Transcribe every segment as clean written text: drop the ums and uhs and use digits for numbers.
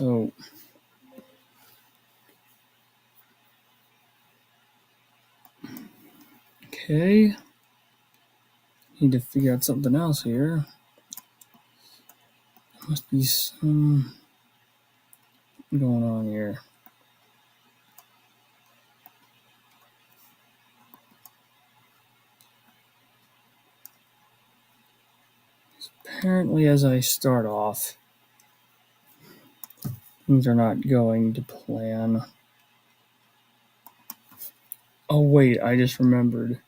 Oh. Okay. Need to figure out something else here. Must be some going on here. Apparently, as I start off, things are not going to plan. Oh, wait, I just remembered.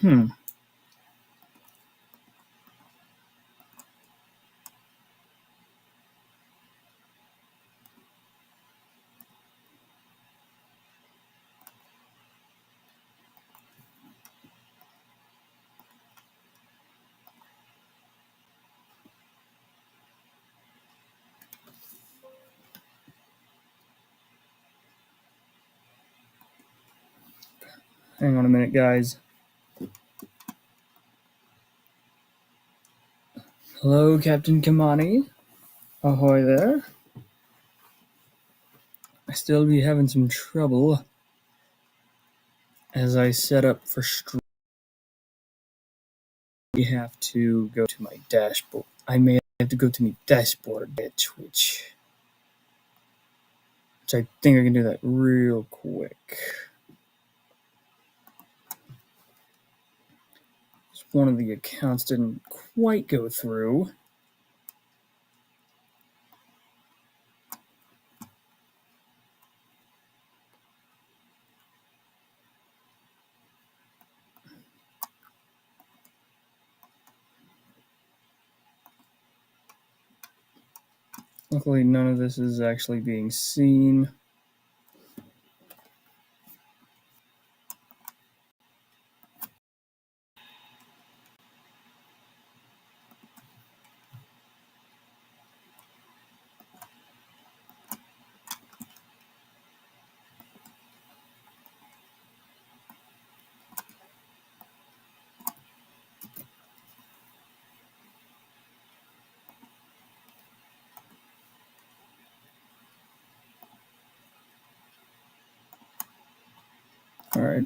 Hmm. Hang on a minute, guys. Hello, Captain Kamani. Ahoy there. I still be having some trouble as I set up for stream. We have to go to my dashboard. I may have to go to my dashboard at Twitch. Which I think I can do that real quick. One of the accounts didn't quite go through. Luckily, none of this is actually being seen. All right.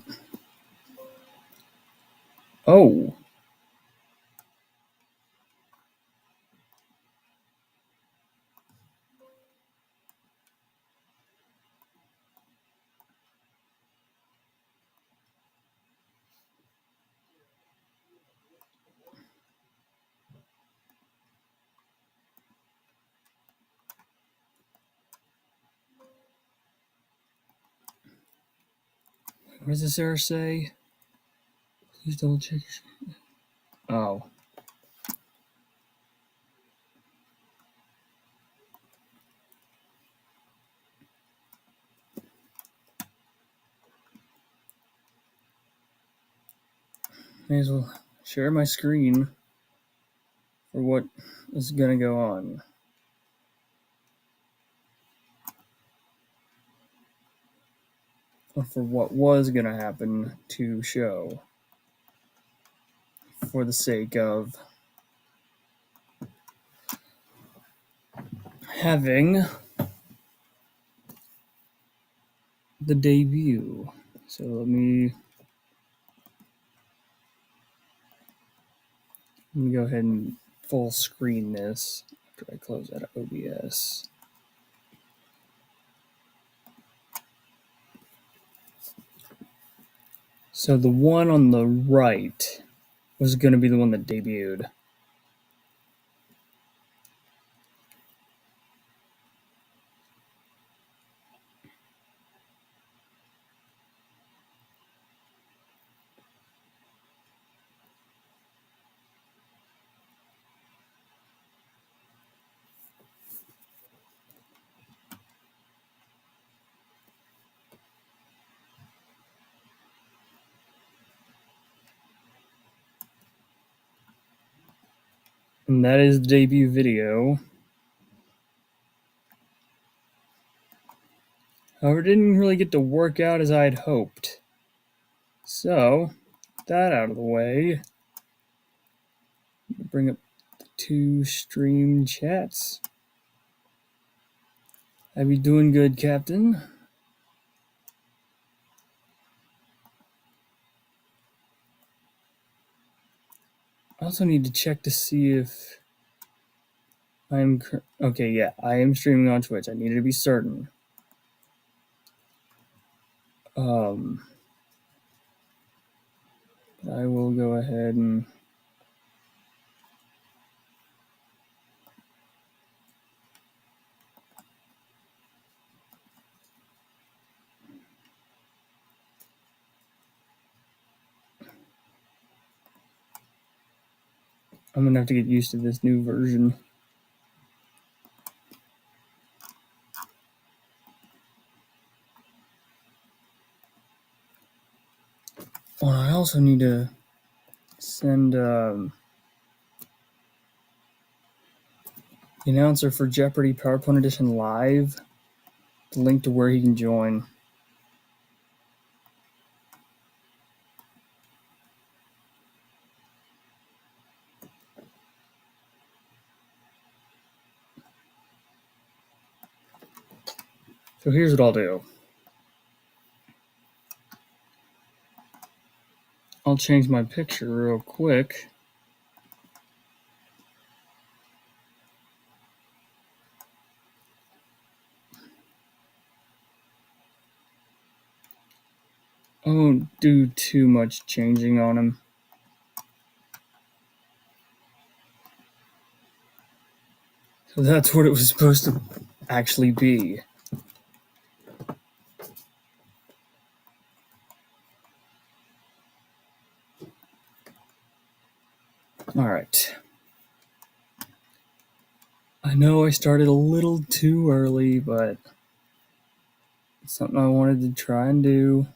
Oh. What does this error say? Please double check. Oh. May as well share my screen for what is going to go on. Or for what was going to happen to show. For the sake of having the debut. So let me go ahead and full screen this after I close out of OBS. So the one on the right was going to be the one that debuted. And that is the debut video. However, it didn't really get to work out as I had hoped. So, that out of the way, bring up the two stream chats. I be doing good, Captain. I also need to check to see if I'm okay. Yeah, I am streaming on Twitch. I needed to be certain. I will go ahead and I'm gonna have to get used to this new version. Oh, I also need to send the announcer for Jeopardy PowerPoint Edition Live the link to where he can join. So here's what I'll do. I'll change my picture real quick. I won't do too much changing on him. So that's what it was supposed to actually be. All right. I know I started a little too early, but it's something I wanted to try and do.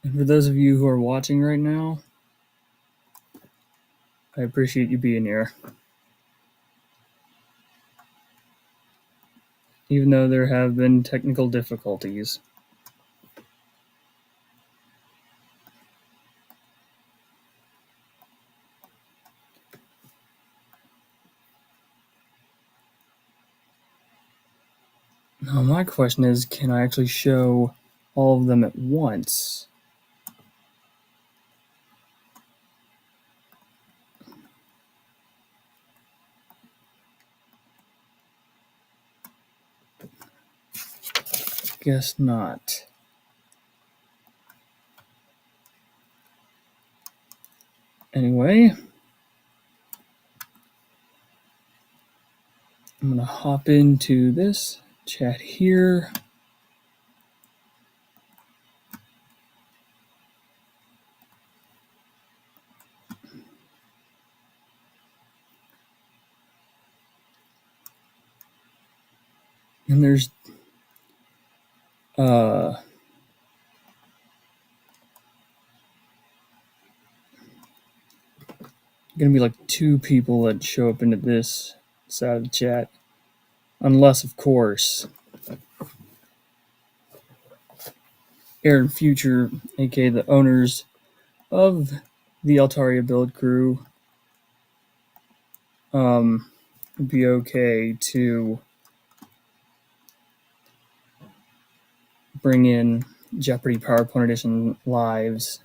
And for those of you who are watching right now, I appreciate you being here. Even though there have been technical difficulties. Now my question is, can I actually show all of them at once? Guess not. Anyway, I'm gonna hop into this chat here. And there's gonna be like 2 people that show up into this side of the chat. Unless, of course, Aaron Future, aka the owners of the Altaria build crew, would be okay to bring in Jeopardy PowerPoint Edition Live's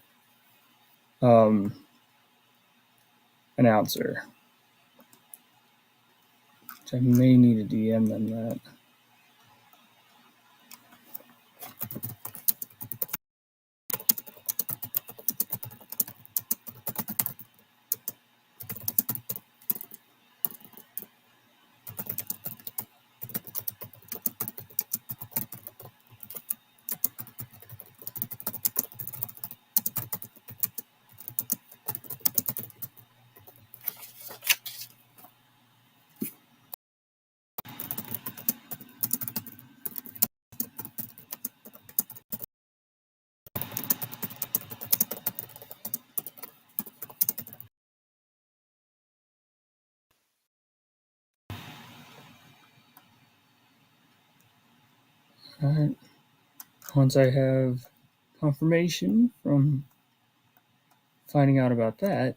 announcer. Which I may need to DM them that. Alright. Once I have confirmation from finding out about that,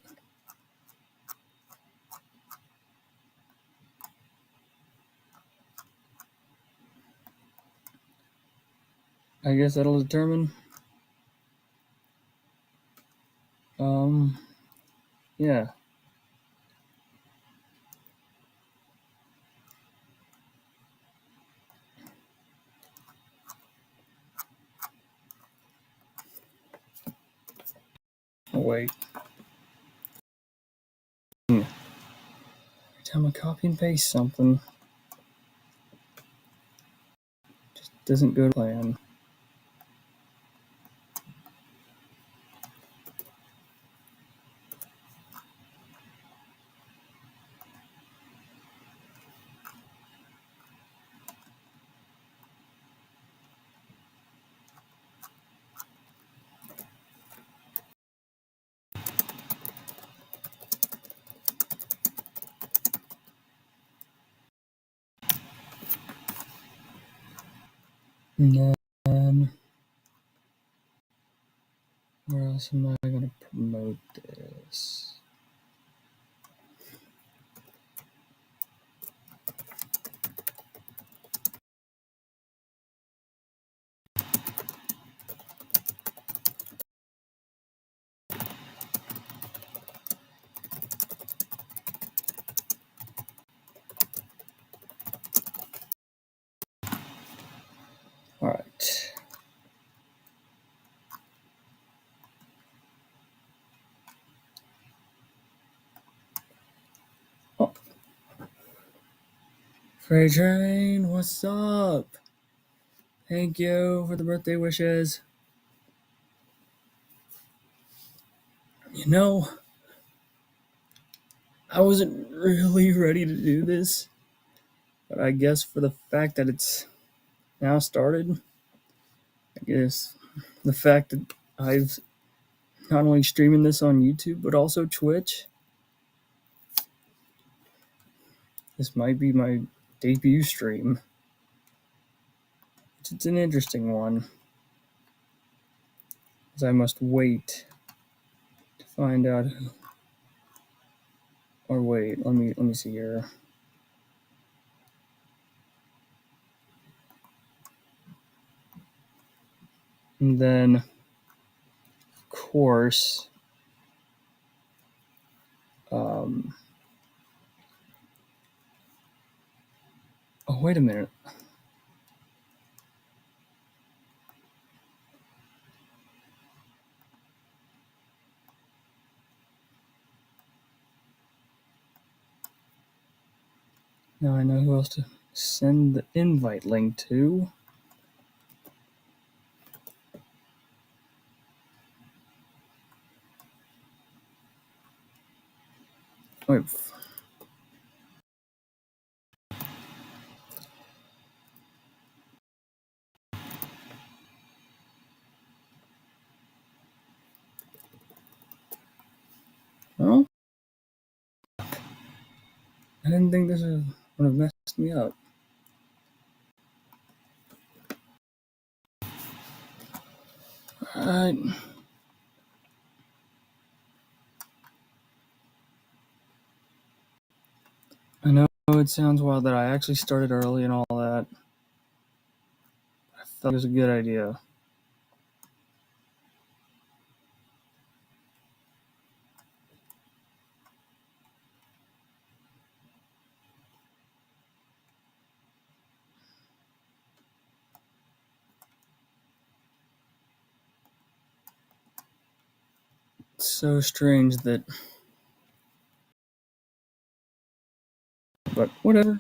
I guess that'll determine. Yeah. Oh, wait. Every time I copy and paste something, just doesn't go to plan. And then, where else am I going to promote this? Alright. Oh. Freight Train, what's up? Thank you for the birthday wishes. You know, I wasn't really ready to do this, but I guess for the fact that it's now started, I guess the fact that I've not only streaming this on YouTube but also Twitch, this might be my debut stream. It's an interesting one, as I must wait to find out. Or wait, let me see here. And then, of course, oh wait a minute. Now I know who else to send the invite link to. Wait. Well, I didn't think this would have messed me up. Alright. I know it sounds wild that I actually started early and all that. I thought it was a good idea. It's so strange that. But whatever.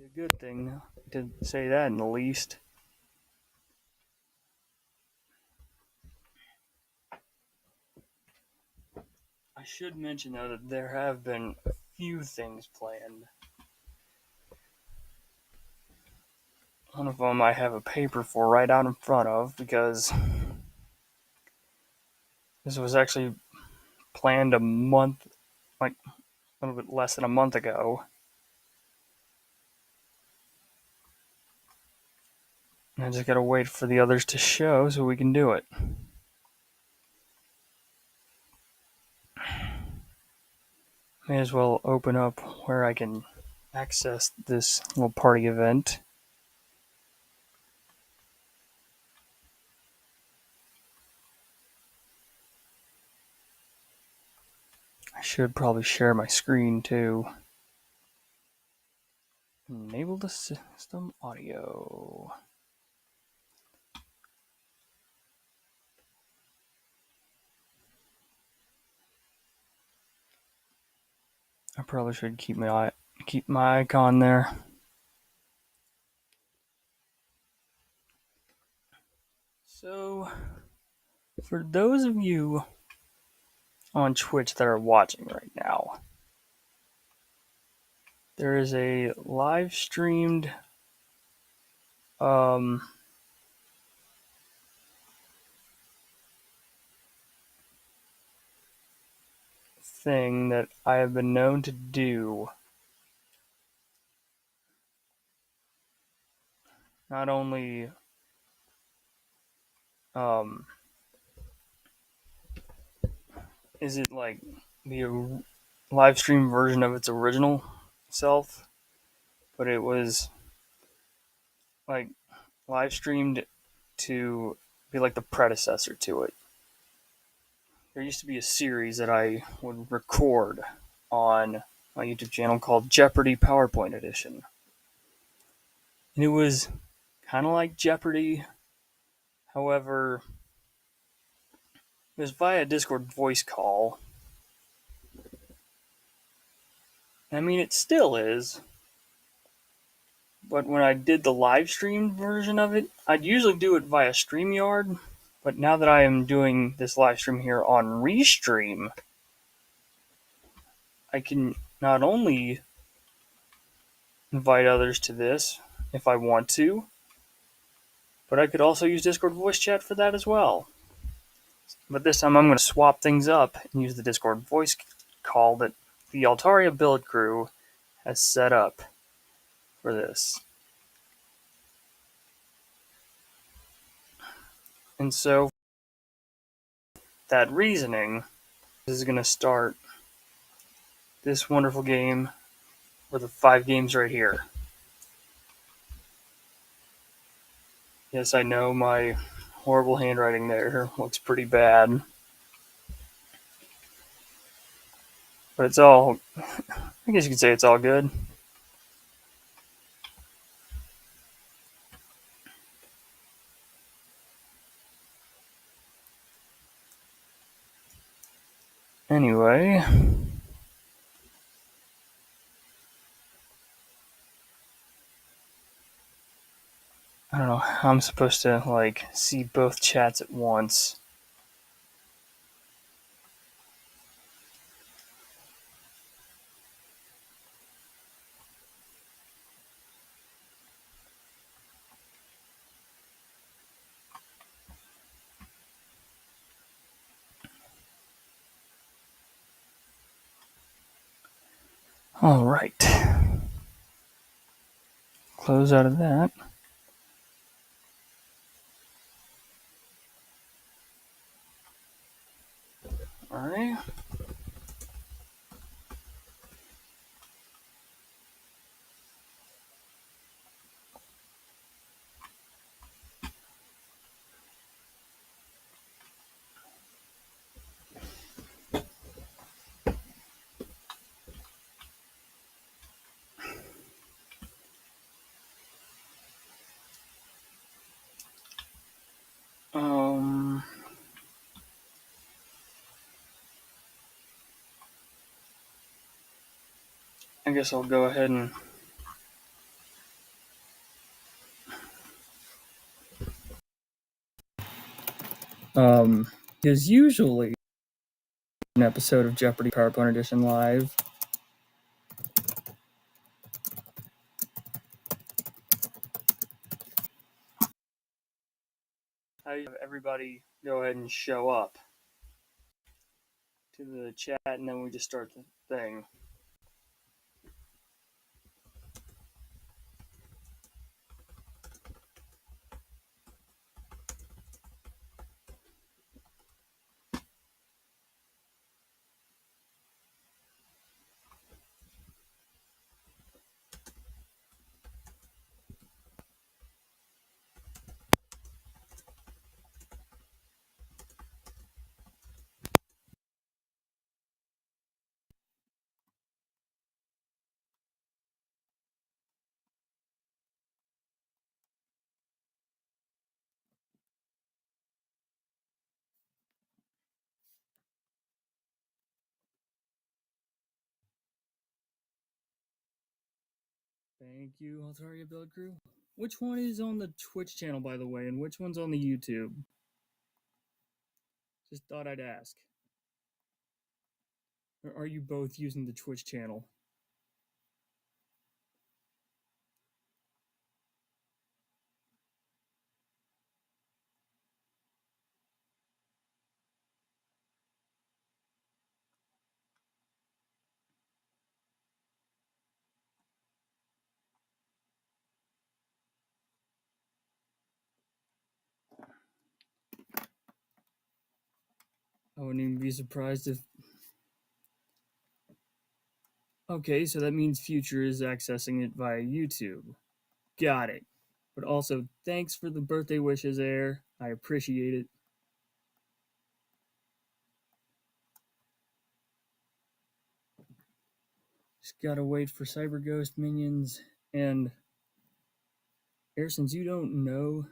a good thing to say that in the least. I should mention though that there have been a few things planned. One of them I have a paper for right out in front of because this was actually planned a month, like a little bit less than a month ago. I just gotta wait for the others to show so we can do it. May as well open up where I can access this little party event. I should probably share my screen too. Enable the system audio. I probably should keep my icon there. So, for those of you on Twitch that are watching right now, there is a live streamed thing that I have been known to do. Not only is it like the live stream version of its original self, but it was like live streamed to be like the predecessor to it. There used to be a series that I would record on my YouTube channel called Jeopardy PowerPoint Edition. And it was kind of like Jeopardy, however, it was via Discord voice call. I mean, it still is, but when I did the live stream version of it, I'd usually do it via StreamYard, but now that I am doing this live stream here on Restream, I can not only invite others to this if I want to, but I could also use Discord voice chat for that as well. But this time I'm going to swap things up and use the Discord voice call that the Altaria build crew has set up for this. And so, that reasoning is going to start this wonderful game with the 5 games right here. Yes, I know my horrible handwriting there looks pretty bad. But it's all, I guess you could say it's all good. Anyway, I don't know how I'm supposed to, like, see both chats at once. Alright. Close out of that. Alright. I guess I'll go ahead and Because usually an episode of Jeopardy PowerPoint Edition Live. I have everybody go ahead and show up to the chat, and then we just start the thing. Thank you, Altaria Build Crew. Which one is on the Twitch channel, by the way, and which one's on the YouTube? Just thought I'd ask. Or are you both using the Twitch channel? I wouldn't even be surprised if... Okay, so that means Future is accessing it via YouTube. Got it. But also, thanks for the birthday wishes, Air. I appreciate it. Just gotta wait for Cyber Ghost minions. And Air, since you don't know...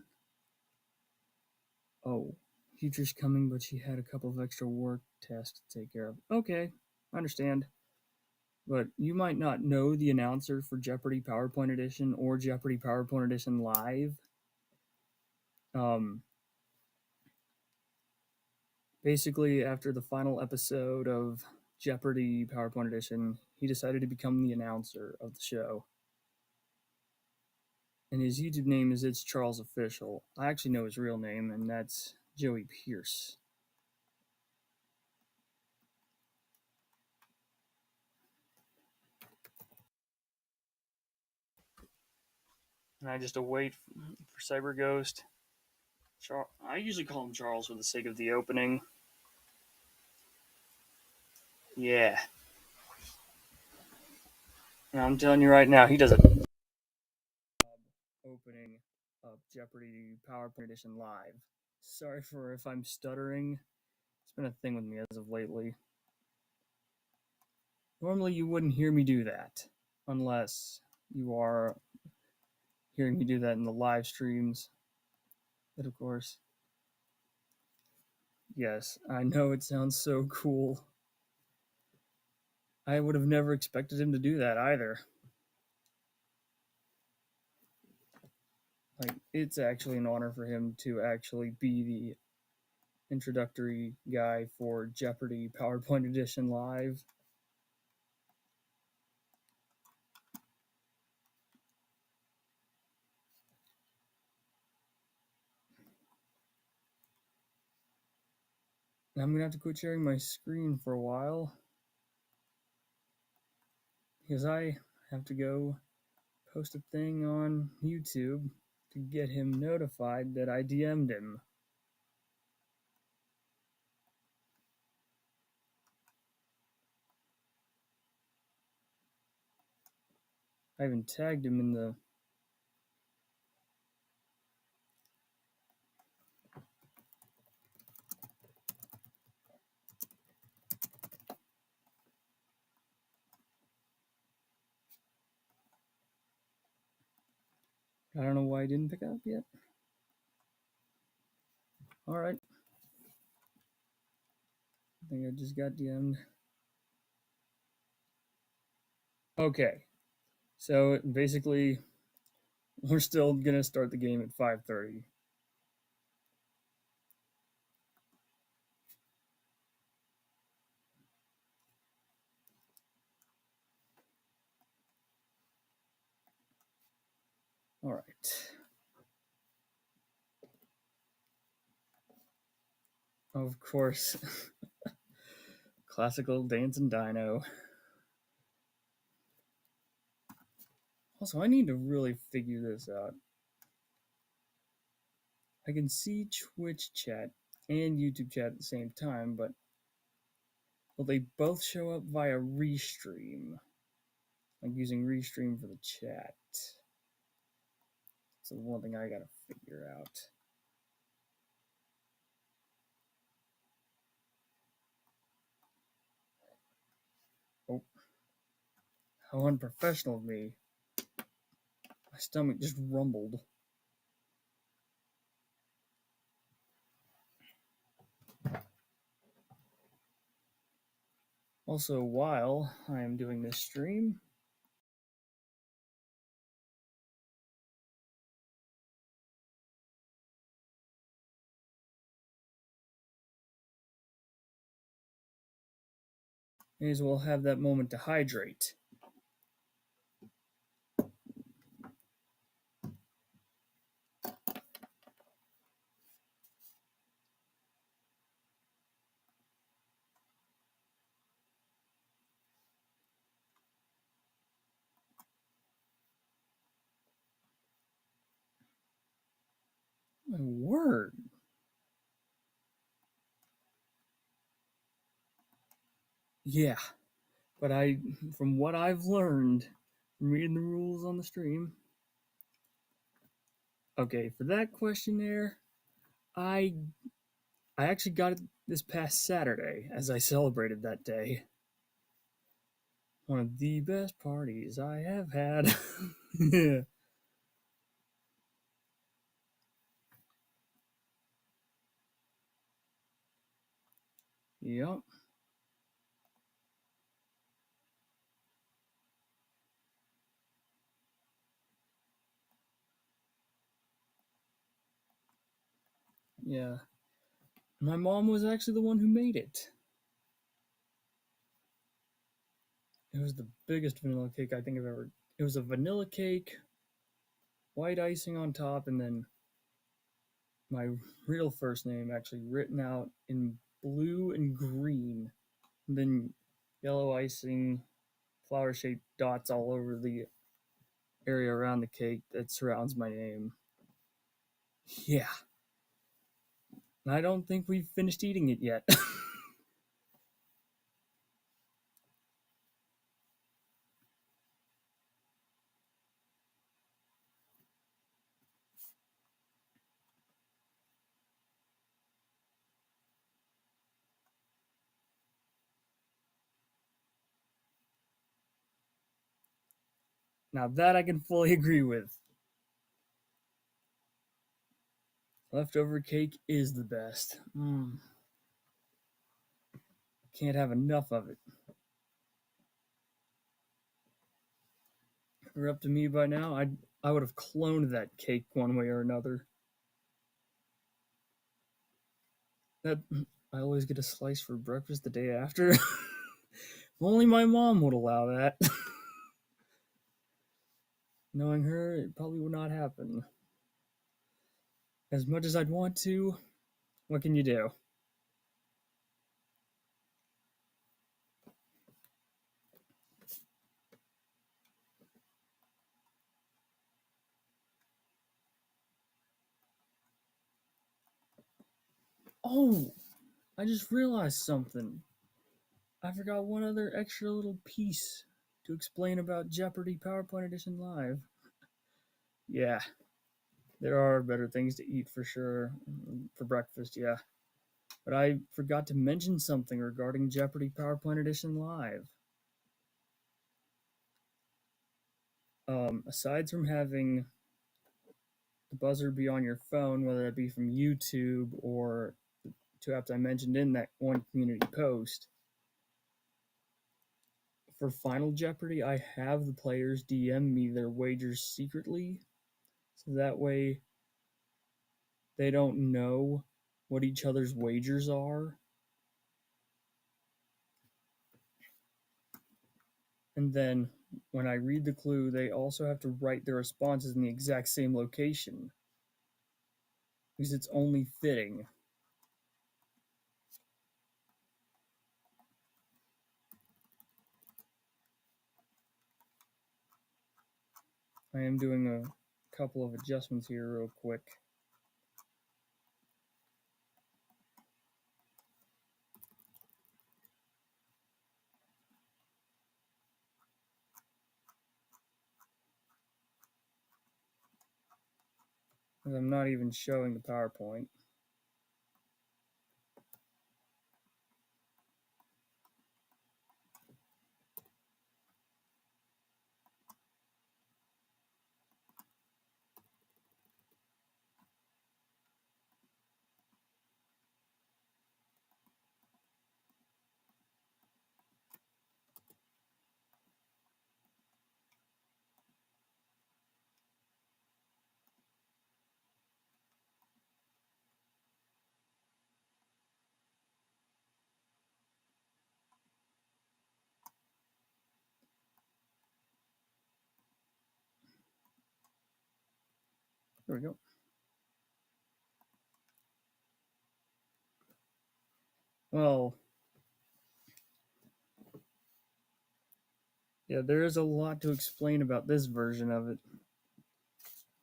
Oh, Future's coming, but she had a couple of extra work tasks to take care of. Okay, I understand. But you might not know the announcer for Jeopardy PowerPoint Edition or Jeopardy PowerPoint Edition Live. Basically, after the final episode of Jeopardy PowerPoint Edition, he decided to become the announcer of the show. And his YouTube name is It's Charles Official. I actually know his real name, and that's Joey Pierce. And I just await for Cyber Ghost. I usually call him Charles for the sake of the opening. Yeah. And I'm telling you right now, he does a opening of Jeopardy PowerPoint Edition Live. Sorry for if I'm stuttering. It's been a thing with me as of lately. Normally you wouldn't hear me do that, unless you are hearing me do that in the live streams. But of course, yes, I know it sounds so cool. I would have never expected him to do that either. Like, it's actually an honor for him to actually be the introductory guy for Jeopardy PowerPoint Edition Live. I'm gonna have to quit sharing my screen for a while because I have to go post a thing on YouTube to get him notified that I DM'd him. I even tagged him in the... I don't know why he didn't pick up yet. Alright. I think I just got DM'd. Okay. So basically, we're still gonna start the game at 5:30. All right. Of course, classical dance and dino. Also, I need to really figure this out. I can see Twitch chat and YouTube chat at the same time, but will they both show up via Restream? Like using Restream for the chat. So one thing I gotta figure out. Oh, how unprofessional of me. My stomach just rumbled. Also, while I am doing this stream, may as well have that moment to hydrate. My word. Yeah, but from what I've learned from reading the rules on the stream, okay, for that questionnaire, I I actually got it this past Saturday as I celebrated that day. One of the best parties I have had. Yep. Yeah. My mom was actually the one who made it. It was the biggest vanilla cake I think I've ever. It was a vanilla cake, white icing on top, and then my real first name actually written out in blue and green. And then yellow icing, flower shaped dots all over the area around the cake that surrounds my name. Yeah. And I don't think we've finished eating it yet. Now that I can fully agree with. Leftover cake is the best. Can't have enough of it. If it were up to me by now, I would have cloned that cake one way or another. That I always get a slice for breakfast the day after. If only my mom would allow that. Knowing her, it probably would not happen. As much as I'd want to, what can you do? Oh, I just realized something. I forgot one other extra little piece to explain about Jeopardy PowerPoint Edition Live. Yeah, there are better things to eat for sure. For breakfast, yeah. But I forgot to mention something regarding Jeopardy PowerPoint Edition Live. Aside from having the buzzer be on your phone, whether that be from YouTube or the two apps I mentioned in that one community post, for Final Jeopardy, I have the players DM me their wagers secretly, so that way they don't know what each other's wagers are. And then when I read the clue, they also have to write their responses in the exact same location because it's only fitting. I am doing a couple of adjustments here real quick. I'm not even showing the PowerPoint. There we go. Well, yeah, there is a lot to explain about this version of it.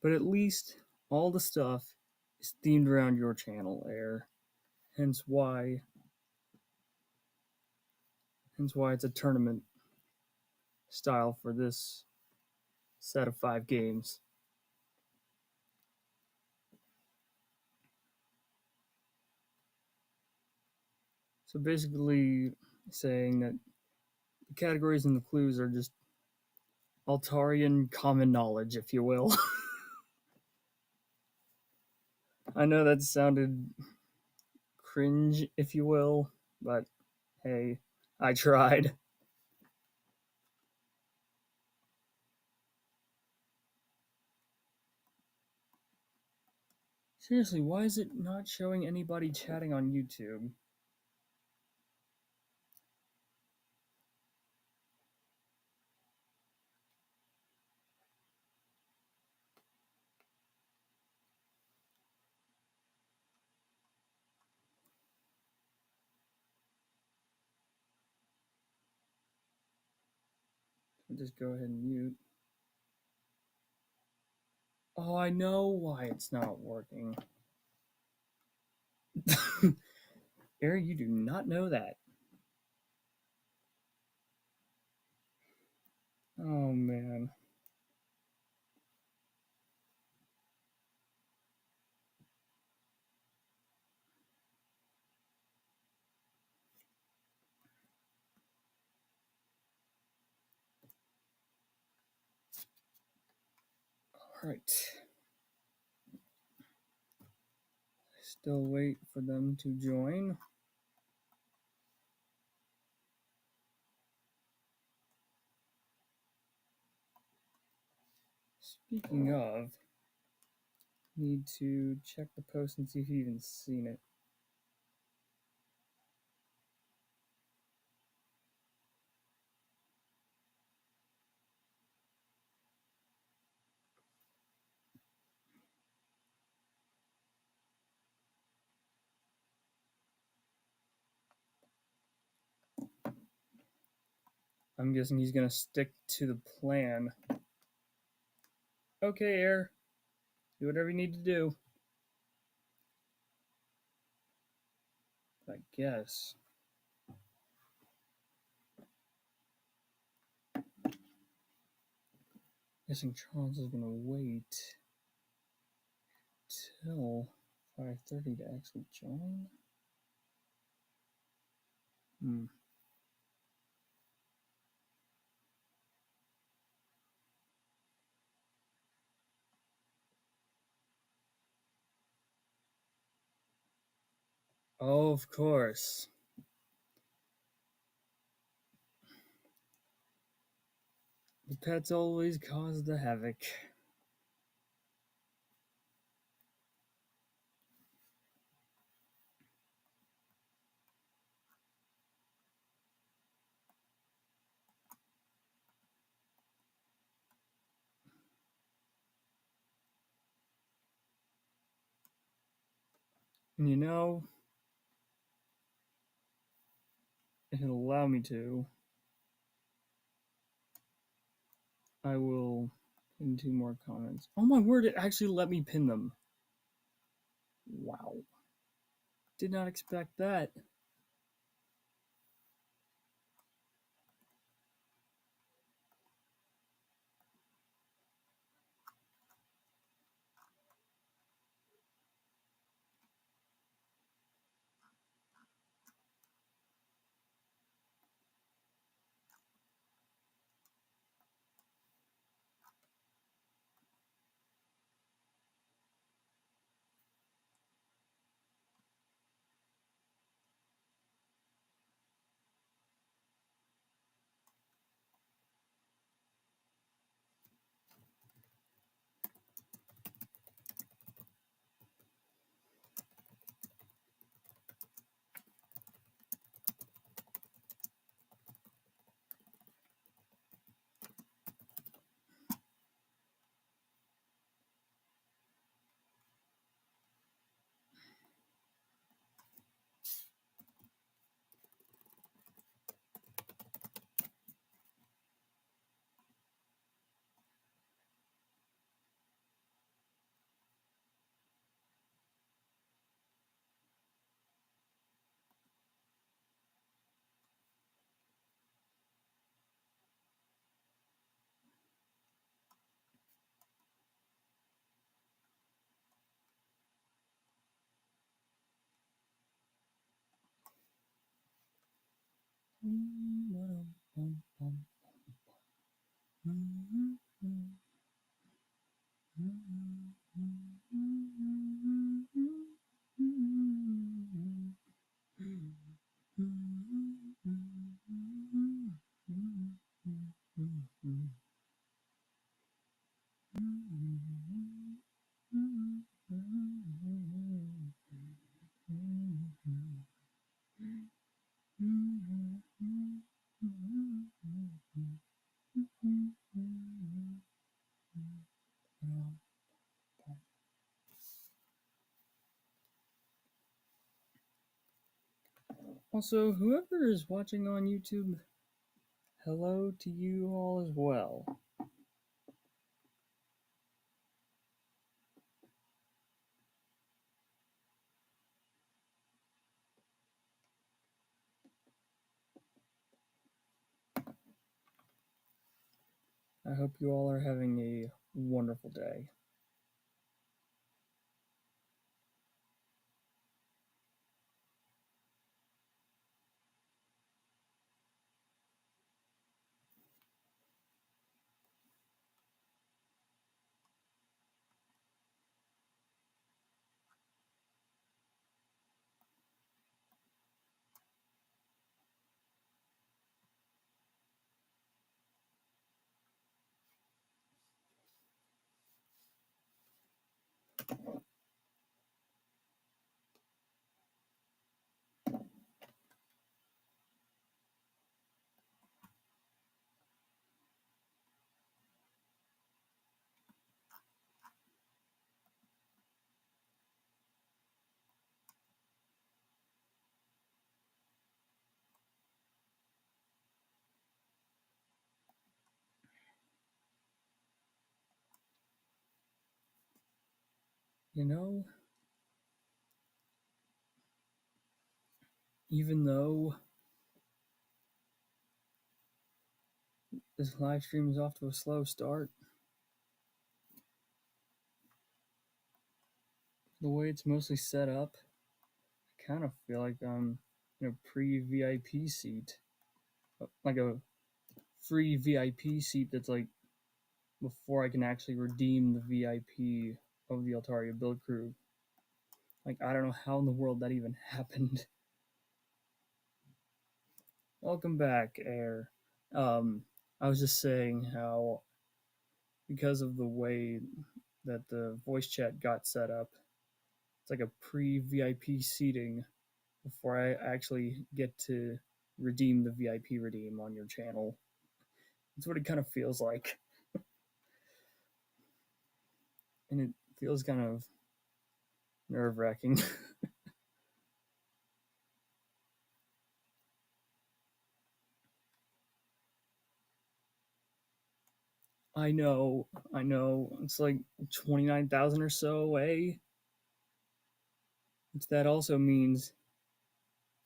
But at least all the stuff is themed around your channel, Air. Hence why it's a tournament style for this set of 5 games. So basically saying that the categories and the clues are just Altarian common knowledge, if you will. I know that sounded cringe, if you will, but hey, I tried. Seriously, why is it not showing anybody chatting on YouTube? I'll just go ahead and mute. Oh, I know why it's not working. Eric, you do not know that. Oh, man. All right. Still wait for them to join. Speaking of, need to check the post and see if you've even seen it. I'm guessing he's going to stick to the plan. Okay, Air. Do whatever you need to do. I guess. Guessing Charles is going to wait till 5:30 to actually join. Oh, of course. The pets always cause the havoc. And if it'll allow me to, I will pin 2 more comments. Oh my word, it actually let me pin them. Wow. Did not expect that. Also, whoever is watching on YouTube, hello to you all as well. I hope you all are having a wonderful day. You know, even though this live stream is off to a slow start, the way it's mostly set up, I kind of feel like I'm in a pre-VIP seat. Like a free VIP seat that's like before I can actually redeem the VIP of the Altaria build crew. Like, I don't know how in the world that even happened. Welcome back, Air. I was just saying how, because of the way that the voice chat got set up, it's like a pre-VIP seating before I actually get to redeem the VIP redeem on your channel. That's what it kind of feels like. And it feels kind of nerve-wracking. I know. It's like 29,000 or so away. Which that also means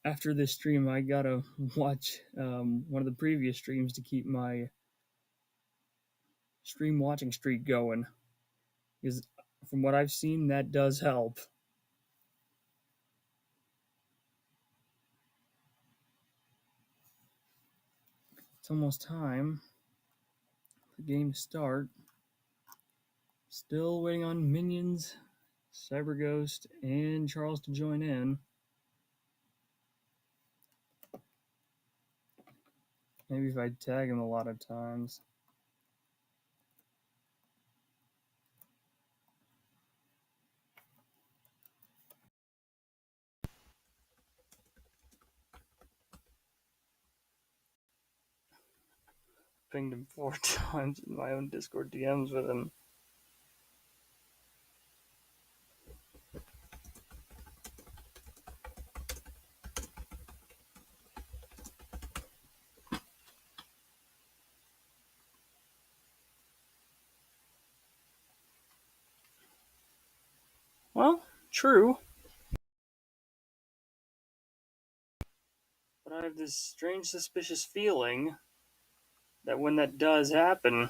after this stream, I gotta watch one of the previous streams to keep my stream watching streak going. Because from what I've seen, that does help. It's almost time for the game to start. Still waiting on Minions, Cyber Ghost, and Charles to join in. Maybe if I tag him a lot of times. Pinged him 4 times in my own Discord DMs with him. Well, true. But I have this strange suspicious feeling that when that does happen,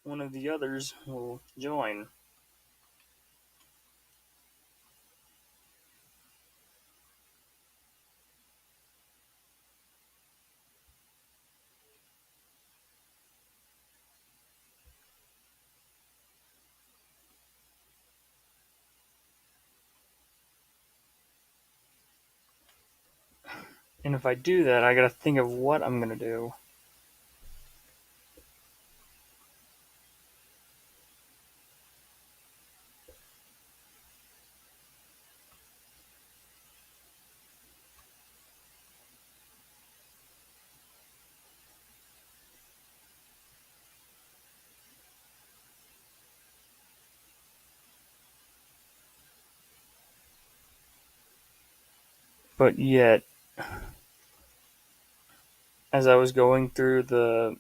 one of the others will join. And if I do that, I gotta think of what I'm gonna do. But yet, as I was going through the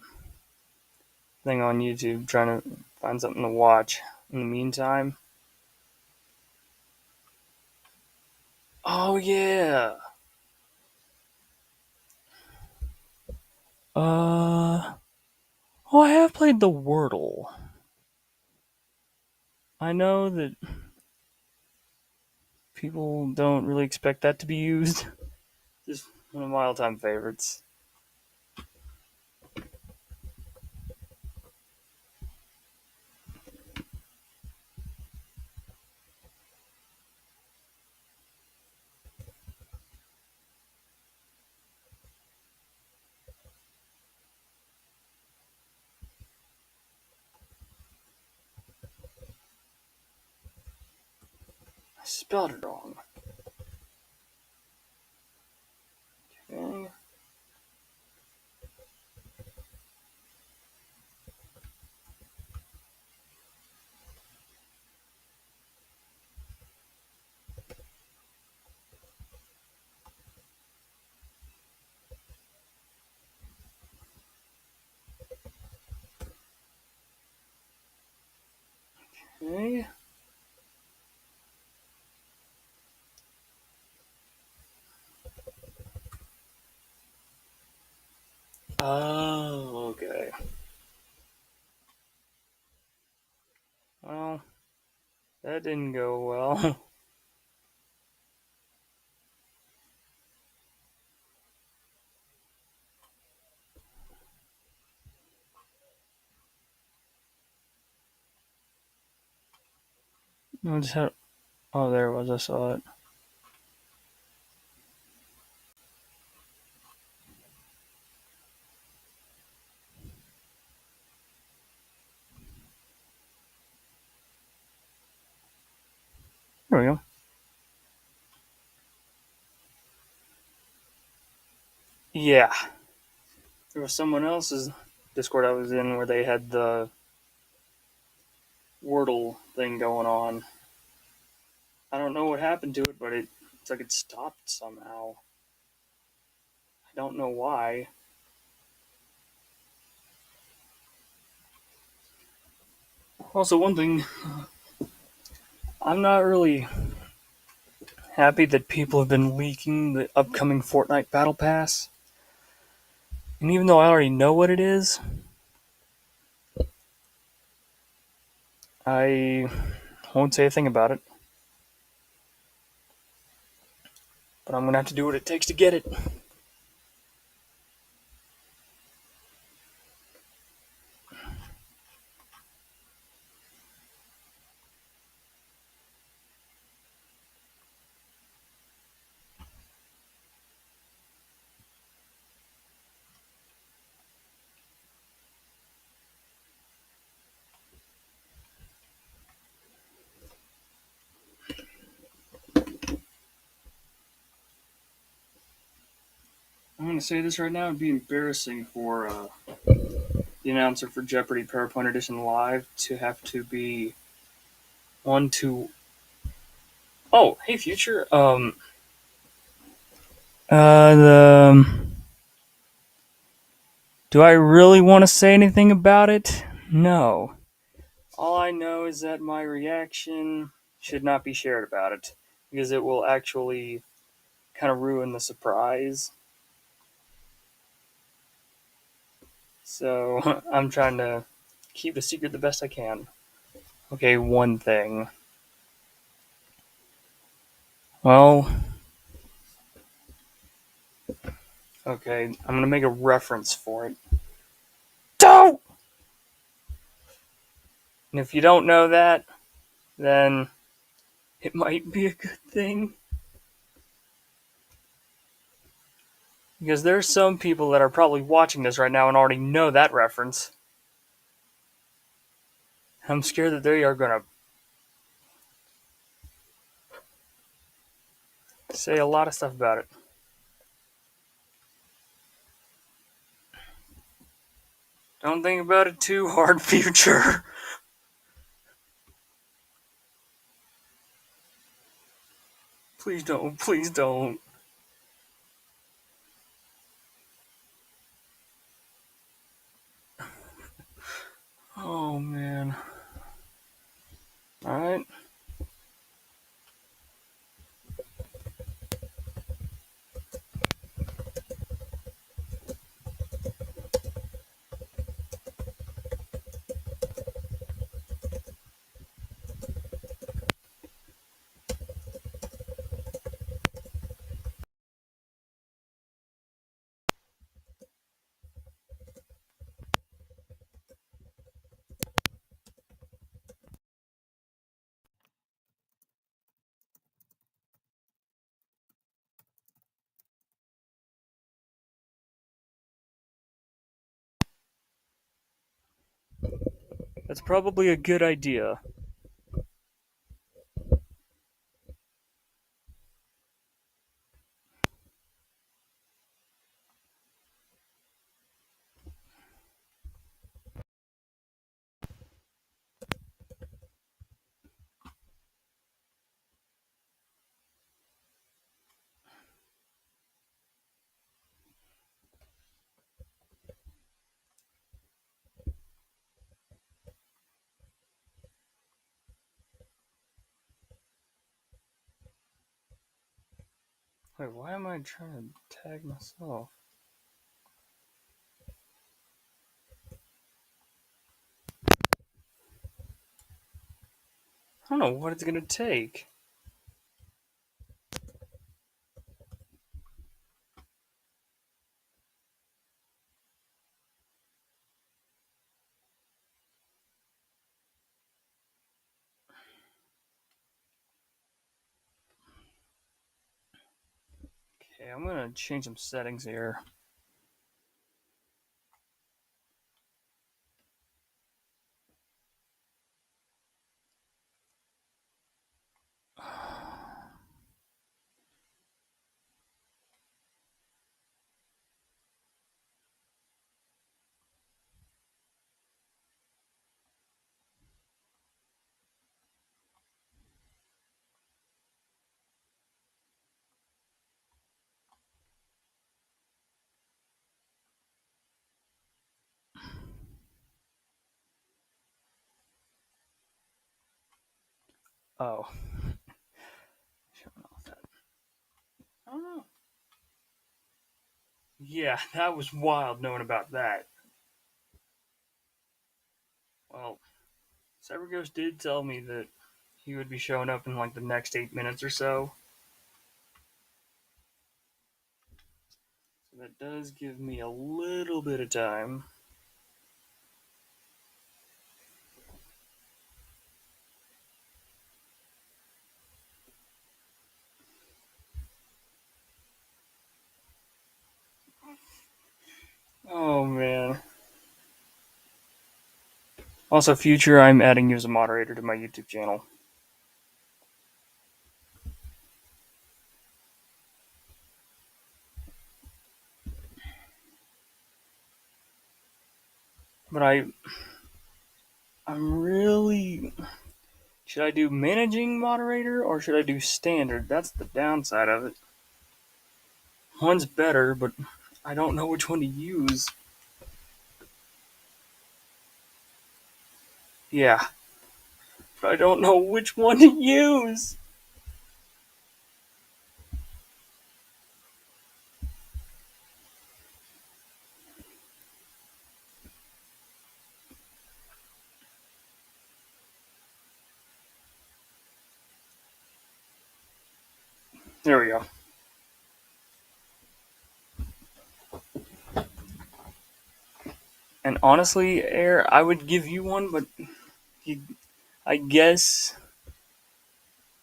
thing on YouTube trying to find something to watch in the meantime. Oh, yeah. Oh, I have played the Wordle. I know that people don't really expect that to be used. Just one of my all-time favorites. I spelled it wrong. Okay. Okay. Oh, okay. Well, that didn't go well. I just had, oh, there it was. I saw it. There we go. Yeah. There was someone else's Discord I was in where they had the Wordle thing going on. I don't know what happened to it, but it's like it stopped somehow. I don't know why. Also, one thing, I'm not really happy that people have been leaking the upcoming Fortnite Battle Pass. And even though I already know what it is, I won't say a thing about it. But I'm gonna have to do what it takes to get it. I'm gonna say this right now, it'd be embarrassing for the announcer for Jeopardy PowerPoint Edition Live to have to be one to. Oh, hey, future. The. Do I really want to say anything about it? No. All I know is that my reaction should not be shared about it because it will actually kind of ruin the surprise. So I'm trying to keep the secret the best I can. Okay, one thing. Well, okay, I'm gonna make a reference for it. Don't! And if you don't know that, then it might be a good thing. Because there's some people that are probably watching this right now and already know that reference. I'm scared that they are gonna say a lot of stuff about it. Don't think about it too hard, future. Please don't, please don't. Oh man. Alright. That's probably a good idea. Wait, why am I trying to tag myself? I don't know what it's gonna take. Okay, I'm gonna change some settings here. Oh. Showing off that. I don't know. Yeah, that was wild knowing about that. Well, Cyberghost did tell me that he would be showing up in like the next 8 minutes or so. So that does give me a little bit of time. Oh man. Also, future, I'm adding you as a moderator to my YouTube channel. But I'm really. Should I do managing moderator or should I do standard? That's the downside of it. One's better, but I don't know which one to use. Yeah, but I don't know which one to use. There we go. And honestly, Air, I would give you one, but I guess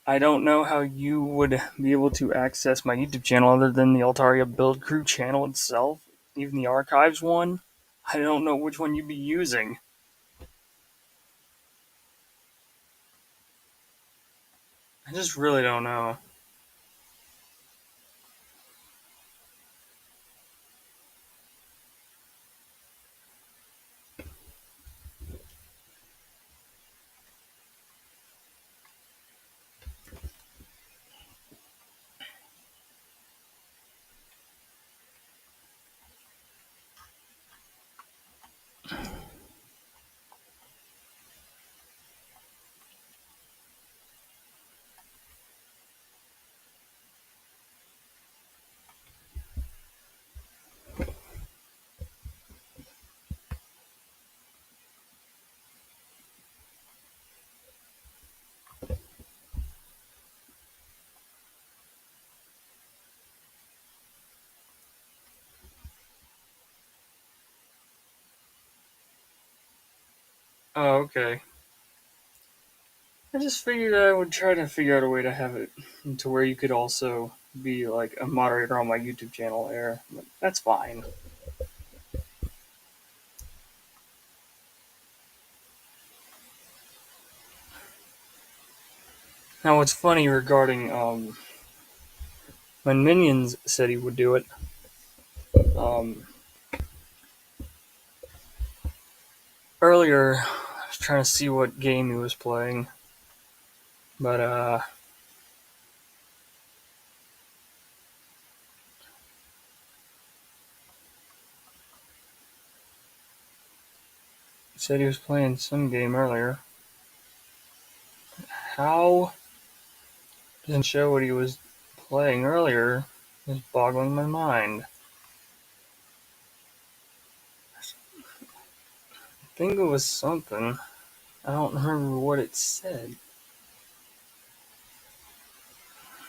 I don't know how you would be able to access my YouTube channel other than the Altaria Build Crew channel itself, even the archives one. I don't know which one you'd be using. I just really don't know. Oh, okay. I just figured I would try to figure out a way to have it to where you could also be like a moderator on my YouTube channel, Air. But that's fine. Now, what's funny regarding when Minions said he would do it, um, earlier I was trying to see what game he was playing, but he said he was playing some game earlier. How doesn't show what he was playing earlier is boggling my mind. I think it was something. I don't remember what it said.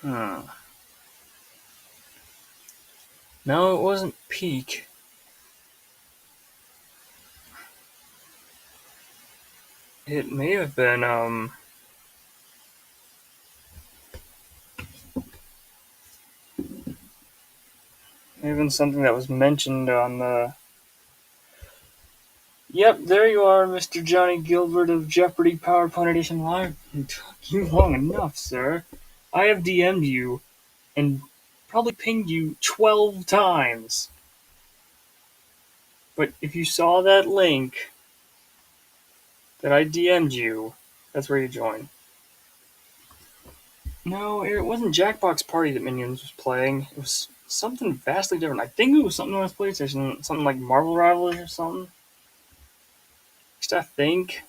Hmm. No, it wasn't Peak. It may have been even something that was mentioned on the. Yep, there you are, Mr. Johnny Gilbert of Jeopardy PowerPoint Edition Live. It took you long enough, sir. I have DM'd you and probably pinged you 12 times. But if you saw that link that I DM'd you, that's where you join. No, it wasn't Jackbox Party that Minions was playing. It was something vastly different. I think it was something on his PlayStation, something like Marvel Rivals or something. Just I think.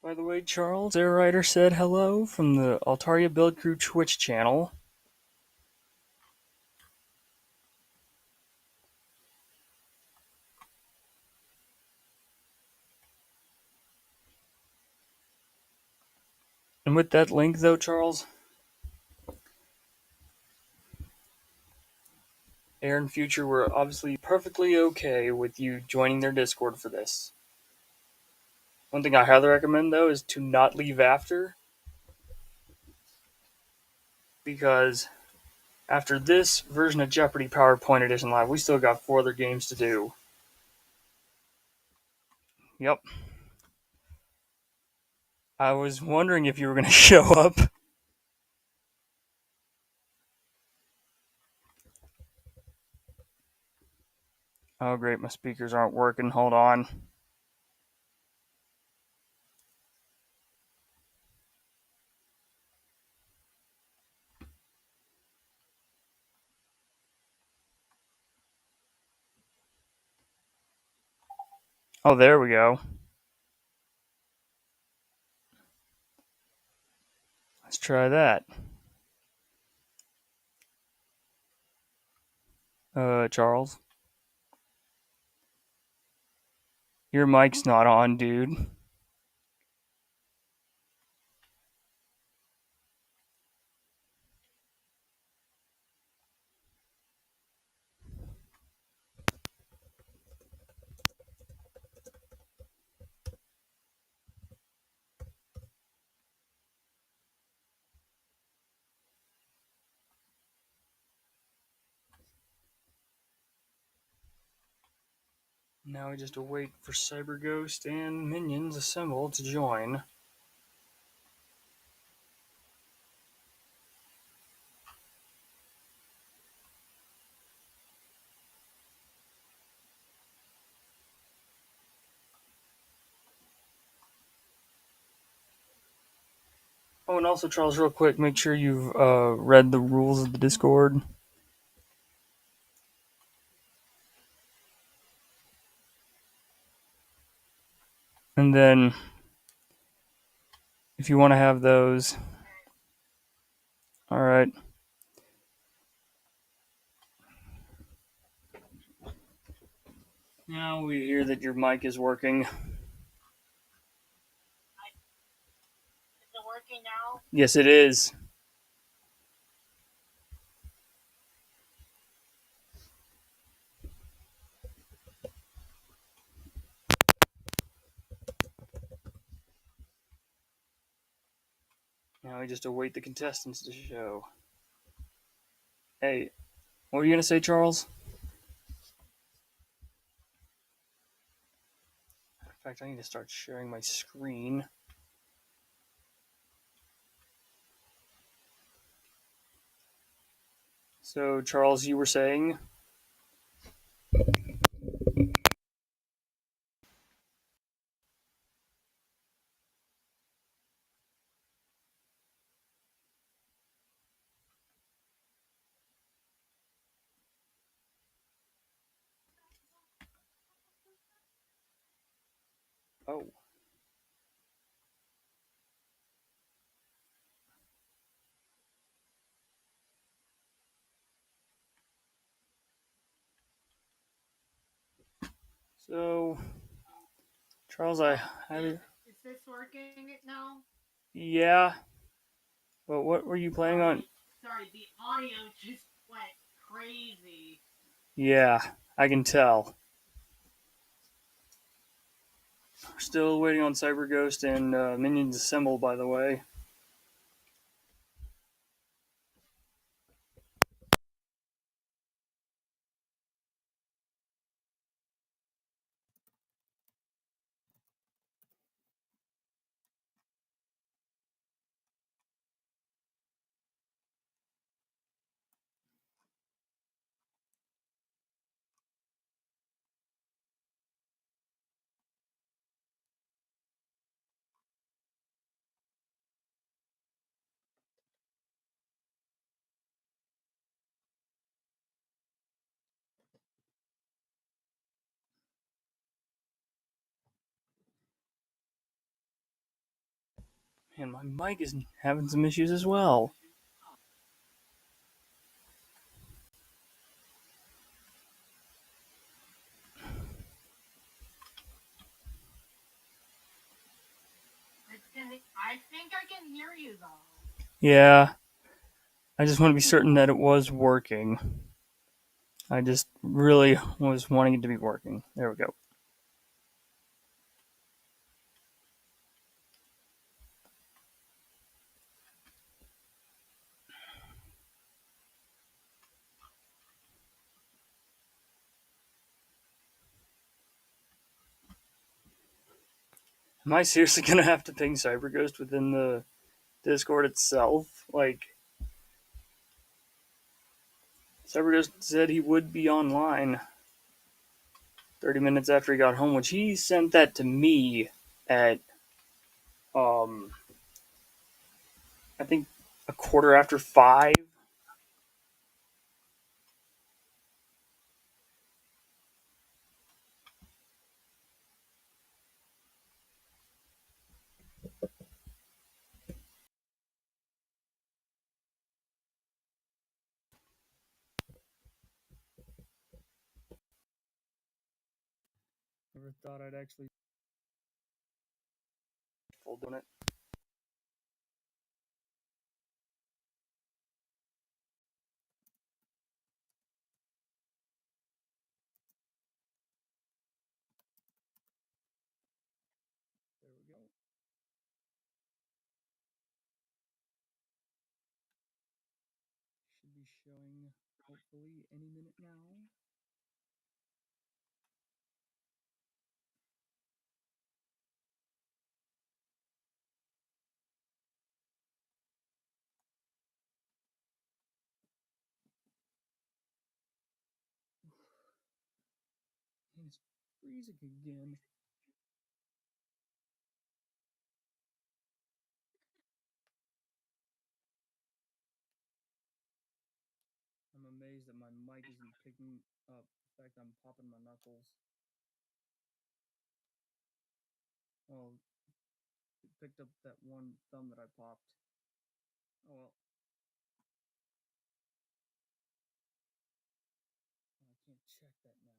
By the way, Charles, Air Rider said hello from the Altaria Build Crew Twitch channel. And with that link, though, Charles, Air and Future were obviously perfectly okay with you joining their Discord for this. One thing I highly recommend, though, is to not leave after, because after this version of Jeopardy PowerPoint Edition Live, we still got 4 other games to do. Yep. I was wondering if you were going to show up. Oh, great, my speakers aren't working. Hold on. Oh, there we go. Let's try that. Charles, your mic's not on, dude. Now we just await for Cyber Ghost and Minions Assemble to join. Oh, and also, Charles, real quick, make sure you've read the rules of the Discord. And then, if you want to have those, alright. Now we hear that your mic is working. Is it working now? Yes, it is. Now we just await the contestants to show. Hey, what were you going to say, Charles? In fact, I need to start sharing my screen. So, Charles, you were saying? Oh. So, Charles, I had it. Is this working now? Yeah. But what were you planning on? Sorry, the audio just went crazy. Yeah, I can tell. We're still waiting on Cyber Ghost and Minions Assemble, by the way. And my mic is having some issues as well. I think I can hear you though. Yeah, I just want to be certain that it was working. I just really was wanting it to be working. There we go. Am I seriously gonna have to ping CyberGhost within the Discord itself? Like, CyberGhost said he would be online 30 minutes after he got home, which he sent that to me at, I think a quarter after 5. Never thought I'd actually full doing it. There we go. Should be showing hopefully any minute now. And it's freezing again. I'm amazed that my mic isn't picking up the fact I'm popping my knuckles. Well, it picked up that one thumb that I popped. Oh well. I can't check that now.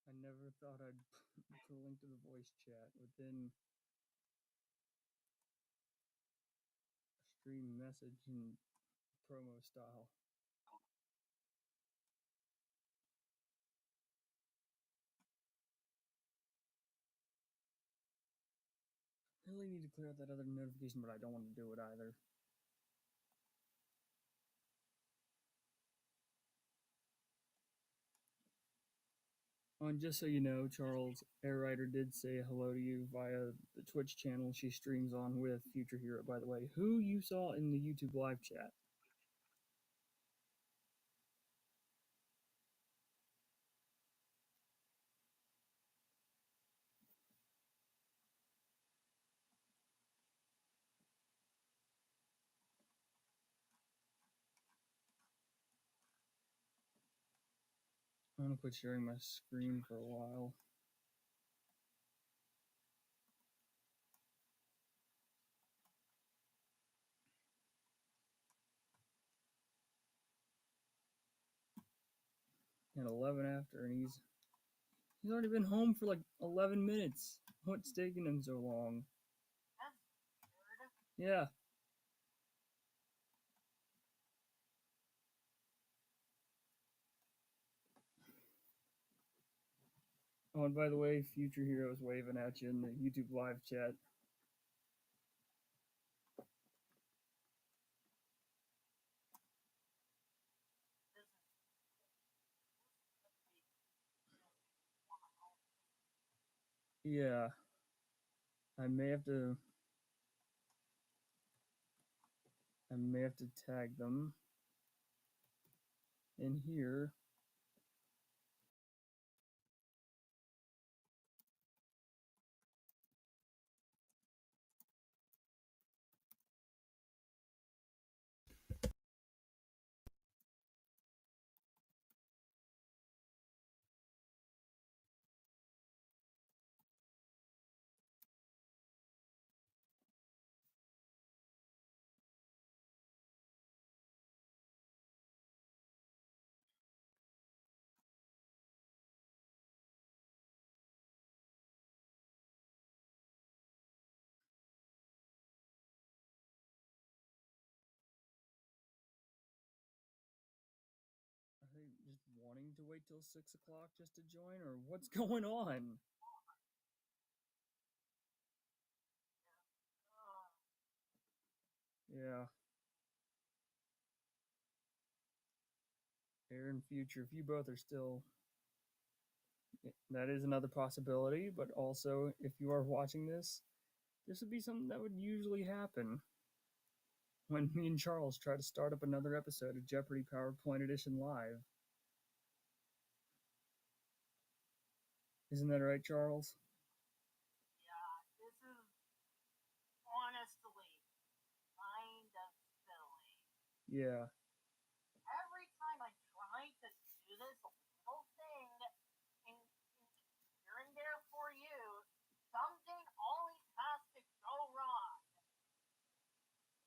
I never thought I'd put a link to the voice chat within a stream message in promo style. I really need to clear out that other notification, but I don't want to do it either. Oh, and just so you know, Charles, Air Rider did say hello to you via the Twitch channel she streams on with Future Hero, by the way, who you saw in the YouTube live chat. I'm gonna quit sharing my screen for a while. At 11 after, and he's already been home for like 11 minutes. What's taking him so long? Yeah. Oh, and by the way, Future Heroes waving at you in the YouTube live chat. Yeah. I may have to I may have to tag them in here. Are they just wanting to wait till 6 o'clock just to join, or what's going on? Yeah, Air and Future, if you both are still, that is another possibility, but also, if you are watching this would be something that would usually happen when me and Charles try to start up another episode of Jeopardy PowerPoint Edition Live. Isn't that right, Charles? Yeah, this is honestly kind of silly. Yeah. Every time I try to do this little thing in here and there for you, something always has to go wrong.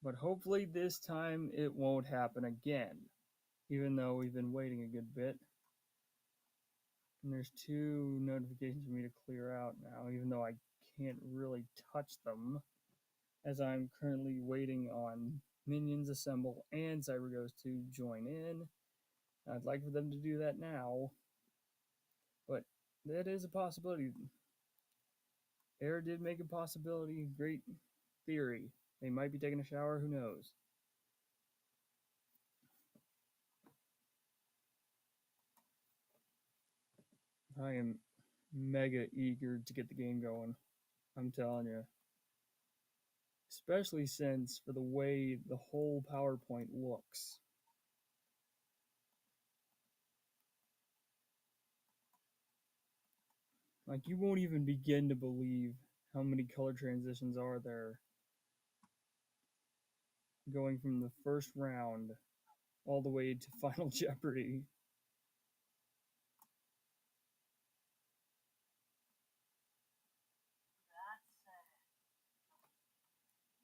But hopefully this time it won't happen again, even though we've been waiting a good bit. And there's 2 notifications for me to clear out now, even though I can't really touch them, as I'm currently waiting on Minions Assemble and CyberGhost to join in. I'd like for them to do that now, but that is a possibility. Air did make a possibility, great theory. They might be taking a shower, who knows? I am mega eager to get the game going. I'm telling you. Especially since for the way the whole PowerPoint looks. Like, you won't even begin to believe how many color transitions are there going from the first round all the way to Final Jeopardy. That's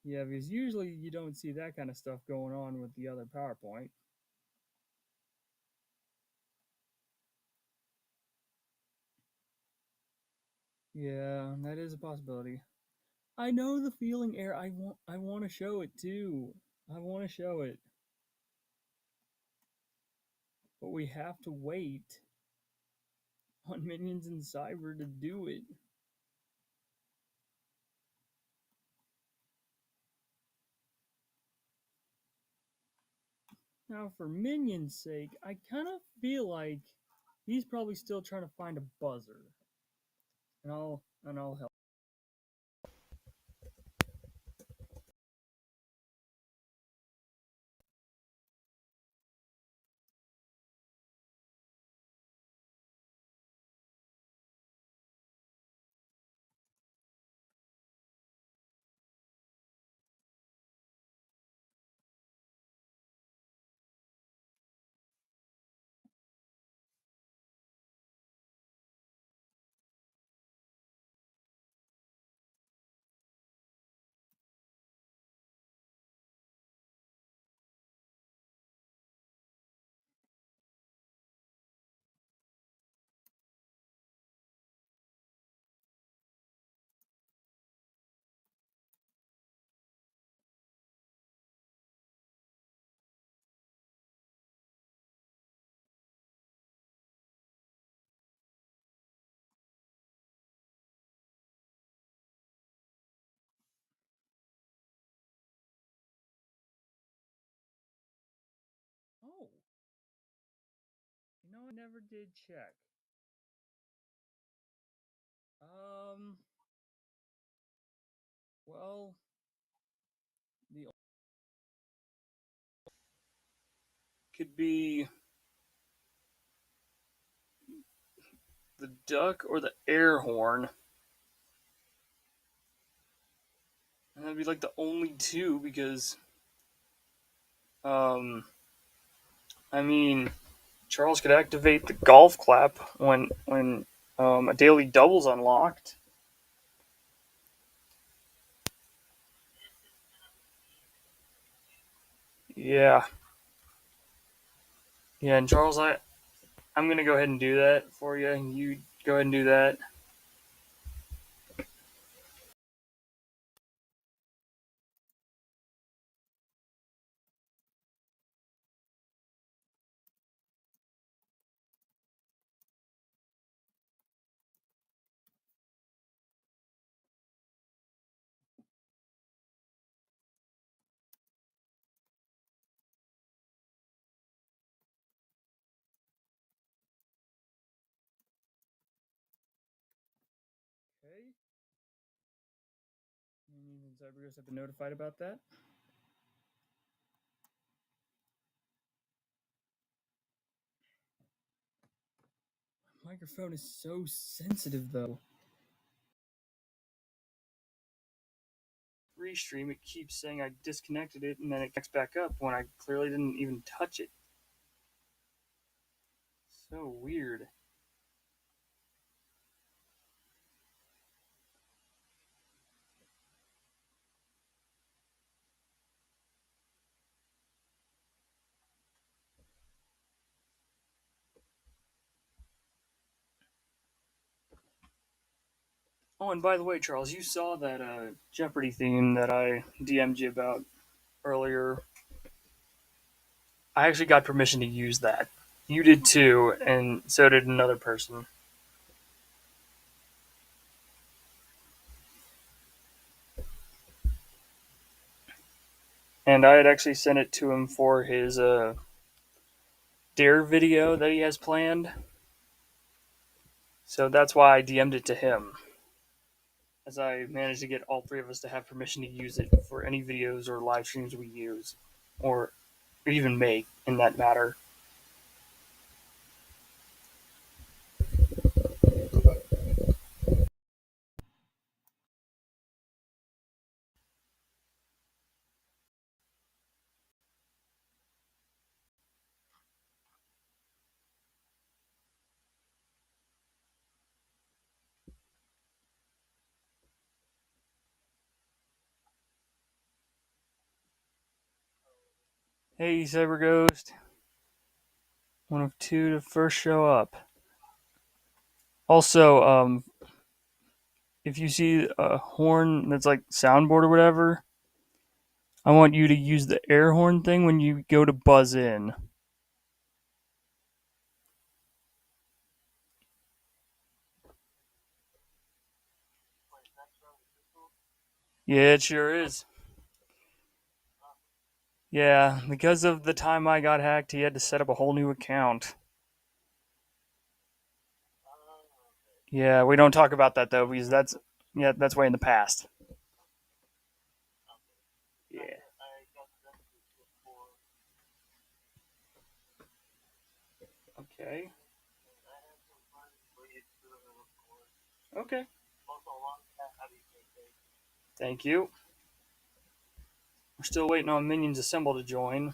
it. Yeah, because usually you don't see that kind of stuff going on with the other PowerPoint. Yeah, that is a possibility. I know the feeling, Air. I want to show it too. I want to show it. But we have to wait on Minions and Cyber to do it. Now, for Minion's sake, I kind of feel like he's probably still trying to find a buzzer, and I'll help. Oh, I never did check. Um, well, the could be the duck or the air horn. And that'd be like the only two because, um, I mean, Charles could activate the golf clap when a daily double's unlocked. Yeah, yeah, and Charles, I'm gonna go ahead and do that for you. You go ahead and do that. Okay. Minions and Cyberghosts have been notified about that. My microphone is so sensitive though. Restream, it keeps saying I disconnected it and then it connects back up when I clearly didn't even touch it. So weird. Oh, and by the way, Charles, you saw that Jeopardy theme that I DM'd you about earlier. I actually got permission to use that. You did too, and so did another person. And I had actually sent it to him for his Dare video that he has planned. So that's why I DM'd it to him, as I managed to get all three of us to have permission to use it for any videos or live streams we use, or even make, in that matter. Hey, Cyber Ghost. One of two to first show up. Also, if you see a horn that's like soundboard or whatever, I want you to use the air horn thing when you go to buzz in. Yeah, it sure is. Yeah, because of the time I got hacked, he had to set up a whole new account. Yeah, we don't talk about that though, because that's way in the past. Yeah. Okay. Okay. Thank you. We're still waiting on Minions Assemble to join.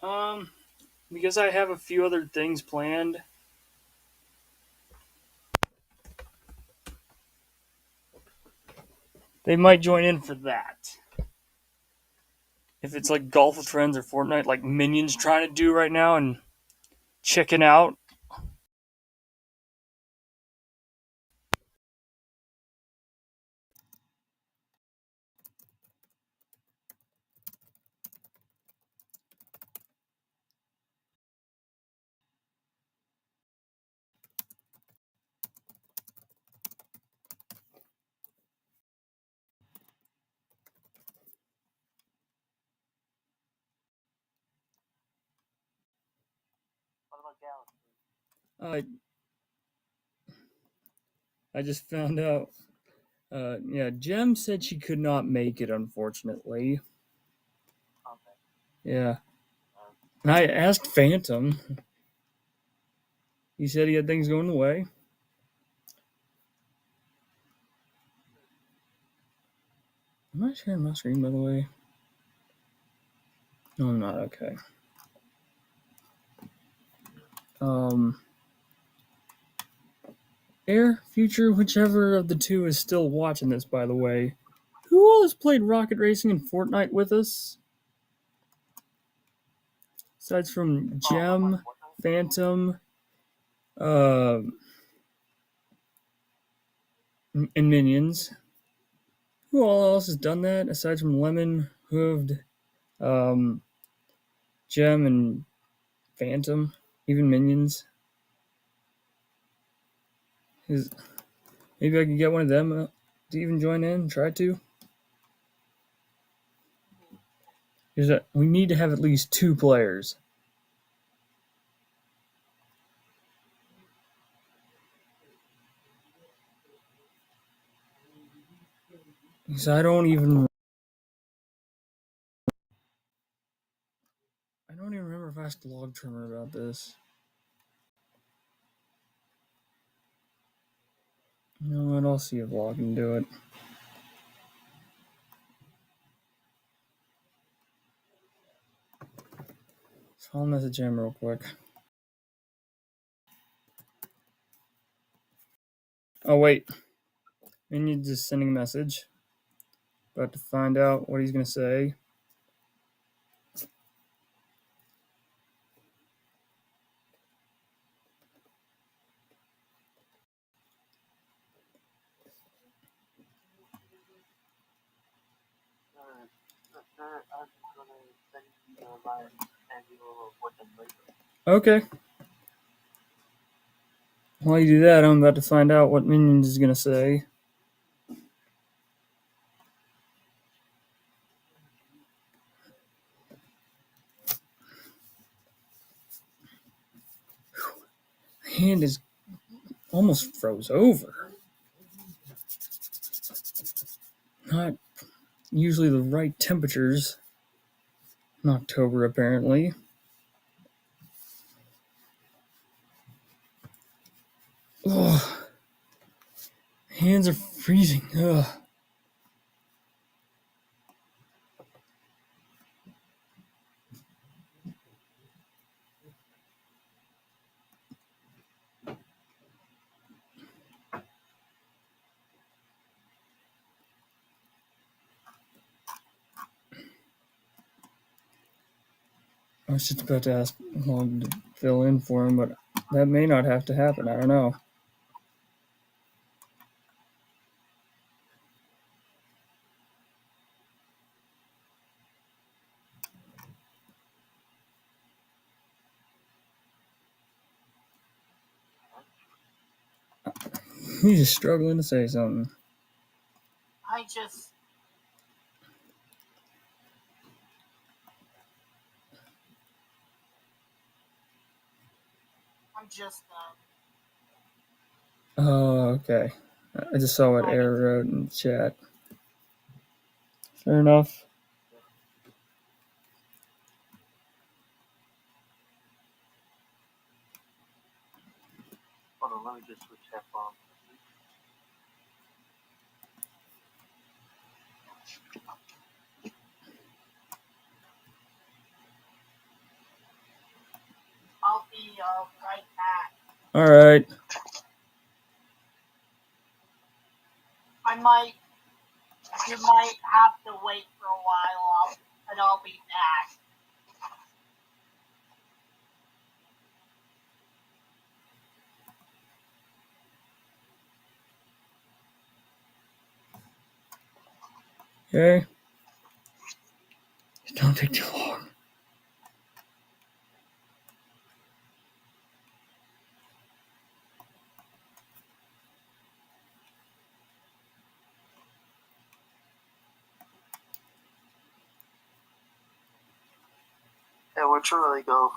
Um, because I have a few other things planned. They might join in for that. If it's like Golf with Friends or Fortnite, like Minions trying to do right now and chicken out. I I just found out Yeah, Jem said she could not make it, unfortunately. Okay. Yeah. And I asked Phantom. He said he had things going the way. Am I sharing my screen, by the way? No, I'm not. Okay. Air, Future, whichever of the two is still watching this, by the way. Who all has played Rocket Racing and Fortnite with us? Besides from Gem, Phantom, uh, and Minions. Who all else has done that aside from Lemon, Hooved, um, Gem, and Phantom? Even Minions? Is, maybe I could get one of them to even join in, try to? Is that we need to have at least 2 players. Because I don't even remember if I asked Log Trimmer about this. You know what? I'll see if Log can do it. So I'll message him real quick. Oh, wait. Minions just sending a message. About to find out what he's going to say. Okay. While you do that, I'm about to find out what Minions is going to say. Hand is almost froze over. Not usually the right temperatures in October, apparently. Oh, hands are freezing. Ugh. I was just about to ask Log to fill in for him, but that may not have to happen. I don't know. He's just struggling to say something. I just. I'm just. Oh, okay. I just saw what Air wrote in the chat. Fair enough. Hold on, let me just switch headphones. I'll be right back. All right. You might have to wait for a while, and I'll be back. Okay. Don't take too long. Yeah, where'd you really go?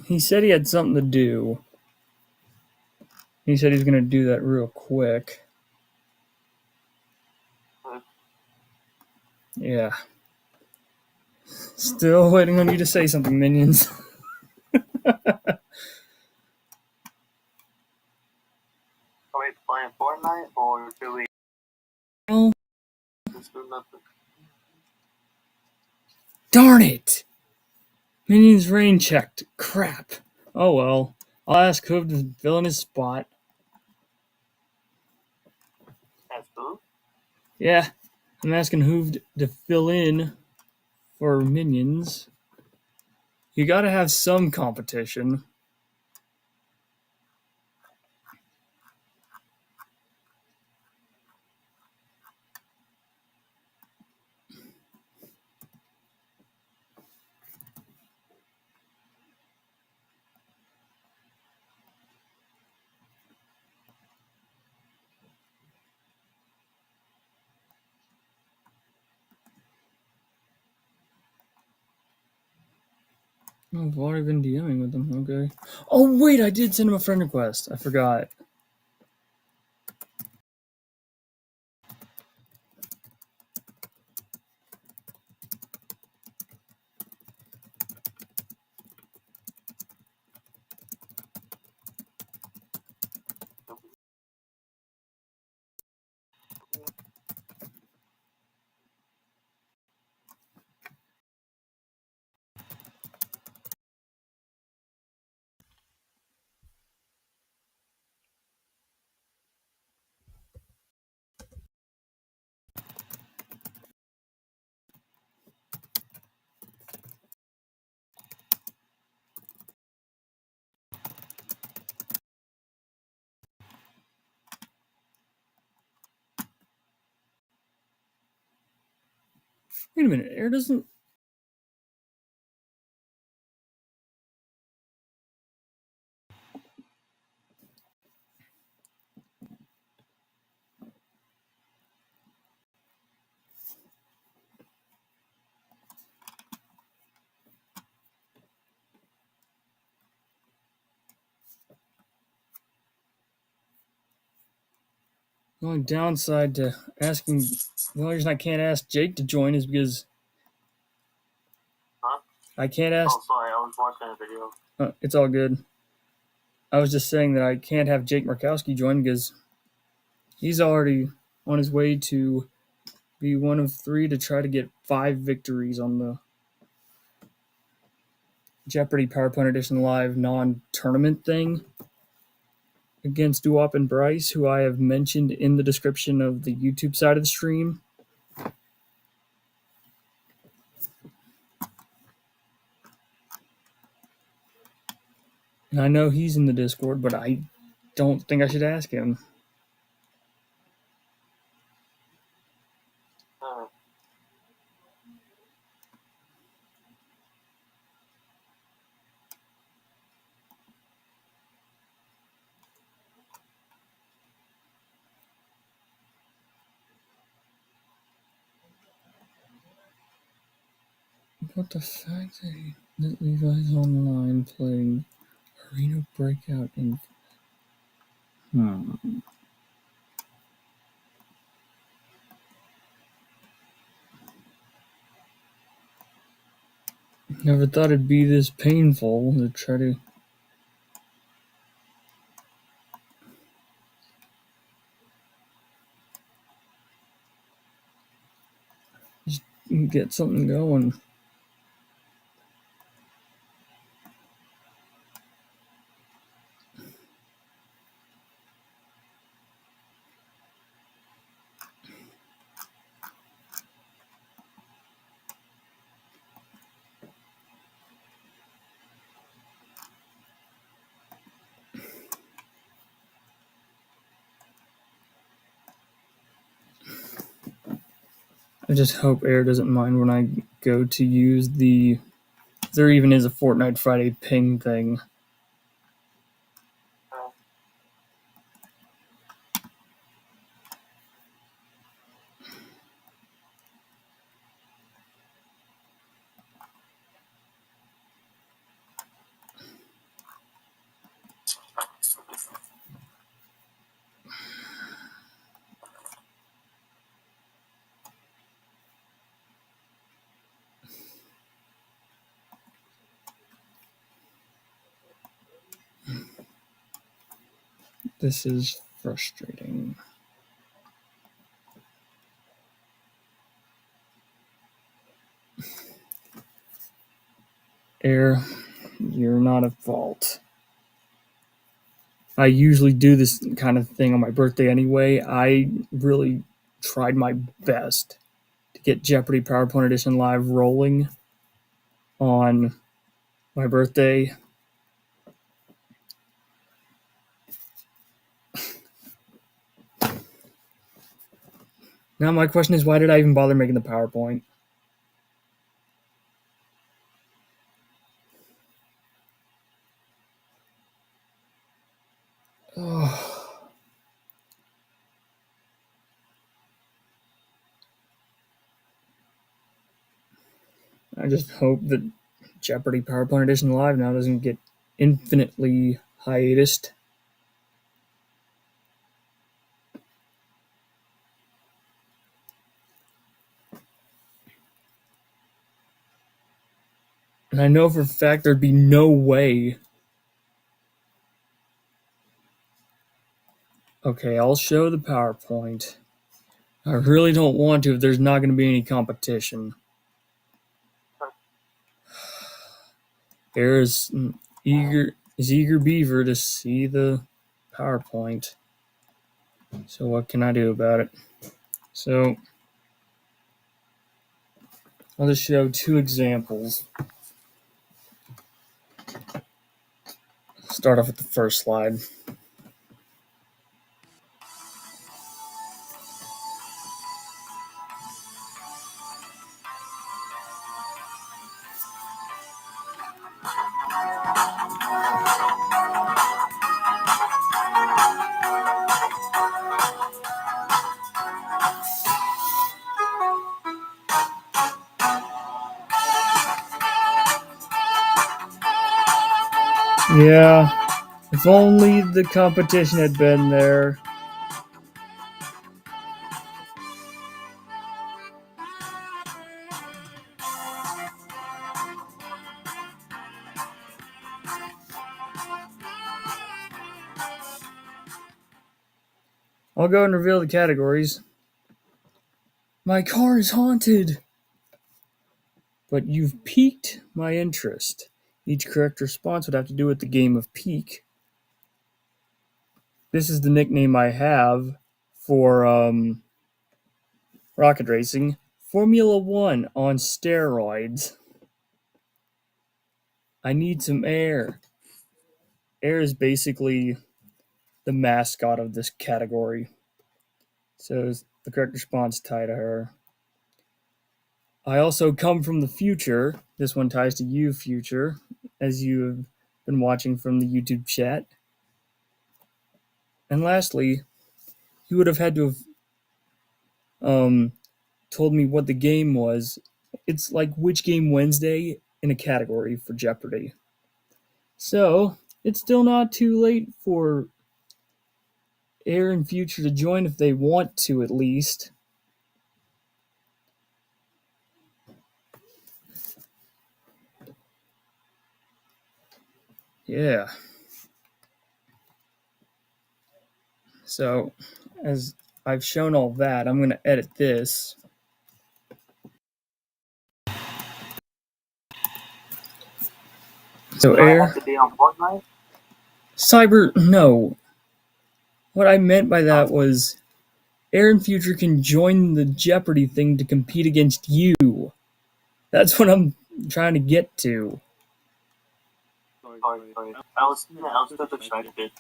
He said he had something to do. He said he's going to do that real quick. Yeah. Still waiting on you to say something, minions. Are we playing Fortnite or do we Oh, just do nothing? darn it! Minions rain checked. Crap. Oh well. I'll ask Hoove to fill in his spot. That's who? Yeah, I'm asking Hoove to fill in for minions. You gotta have some competition. Oh, I've already been DMing with them. Okay. Oh wait, I did send him a friend request. I forgot. Wait a minute. Air doesn't. The only downside to asking. The only reason I can't ask Jake to join is because Huh? I can't ask. Oh, sorry, I was watching a video. It's all good. I was just saying that I can't have Jake Markowski join because he's already on his way to be one of 3 to try to get 5 victories on the Jeopardy PowerPoint Edition Live non-tournament thing against Duop and Bryce, who I have mentioned in the description of the YouTube side of the stream. And I know he's in the Discord, but I don't think I should ask him. But the fact that Levi's online playing Arena Breakout in. Never thought it'd be this painful to try to just get something going. I just hope Air doesn't mind when I go to use the. There even is a Fortnite Friday ping thing. This is frustrating. Air, you're not at fault. I usually do this kind of thing on my birthday anyway. I really tried my best to get Jeopardy PowerPoint Edition Live rolling on my birthday. Now my question is, why did I even bother making the PowerPoint? Oh, I just hope that Jeopardy PowerPoint Edition Live now doesn't get infinitely hiatused. And I know for a fact there'd be no way. Okay, I'll show the PowerPoint. I really don't want to if there's not going to be any competition. There's eager beaver to see the PowerPoint. So what can I do about it? So I'll just show two examples. Start off with the first slide. Yeah, if only the competition had been there. I'll go and reveal the categories. My car is haunted! But you've piqued my interest. Each correct response would have to do with the game of Peak. This is the nickname I have for rocket racing. Formula One on steroids. I need some air. Air is basically the mascot of this category. So the correct response tie to her. I also come from the future. This one ties to you, future, as you have been watching from the YouTube chat. And lastly, you would have had to have told me what the game was. It's like Which Game Wednesday in a category for Jeopardy. So it's still not too late for Air and Future to join if they want to, at least. Yeah. So, as I've shown all that, I'm going to edit this. So, Do I Air. have to be on Fortnite? Cyber. No. What I meant by that was Air and Future can join the Jeopardy thing to compete against you. That's what I'm trying to get to. Sorry. I was still distracted.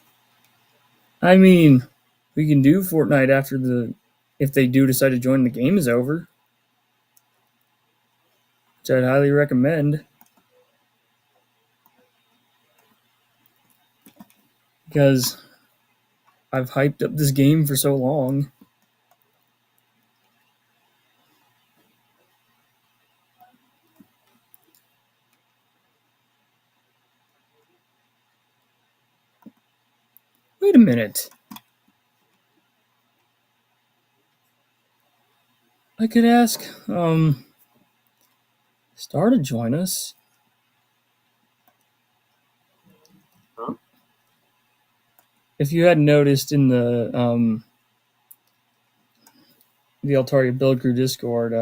I mean, we can do Fortnite after if they do decide to join, the game is over, which I'd highly recommend, because I've hyped up this game for so long. Wait a minute. I could ask Star to join us. Huh? if you hadn't noticed in the Altaria Build Crew Discord,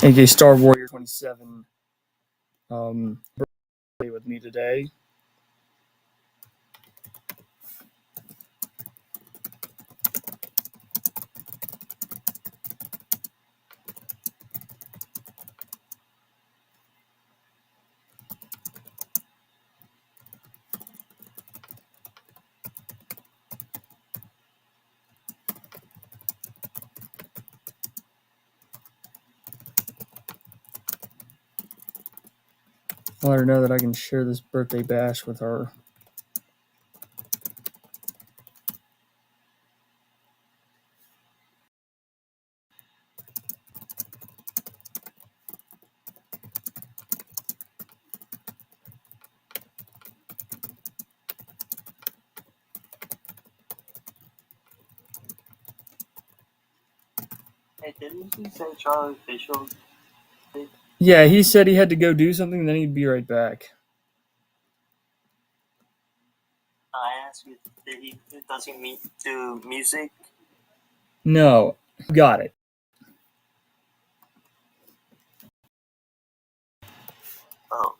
aka Star Warrior 27, birthday with me today. I'll let her know that I can share this birthday bash with her. Hey, didn't he say Charlie Facial? Yeah, he said he had to go do something, then he'd be right back. I asked you, does he do music? No, got it. Oh.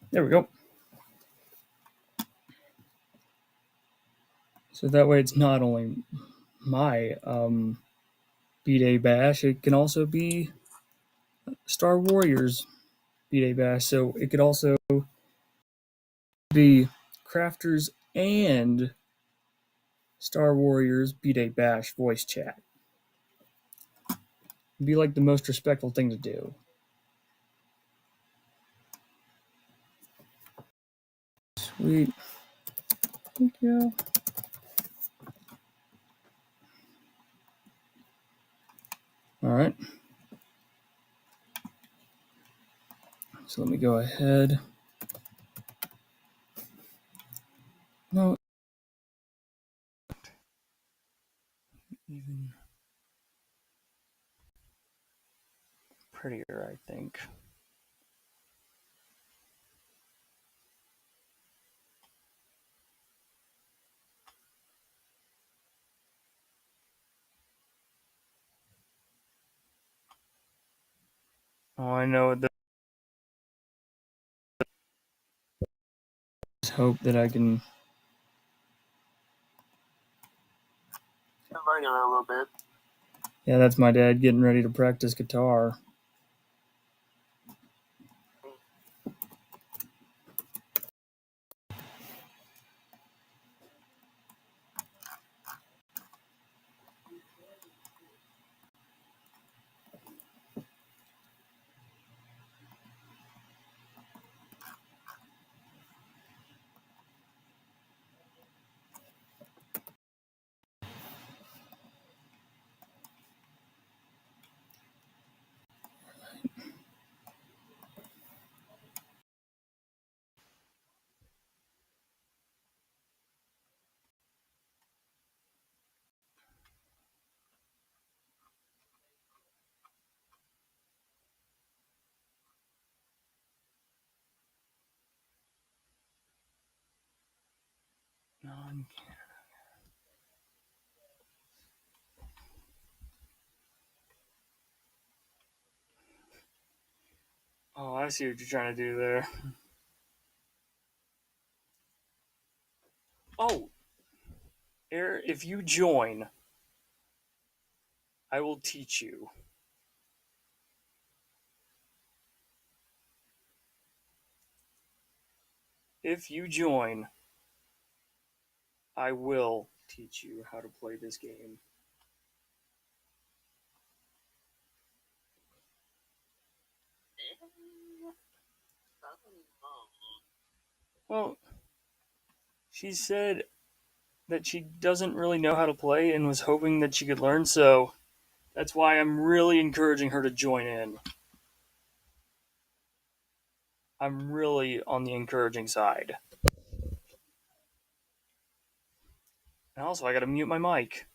There we go. So that way it's not only my B-Day bash, it can also be Star Warriors B-Day bash. So it could also be Crafters and Star Warriors B-Day bash voice chat. It'd be like the most respectful thing to do. Sweet. Thank you. All right. So let me go ahead. No. Even prettier, I think. Oh, I know. Just hope that I can. I'm working a little bit. Yeah, that's my dad getting ready to practice guitar. Oh, I see what you're trying to do there. Oh, if you join I will teach you. If you join, I will teach you how to play this game. Well, she said that she doesn't really know how to play and was hoping that she could learn, so that's why I'm really encouraging her to join in. I'm really on the encouraging side. And also, I gotta mute my mic.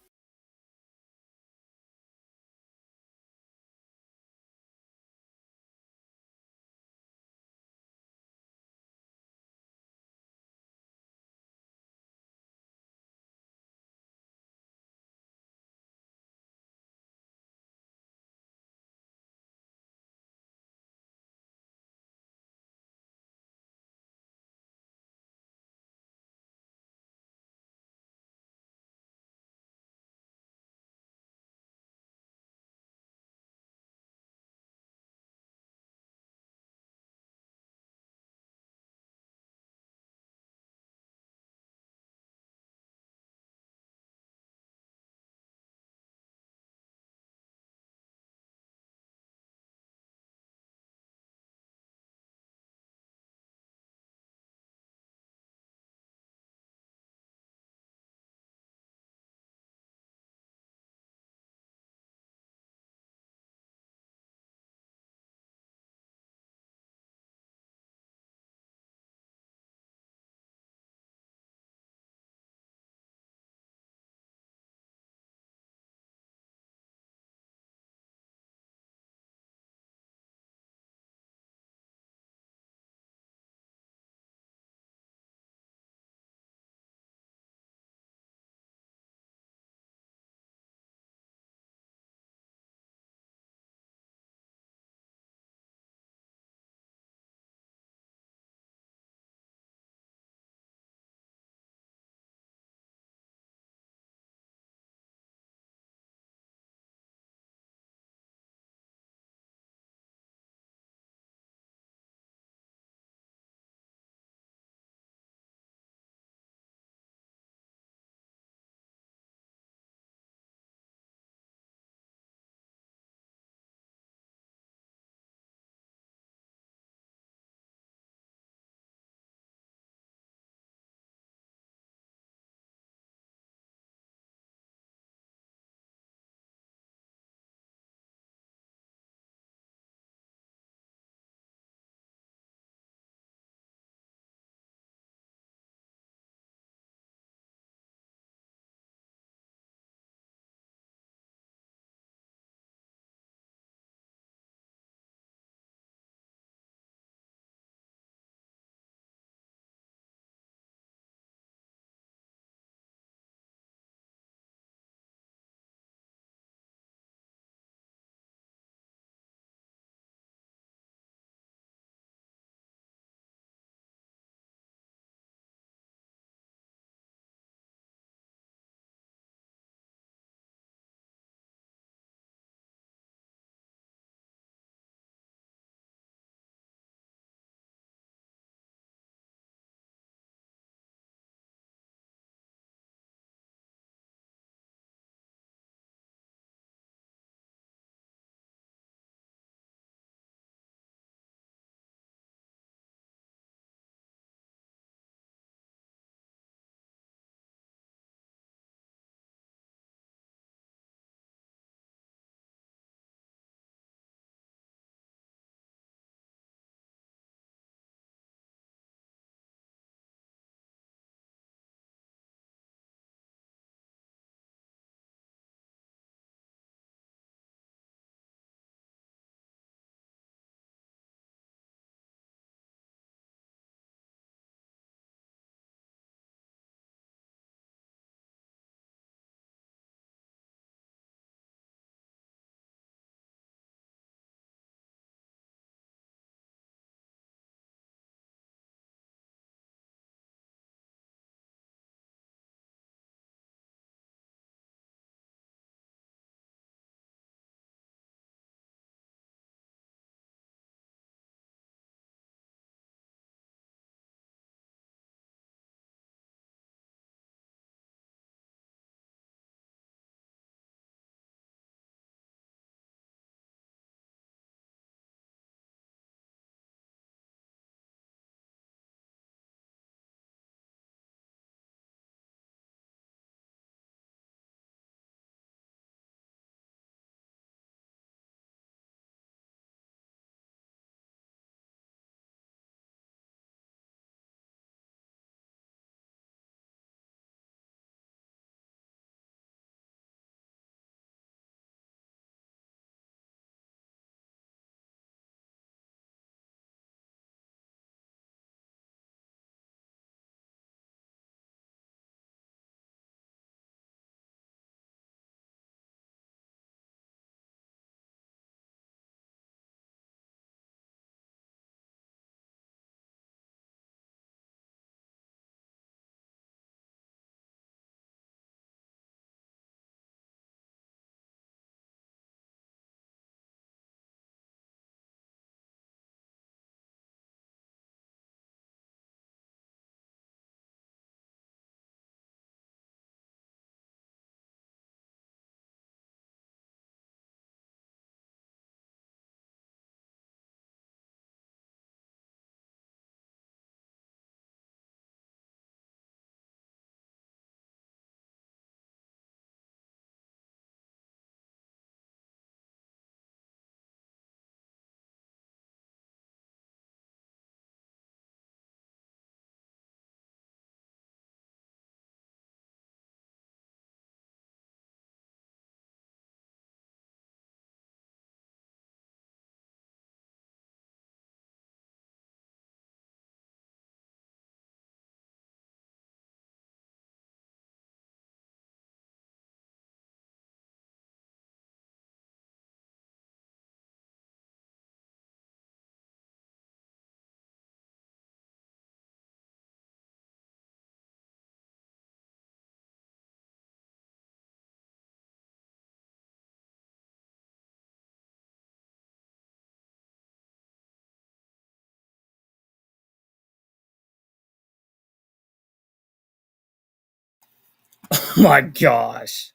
Oh my gosh.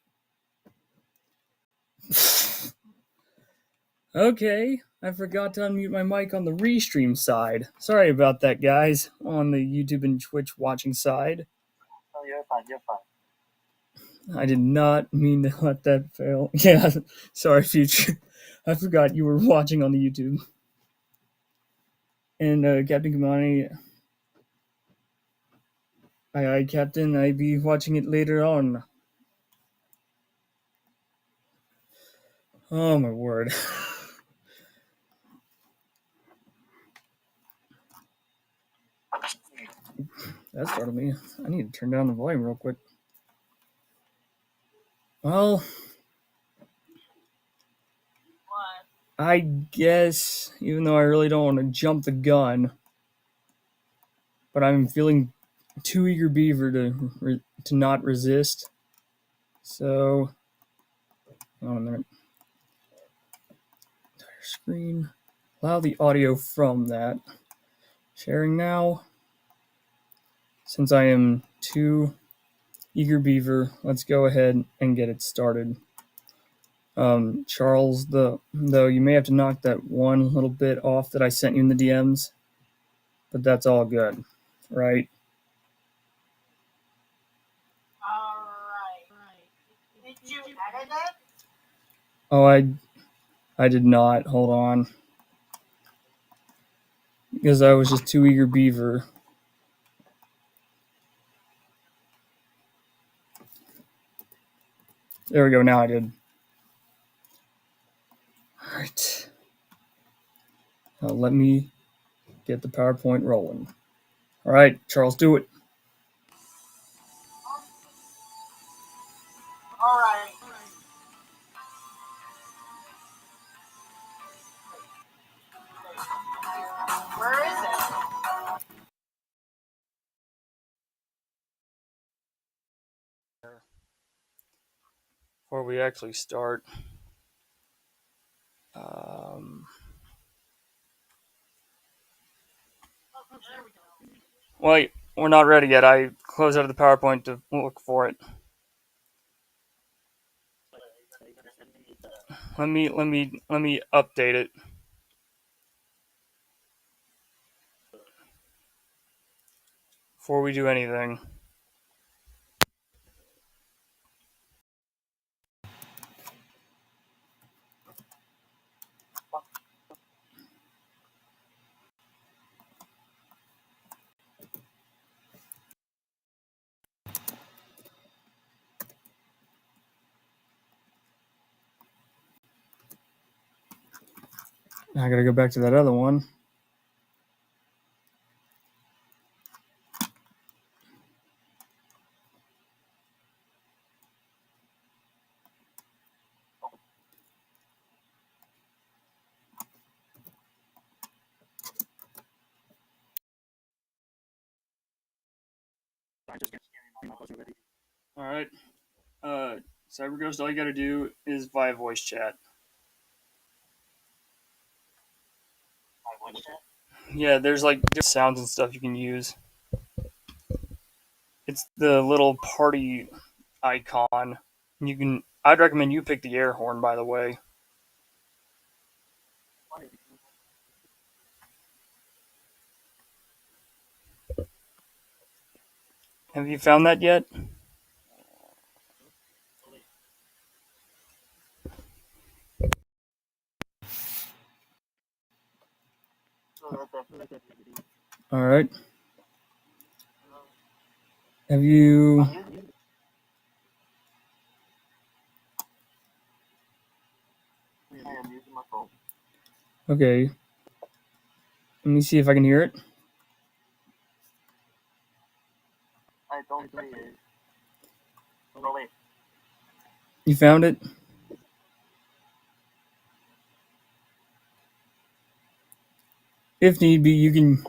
Okay, I forgot to unmute my mic on the restream side. Sorry about that, guys, on the YouTube and Twitch watching side. Oh, you're fine. You're fine. I did not mean to let that fail. Yeah, sorry, future. I forgot you were watching on the YouTube. And Captain Kamani, aye, Captain, I be watching it later on. Oh my word. That startled me. I need to turn down the volume real quick. Well, What? I guess, even though I really don't want to jump the gun, but I'm feeling too eager beaver to not resist. So, hold on a minute. Entire screen. Allow the audio from that. Sharing now. Since I am too eager beaver, let's go ahead and get it started. Charles, though you may have to knock that one little bit off that I sent you in the DMs, but that's all good, right? All right. Did you edit it? Oh, I did not. Hold on, because I was just too eager beaver. There we go. Now I did. All right. Now let me get the PowerPoint rolling. All right, Charles, do it. All right. Where is it? Before we actually start, um, Oh, there we go. wait, we're not ready yet. I closed out of the PowerPoint to look for it. Let me update it before we do anything. I gotta go back to that other one. All right. CyberGhost, all you gotta do is via voice chat. Yeah, there's like different sounds and stuff you can use. It's the little party icon. You can. I'd recommend you pick the air horn, by the way. Have you found that yet? All right. Have you? Okay. Let me see if I can hear it. I don't see it. Oh, wait. You found it? If need be, you can.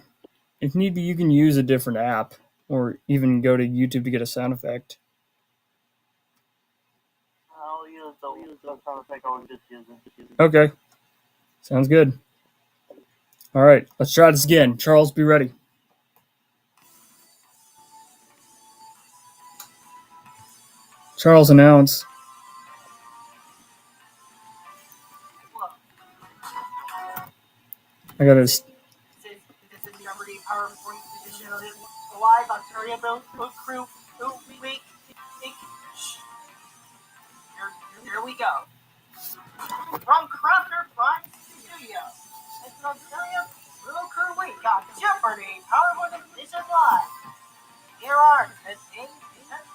If need be, you can use a different app, or even go to YouTube to get a sound effect. I'll use the sound effect I was just using. Okay. Sounds good. All right. Let's try this again. Charles, be ready. Charles, announce. I gotta. This is Jeopardy PowerPoint edition of the live Ontario Boat Crew week. Here we go. From Crafter Prime Studio, it's an Ontario Boat Crew week on Jeopardy PowerPoint edition live. Here are today's contestants.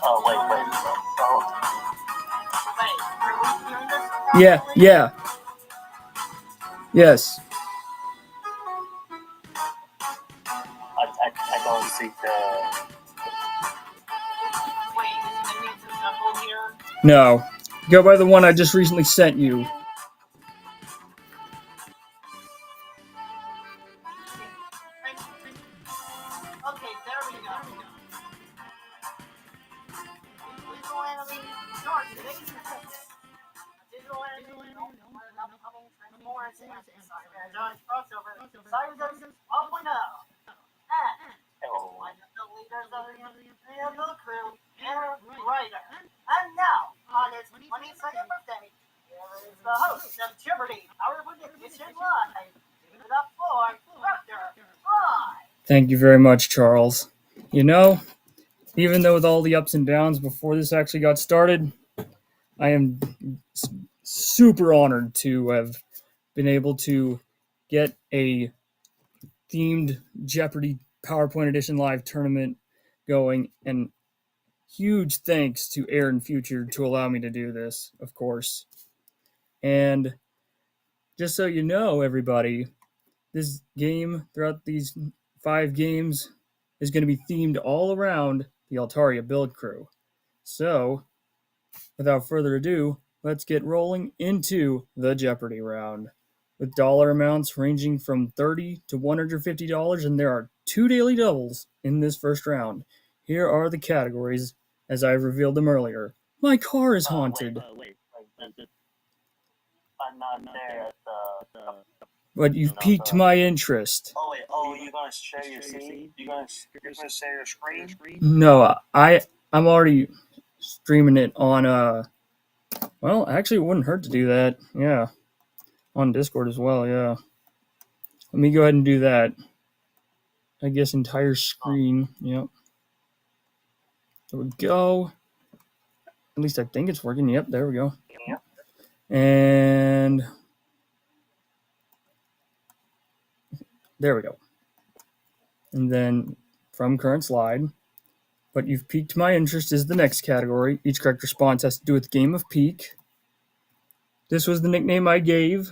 Oh, wait. Are we doing this? Yeah. Yes. I don't see the. Wait, is the name simple here? No. Go by the one I just recently sent you. Okay, there we go. Digital anime, start today's contestant. Digital anime, upcoming Transformers and Cyberpunk crossover, Cyberpunk 1.0. And one of the leaders of the crew, Aaron Ryder. And now, on his 22nd birthday, here is the host of Jeopardy, PowerPoint Edition Live. Give it up for Dr. Fry. Thank you very much, Charles. You know, even though with all the ups and downs before this actually got started, I am super honored to have been able to get a themed Jeopardy PowerPoint Edition Live tournament going, and huge thanks to Aaron Future to allow me to do this, of course. And just so you know, everybody, this game, throughout these 5 games, is going to be themed all around the Altaria build crew. So, without further ado, let's get rolling into the Jeopardy round. With dollar amounts ranging from $30 to $150, and there are 2 daily doubles in this first round. Here are the categories, as I revealed them earlier. My car is haunted. Wait. I'm not there at the. But you've piqued my interest. Oh wait. Oh, you're gonna share your scene? You're gonna share your screen? No, I'm already streaming it on well, actually it wouldn't hurt to do that. Yeah. On Discord as well, yeah. Let me go ahead and do that. I guess entire screen. Yep. There we go. At least I think it's working. Yep, there we go. Yep. And there we go. And then from current slide. But you've piqued my interest is the next category. Each correct response has to do with game of peak. This was the nickname I gave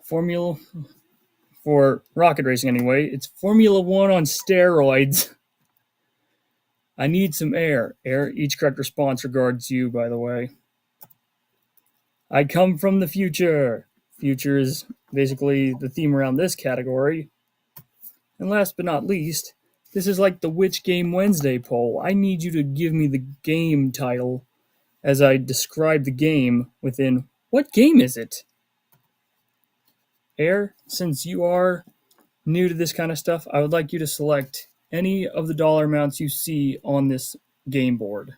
Formula for rocket racing anyway. It's Formula One on steroids. I need some air. Air, each correct response regards you, by the way. I come from the future. Future is basically the theme around this category. And last but not least, this is like the Which Game Wednesday poll. I need you to give me the game title as I describe the game within what game is it? Air, since you are new to this kind of stuff, I would like you to select any of the dollar amounts you see on this game board.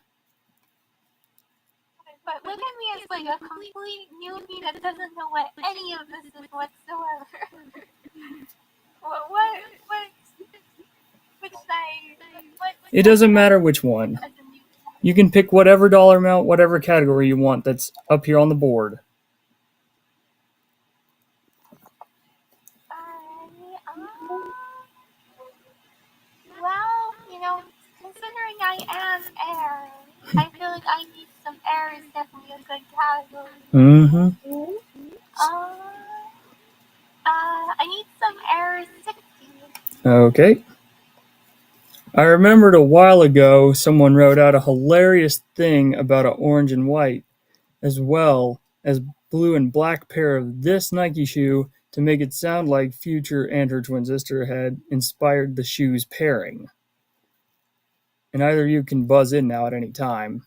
But look at me as like a complete newbie that doesn't know what any of this is whatsoever. Which side? It doesn't matter which one. You can pick whatever dollar amount, whatever category you want that's up here on the board. Well, considering I am air, I feel like I need some air is definitely a good category. Mm-hmm. I need some air 60. Okay. I remembered a while ago someone wrote out a hilarious thing about an orange and white, as well as blue and black pair of this Nike shoe to make it sound like Future and her twin sister had inspired the shoes pairing. And either of you can buzz in now at any time.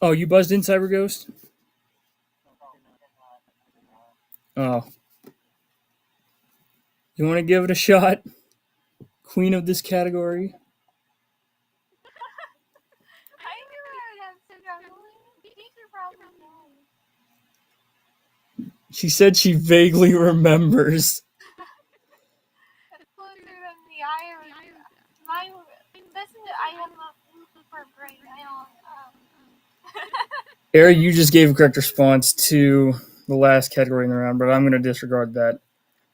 Oh, you buzzed in, Cyber Ghost? Oh. You want to give it a shot? Queen of this category? I knew I would have struggling. Teacher probably knows. She said she vaguely remembers. It's closer than the iron. I have a super brain. I don't. Air, you just gave a correct response to the last category in the round, but I'm going to disregard that.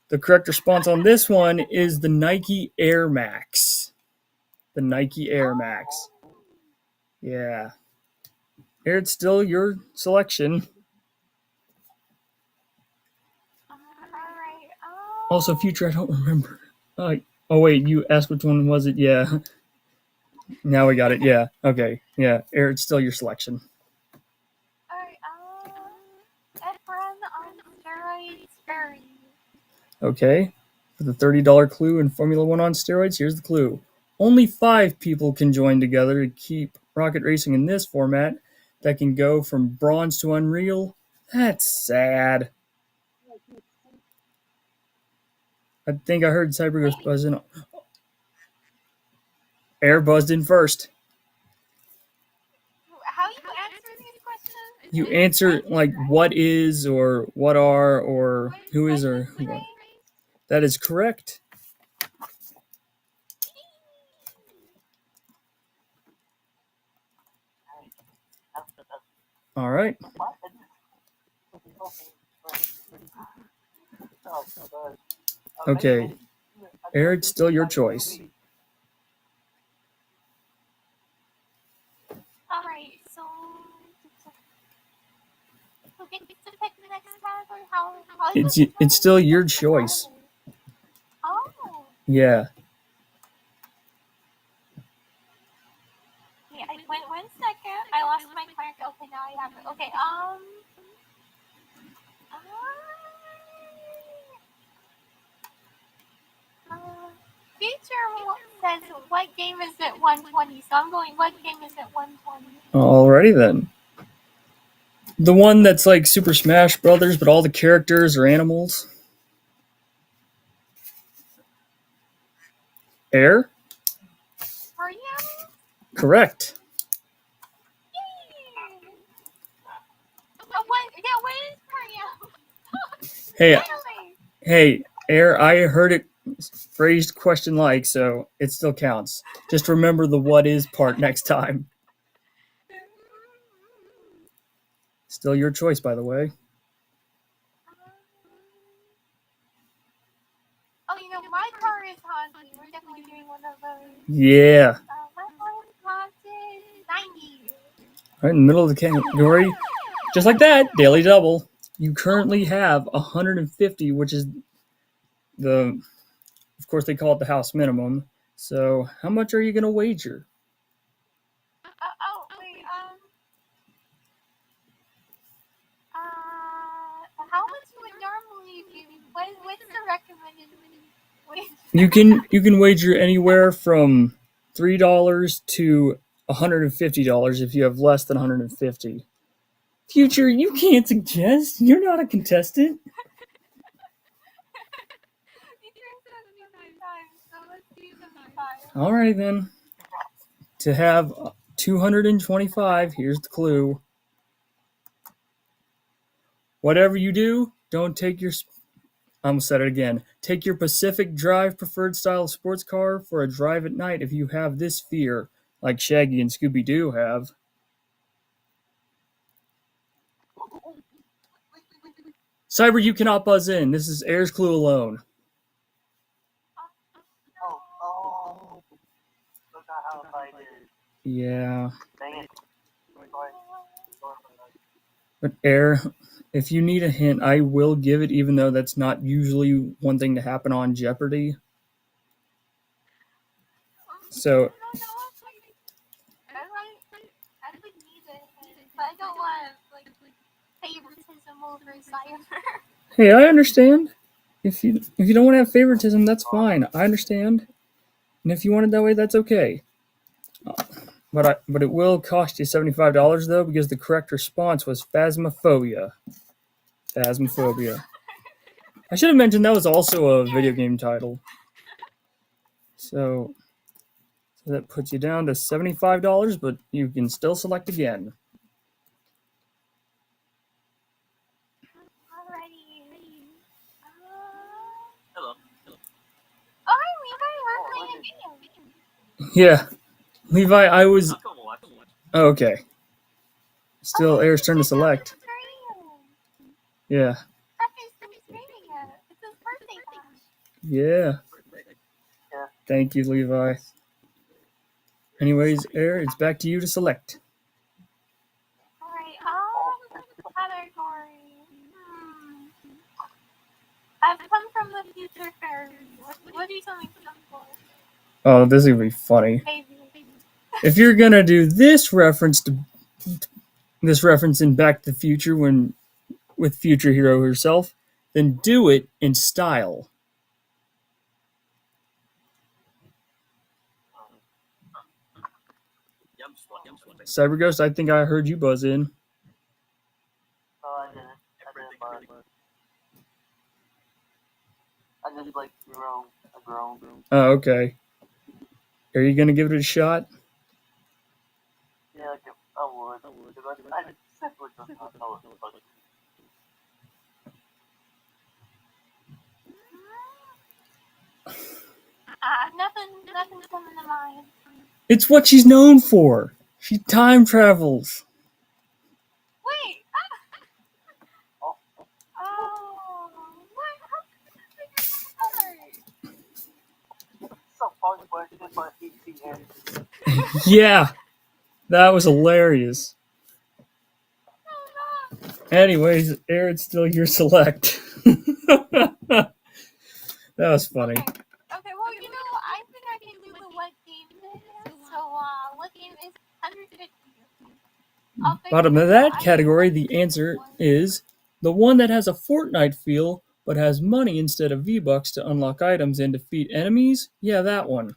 The correct response on this one is the Nike Air Max. The Nike Air Max. Yeah. Air, it's still your selection. Alright. Also, future, I don't remember. Oh, wait, you asked which one was it? Yeah. Now we got it. Yeah. Okay. Yeah. Air, it's still your selection. Alright. Efren on steroids. Very. Okay. For the $30 clue in Formula One on steroids, here's the clue. Only 5 people can join together to keep rocket racing in this format that can go from bronze to unreal. That's sad. I think I heard Cyber Ghost buzz in. Air buzzed in first. How you answer these questions? You answer like what is or what are or who is or what. That is correct. All right. Okay. Air, it's still your choice. Alright, so who gets to pick the next category? How It's still your choice. Oh. Yeah. Yeah, wait 1 second. I lost my card. Okay, now I have it. Okay, Future says, what game is it 120? So I'm going, what game is it 120? Alrighty then. The one that's like Super Smash Brothers, but all the characters are animals. Air? Are you? Correct. Yay! What is for you? Hey, Finally! hey, Air, I heard it phrased question like, so it still counts. Just remember the what is part next time. Still your choice, by the way. Oh, my car is haunted. We're definitely doing one of those. Yeah. My car is haunted. 90. Right in the middle of the category. Just like that, daily double. You currently have 150, which is of course, they call it the house minimum. So, how much are you going to wager? Wait, how much would normally do? What's the recommended? You can wager anywhere from $3 to $150 if you have less than 150. Future, you can't suggest. You're not a contestant. So let's do 75. Alrighty then. To have 225, here's the clue. Whatever you do, don't take your. I almost said it again. Take your Pacific Drive preferred style sports car for a drive at night if you have this fear, like Shaggy and Scooby Doo have. Cyber, you cannot buzz in. This is Air's clue alone. Oh. Forgot how I did. Yeah. Dang it. But Air, if you need a hint, I will give it, even though that's not usually one thing to happen on Jeopardy. So, I would need a hint, but I don't want favoritism over cyber. hey, I understand. If you don't want to have favoritism, that's fine. I understand. And if you want it that way, that's okay. But it will cost you $75 though, because the correct response was phasmophobia. Phasmophobia. I should have mentioned that was also a video game title. So that puts you down to $75, but you can still select again. Alrighty. Hello. Oh, hi, Levi. We're playing a game. Yeah. Levi, I was. I'll come watch. Oh, okay. Still, Air's turn to select. Yeah. Breakfast and streaming it. It's his birthday bash. Yeah. Yeah. Thank you, Levi. Anyways, Air, it's back to you to select. Alright, category. I've come from the future fairy. What do you tell me to look for? Oh, this is gonna be funny. Maybe. If you're gonna do this reference in Back to the Future with future hero herself, then do it in style. Cyber Ghost, I think I heard you buzz in. Oh, I didn't. I just like groan. Oh, okay. Are you gonna give it a shot? Yeah, I would. I simply don't know what to Nothing's coming to mind. It's what she's known for. She time travels. Wait! Oh, what? How could I So funny, but it's just my PPTE. Yeah, that was hilarious. Anyways, Air, it's still your select. That was funny. Okay, well, I think I can do the what game it is. So, what game is 150? Bottom of that category, the answer is the one that has a Fortnite feel but has money instead of V-Bucks to unlock items and defeat enemies. Yeah, that one.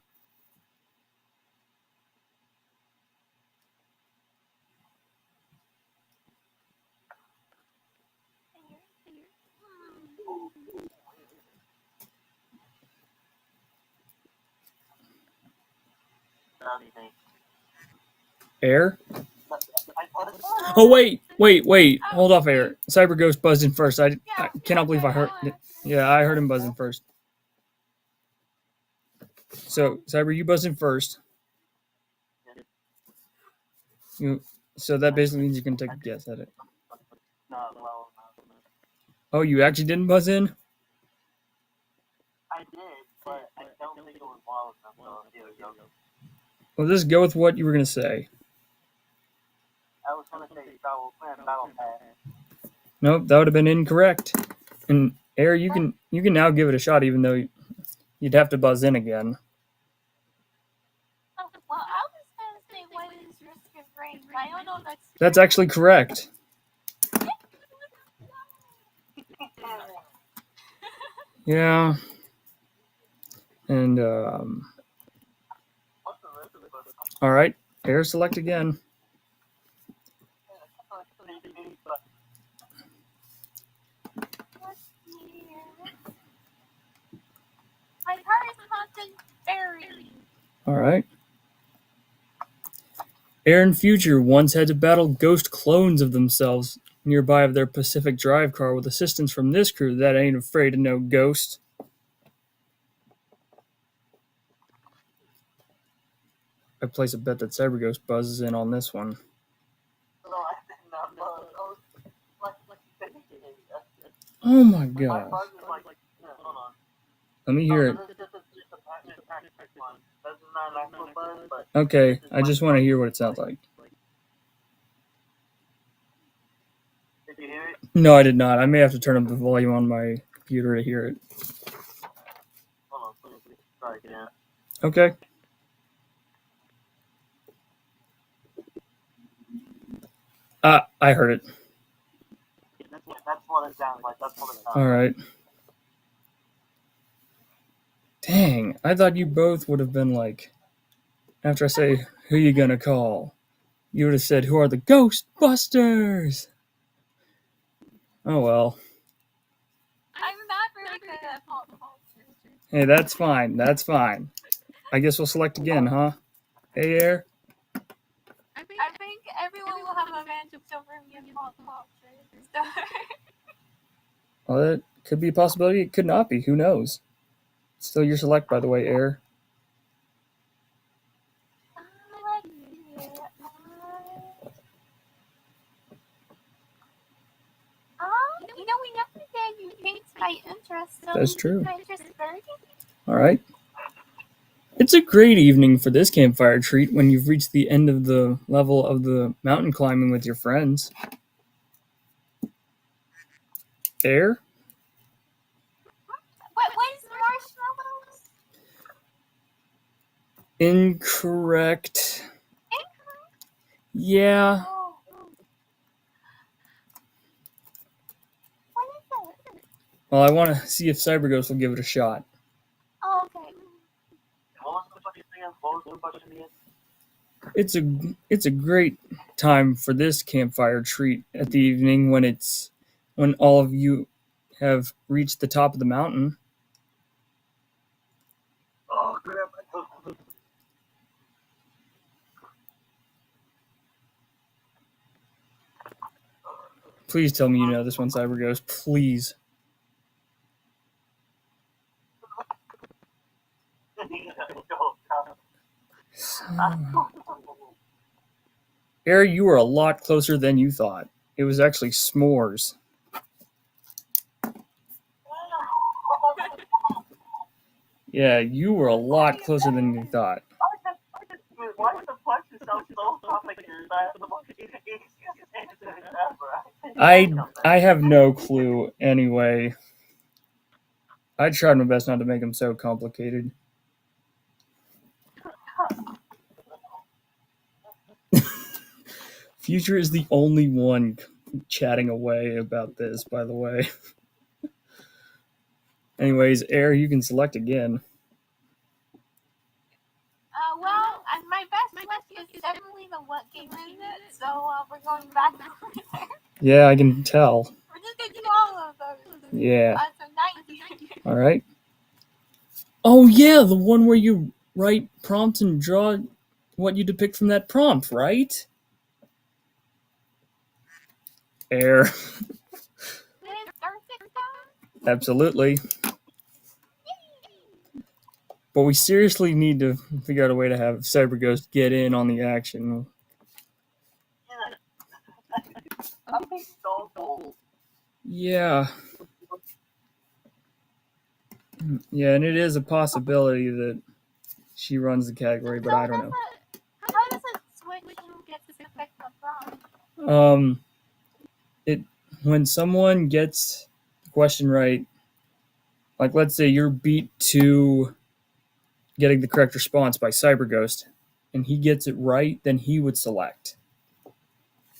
Air? Oh, wait. Hold off, Air. Cyber Ghost buzzed in first. I cannot believe I heard. Yeah, I heard him buzzing first. So, Cyber, you buzzed in first. So that basically means you can take a guess at it. Oh, you actually didn't buzz in? I did, but I don't think it was wild enough. Well, just go with what you were going to say. I was going to say Battle Pass. Nope, that would have been incorrect. And Air, you can now give it a shot, even though you'd have to buzz in again. Oh, well, I was going to say what is risk of rain, but I don't know if that's... That's actually correct. Yeah. And, all right. Air, select again. My car is haunted fairy. All right. Air and Future once had to battle ghost clones of themselves nearby of their Pacific Drive car with assistance from this crew that ain't afraid of no ghost. I place a bet that Cyber Ghost buzzes in on this one. Oh my god. Let me hear it. Okay, I just want to hear what it sounds like. Did you hear it? No, I did not. I may have to turn up the volume on my computer to hear it. Hold on, please. Try again. Okay. I heard it. That's what it sounds like. All right. Dang, I thought you both would have been like, after I say, who you gonna call? You would have said, who are the Ghostbusters? Oh well. I'm not Hey, that's fine. That's fine. I guess we'll select again, huh? Hey, Air. I think everyone will have advantage over me in pop culture. Well, that could be a possibility. It could not be. Who knows? Still your select, by the way, Air. We never did. You piqued my interest. So That's true. my interest is very All right. It's a great evening for this campfire treat when you've reached the end of the level of the mountain climbing with your friends. Air? What is marshmallows? Incorrect. Yeah. Oh. What is it? Well, I want to see if CyberGhost will give it a shot. Oh, okay. What was the question again? It's a great time for this campfire treat at the evening when all of you have reached the top of the mountain. Oh, crap. Please tell me you know this one, CyberGhost. Please. Air, you were a lot closer than you thought. It was actually s'mores. Yeah, you were a lot closer than you thought. Why does the question sound so complicated? I have no clue anyway. I tried my best not to make them so complicated. Future is the only one chatting away about this, by the way. Anyways, Air, you can select again. Well, my best guess is definitely the what game is it? So we're going back over there. Yeah, I can tell. We're just gonna do all of those. Yeah. So 90. All right. Oh yeah, the one where you write prompts and draw what you depict from that prompt, right? Air. Absolutely. But we seriously need to figure out a way to have CyberGhost get in on the action. I'm being so cold. Yeah. Yeah, and it is a possibility that she runs the category, but I don't know. How does it switch and get to affect the prompt? When someone gets the question right, like let's say you're beat to getting the correct response by CyberGhost, and he gets it right, then he would select.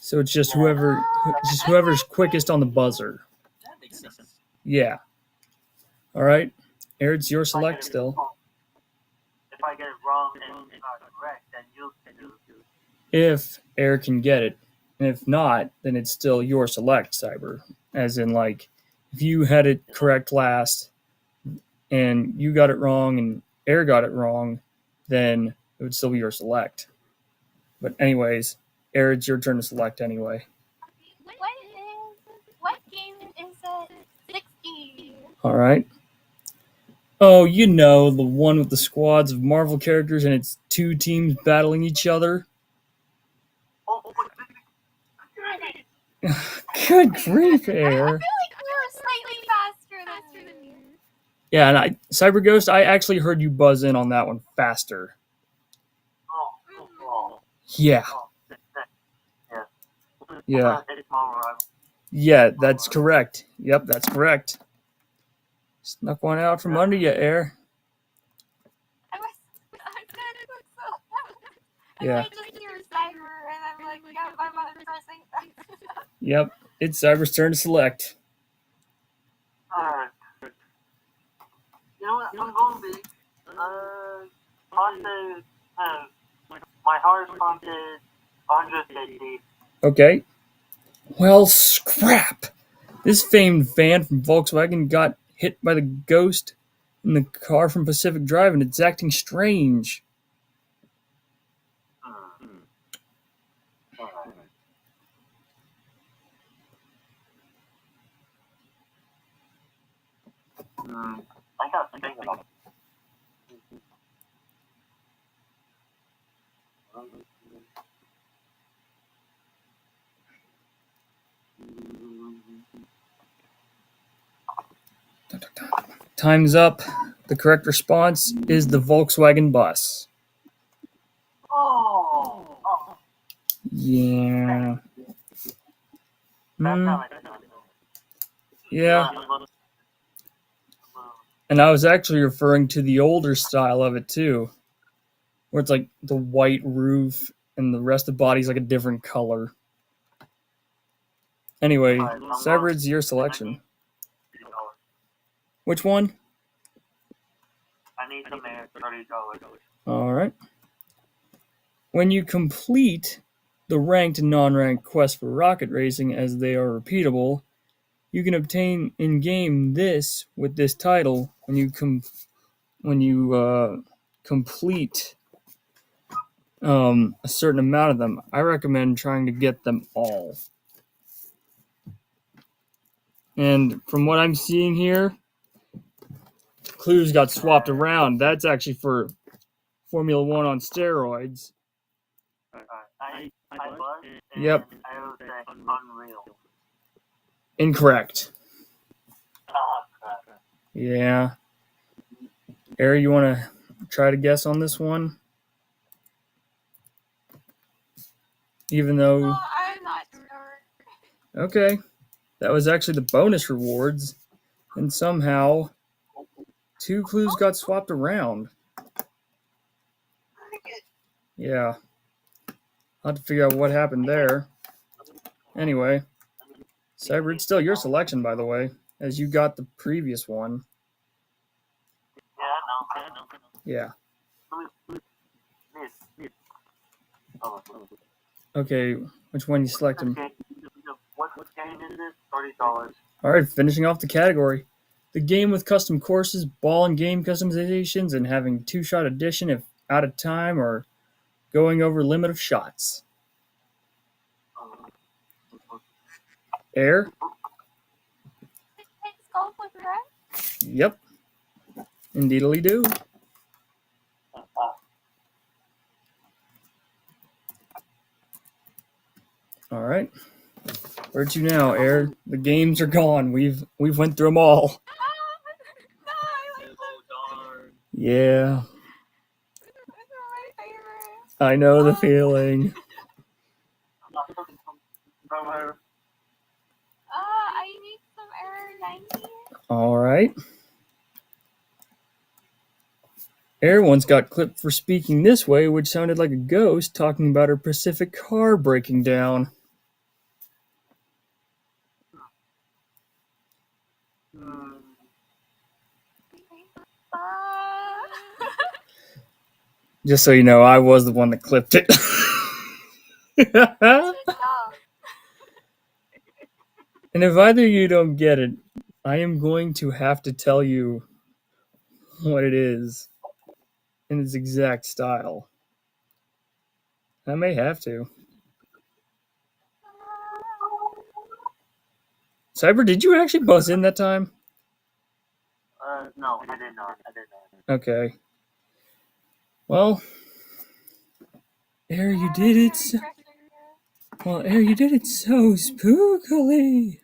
So it's just whoever's quickest on the buzzer. That makes sense. Yeah. All right. Air, it's your select still. If I get it wrong and it's not correct, then you can do it. If Air can get it. And if not, then it's still your select, Cyber. As in, like, if you had it correct last and you got it wrong and Air got it wrong, then it would still be your select. But anyways, Air, it's your turn to select anyway. What game is it? 60. All right. Oh, you know, the one with the squads of Marvel characters and it's two teams battling each other. Good grief, Air. I feel like we were slightly faster than you. Yeah, and CyberGhost, I actually heard you buzz in on that one faster. Yeah. Yeah. Yeah, that's correct. Yep, that's correct. Snuck one out from under you, Air. Yeah. Yep, it's Cyber's turn to select. Alright. You know what? I'm going big. Haunted. My heart is haunted 150. Okay. Well, scrap. This famed van from Volkswagen got hit by the ghost in the car from Pacific Drive, and it's acting strange. Alright. I got to think about it. Time's up. The correct response is the Volkswagen bus. Oh! Yeah. That's Yeah. And I was actually referring to the older style of it too, where it's like the white roof and the rest of the body's like a different color. Anyway, Cyber, your selection. Which one? I need some air, $30. All right. When you complete the ranked and non-ranked quests for rocket racing, as they are repeatable, you can obtain in-game this with this title when you complete a certain amount of them. I recommend trying to get them all. And from what I'm seeing here, clues got swapped around. That's actually for Formula One on steroids. I was, Yep. I was unreal. Incorrect. Oh, crap. Yeah. Ari, you want to try to guess on this one? Even though... Oh, I'm not sure. Okay. That was actually the bonus rewards. And somehow, 2 clues got swapped around. Yeah. I'll have to figure out what happened there. Anyway, Cyber, it's still your selection, by the way, as you got the previous one. Yeah, Yeah. This. Oh, Okay, which one you selecting? what game is this? $30. Alright, finishing off the category. The game with custom courses, ball and game customizations, and having 2-shot addition if out of time or going over limit of shots. Air? Let's go with that. Yep. Indeedly do. Alright. Where to now, Air? The games are gone. We've went through them all. Yeah. I know the feeling. I need some error 90. Alright. Air once got clipped for speaking this way, which sounded like a ghost talking about her Pacific car breaking down. Just so you know, I was the one that clipped it. And if either of you don't get it, I am going to have to tell you what it is in its exact style. I may have to. Cyber, did you actually buzz in that time? No, I did not. Okay. Well, Air, you did it. Air, you did it so spookily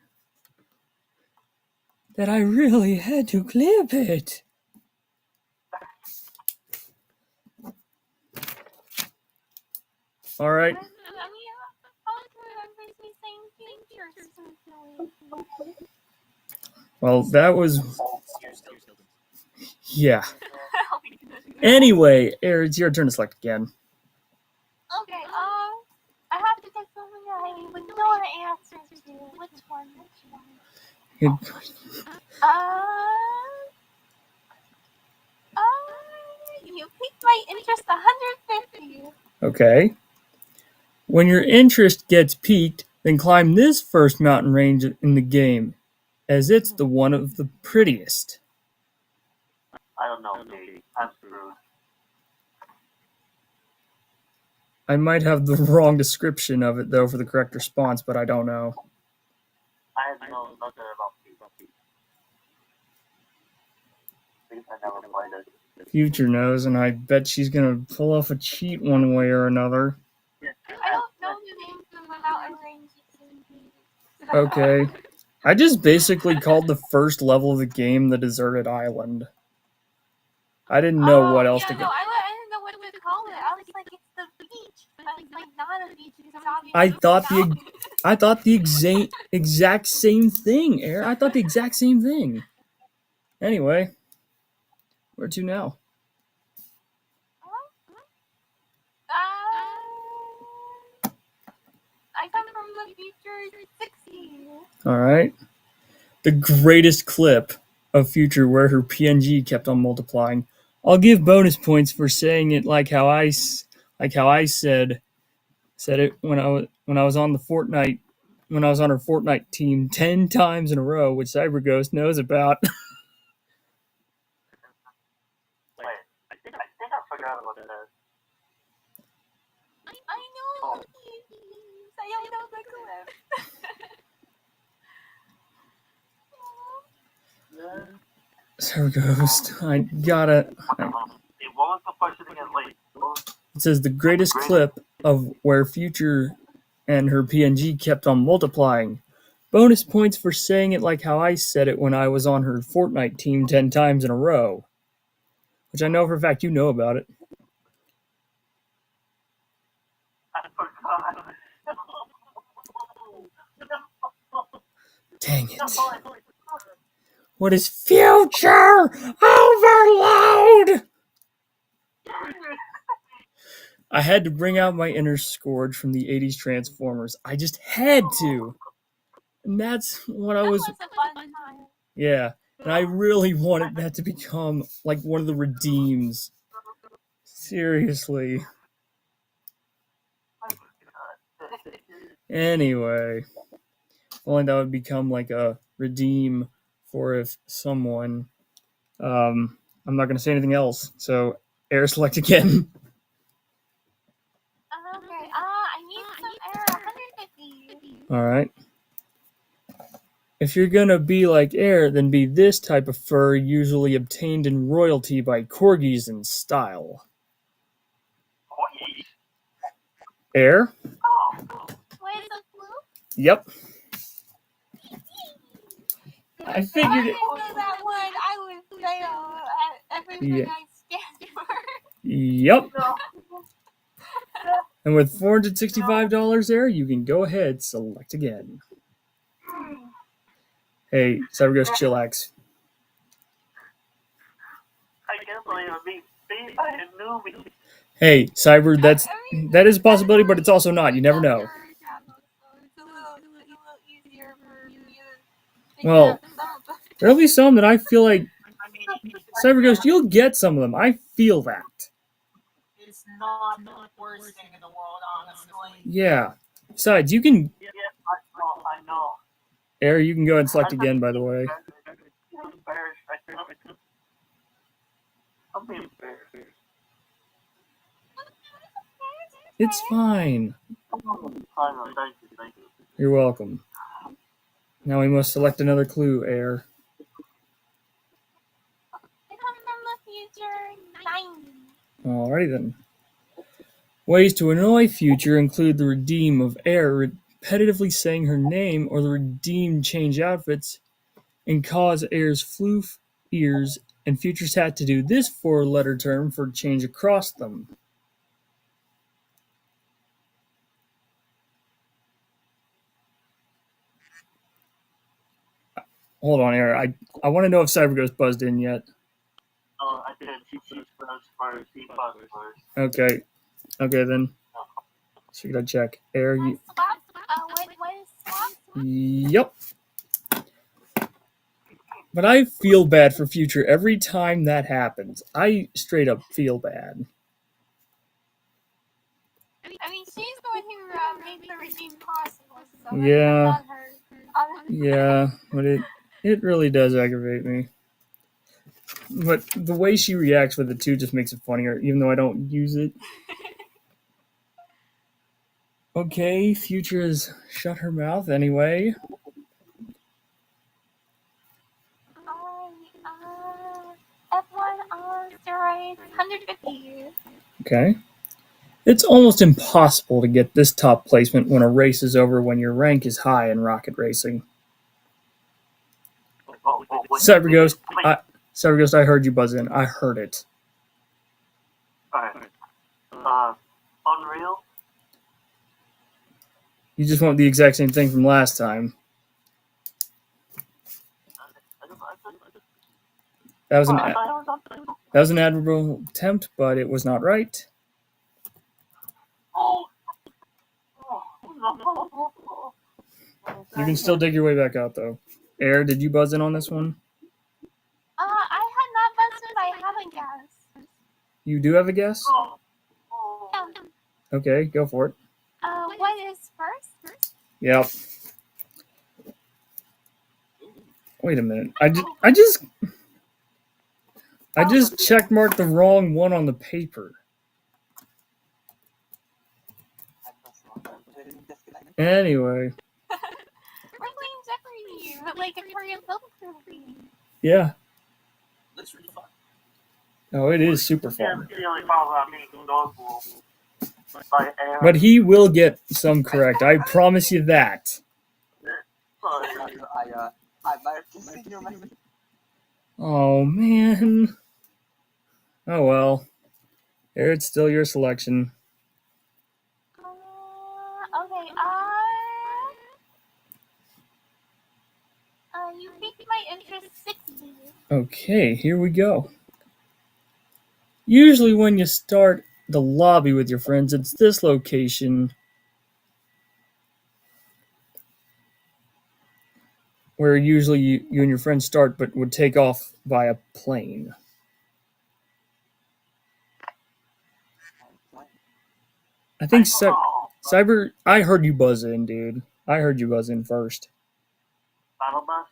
that I really had to clip it. All right. Well, that was... Yeah. Anyway, Air, it's your turn to select again. Okay, I have to get something I would know the answer to. Which one? You piqued my interest 150. Okay. When your interest gets piqued, then climb this first mountain range in the game. as it's the one of the prettiest. I don't know, Kate. I'm screwed. I might have the wrong description of it, though, for the correct response, but I don't know. I know nothing about Kate. Because I never played it. Future knows, and I bet she's gonna pull off a cheat one way or another. I don't know the names without arranging. Okay. I just basically called the first level of the game the Deserted Island. I didn't know what else to No, get. I didn't know what to call it. I was like, it's the beach, but it's like not a beach. It's obviously I thought the exact same thing, Air. I thought the exact same thing. Anyway, where to now? I come from the future 60. All right. The greatest clip of Future where her PNG kept on multiplying. I'll give bonus points for saying it like how I said it when I was on the Fortnite when I was on her Fortnite team 10 times in a row, which CyberGhost knows about. Wait, I think I forgot what it is. I know. I don't know the clip. CyberGhost, I gotta. What was the question again? Wait. It says the greatest clip of where Future and her PNG kept on multiplying. Bonus points for saying it like how I said it when I was on her Fortnite team 10 times in a row. Which I know for a fact you know about it. I forgot. Dang it. What is Future Overload? I had to bring out my inner Scourge from the 80s Transformers. I just had to. And that's what I was. That was a fun time. Yeah. And I really wanted that to become like one of the redeems. Seriously. Anyway. Only that would become like a redeem for if someone. I'm not going to say anything else. So, air select again. Okay. I need some air. 150. All right. If you're gonna be like air, then be this type of fur usually obtained in royalty by corgis in style. Air? Wait, the blue? Yep. I figured it. I know that one. I would fail at everything Yeah. I stand for. Yep. And with $465 there, you can go ahead, select again. Hey, CyberGhost chillax. I can't believe I'm being beat by a newbie. Hey, Cyber, that is a possibility, but it's also not. You never know. It's a little easier for you to Well, figure out some. there'll be some that I feel like, I mean, CyberGhost, you'll get some of them. I feel that. it's not the worst thing in the world, honestly. Yeah. Besides, you can, Yeah, I know. Air, you can go and select again, by the way. I'm embarrassed right now. I'm being embarrassed. It's fine. Thank you. You're welcome. Now we must select another clue, Air. I come from the future 90. Alrighty then. Ways to annoy Future include the redeem of Air repetitively saying her name or the redeem change outfits and cause Air's floof ears, and Future's had to do this four-letter term for change across them. Hold on, Air. I want to know if CyberGhost buzzed in yet. Oh, I did C first. Okay. Okay then. So you gotta check. Air. What is swap? Yep. But I feel bad for Future every time that happens. I straight up feel bad. I mean, she's the one who made the regime possible. So Yeah. that's on her. Yeah, but It really does aggravate me. But the way she reacts with it too just makes it funnier, even though I don't use it. Okay, Future has shut her mouth anyway. F1 on steroids, 150. Okay. It's almost impossible to get this top placement when a race is over when your rank is high in rocket racing. Cyber Ghost, I heard you buzz in. I heard it. Alright. Unreal? You just want the exact same thing from last time. That was an admirable attempt, but it was not right. You can still dig your way back out, though. Air, did you buzz in on this one? I had not buzzed in, but I have a guess. You do have a guess? Yeah. Okay, go for it. What is first? Yep. Wait a minute. I just check marked the wrong one on the paper. Anyway. We're playing Jeopardy, but like a Korean film movie. Yeah. Oh, it is super fun. But he will get some correct. I promise you that. Oh, man. Oh, well. Here, it's still your selection. Okay, you piqued my interest 60. Okay, here we go. Usually when you start the lobby with your friends, it's this location where usually you and your friends start but would take off via plane. I think Cyber, I heard you buzz in, dude. I heard you buzz in first. Battle bus?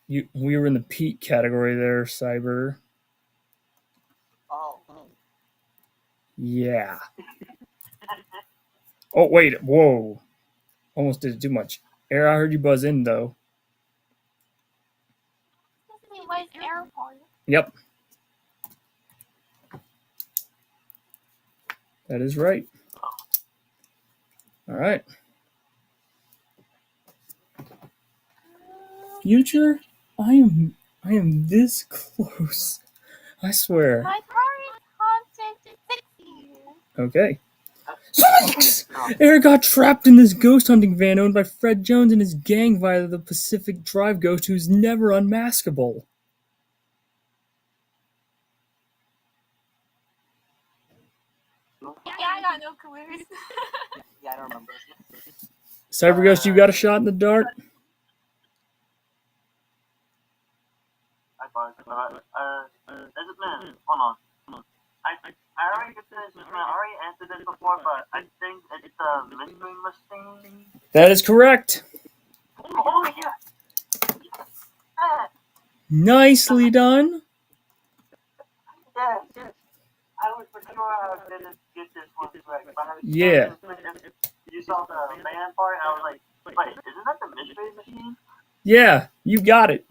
We were in the Pete category there, Cyber. Oh. Yeah. Oh, wait. Whoa. Almost did it too much. Air, I heard you buzz in, though. This was airport. Yep. That is right. All right. Future, I am this close. I swear. My car is haunted 60. Okay. Eric got trapped in this ghost hunting van owned by Fred Jones and his gang via the Pacific Drive ghost who's never unmaskable. Yeah, I got no clues. Yeah, I don't remember. Cyber Ghost, you got a shot in the dark? Man, hold on. I already get this. I already answered this before, but I think it's a mystery machine. That is correct. Oh yeah. Nicely done. Yes. I was for sure I didn't get this one correct. Yeah. You saw the man part, and I was like, wait, isn't that the mystery machine? Yeah, you got it.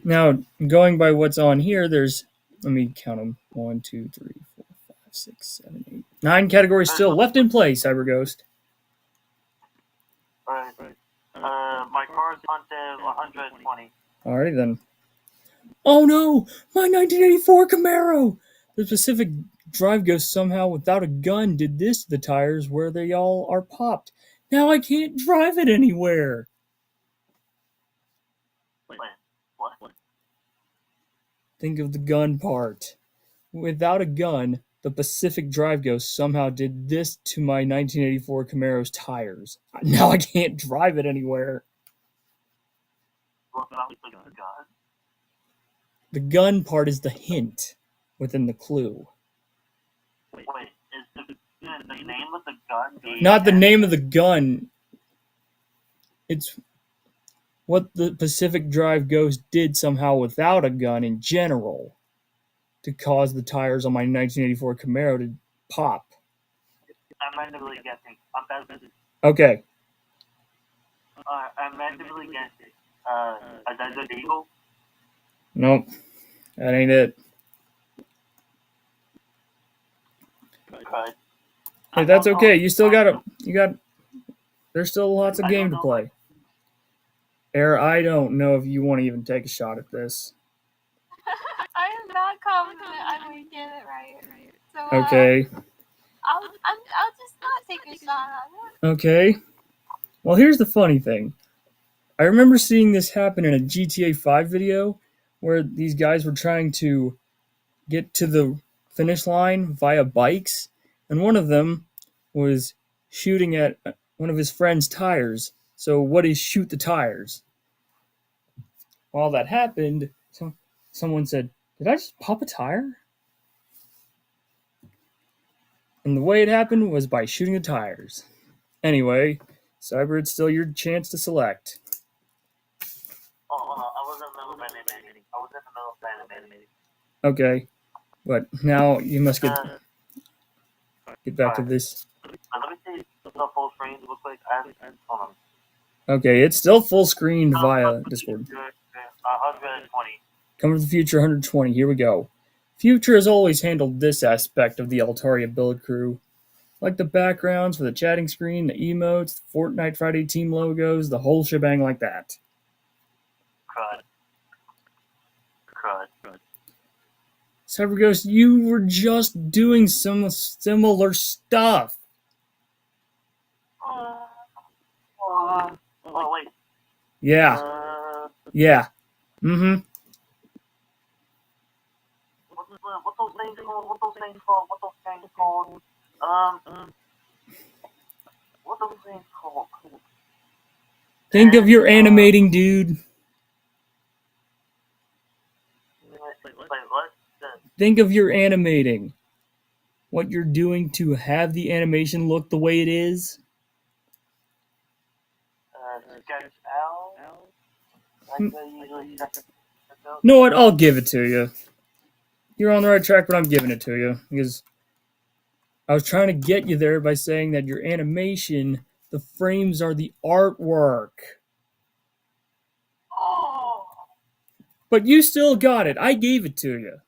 Now, going by what's on here, there's, let me count them. 1, 2, 3, 4, 5, 6, 7, 8, 9 categories still left in play, Cyber Ghost. Right. My car's hunted 120. Alrighty then. Oh no! My 1984 Camaro! The Pacific Drive Ghost somehow, without a gun, did this to the tires where they all are popped. Now I can't drive it anywhere! Wait, what? Think of the gun part. Without a gun, the Pacific Drive Ghost somehow did this to my 1984 Camaro's tires. Now I can't drive it anywhere. The gun part is the hint within the clue. Wait, is the gun the name of the gun be Not the name of the gun. It's what the Pacific Drive Ghost did somehow without a gun in general to cause the tires on my 1984 Camaro to pop. I'm randomly guessing. I'm bad at this. Okay. I'm randomly guessing. A Desert Eagle? Nope. That ain't it. Crud. Hey, that's okay. You still got there's still lots of I game don't to know. play. Air, I don't know if you want to even take a shot at this. I am not confident I'm going to get it right. So, Okay. I'll just not take a shot at it. Okay. Well, here's the funny thing. I remember seeing this happen in a GTA 5 video where these guys were trying to get to the finish line via bikes, and one of them was shooting at one of his friend's tires. So, what is shoot the tires? While that happened, someone said, "Did I just pop a tire?" And the way it happened was by shooting the tires. Anyway, Cyber, it's still your chance to select. Oh, I was in the middle of animating. Okay, but now you must get back to this. Let me see the full screen real quick. Hold on. Okay, it's still full screened via Discord. 120. Come from the future 120. Here we go. Future has always handled this aspect of the Altaria build crew. Like the backgrounds for the chatting screen, the emotes, the Fortnite Friday team logos, the whole shebang like that. Crud. CyberGhost, you were just doing some similar stuff. Oh, wait. Yeah. Yeah. Mm-hmm. What those things called? What those things called? What those things called? Think of your animating, dude. Wait, what? Think of your animating. What you're doing to have the animation look the way it is. Sketch out? Like they usually sketch out? You know what? I'll give it to you. You're on the right track, but I'm giving it to you. Because I was trying to get you there by saying that your animation, the frames are the artwork. Oh! But you still got it. I gave it to you.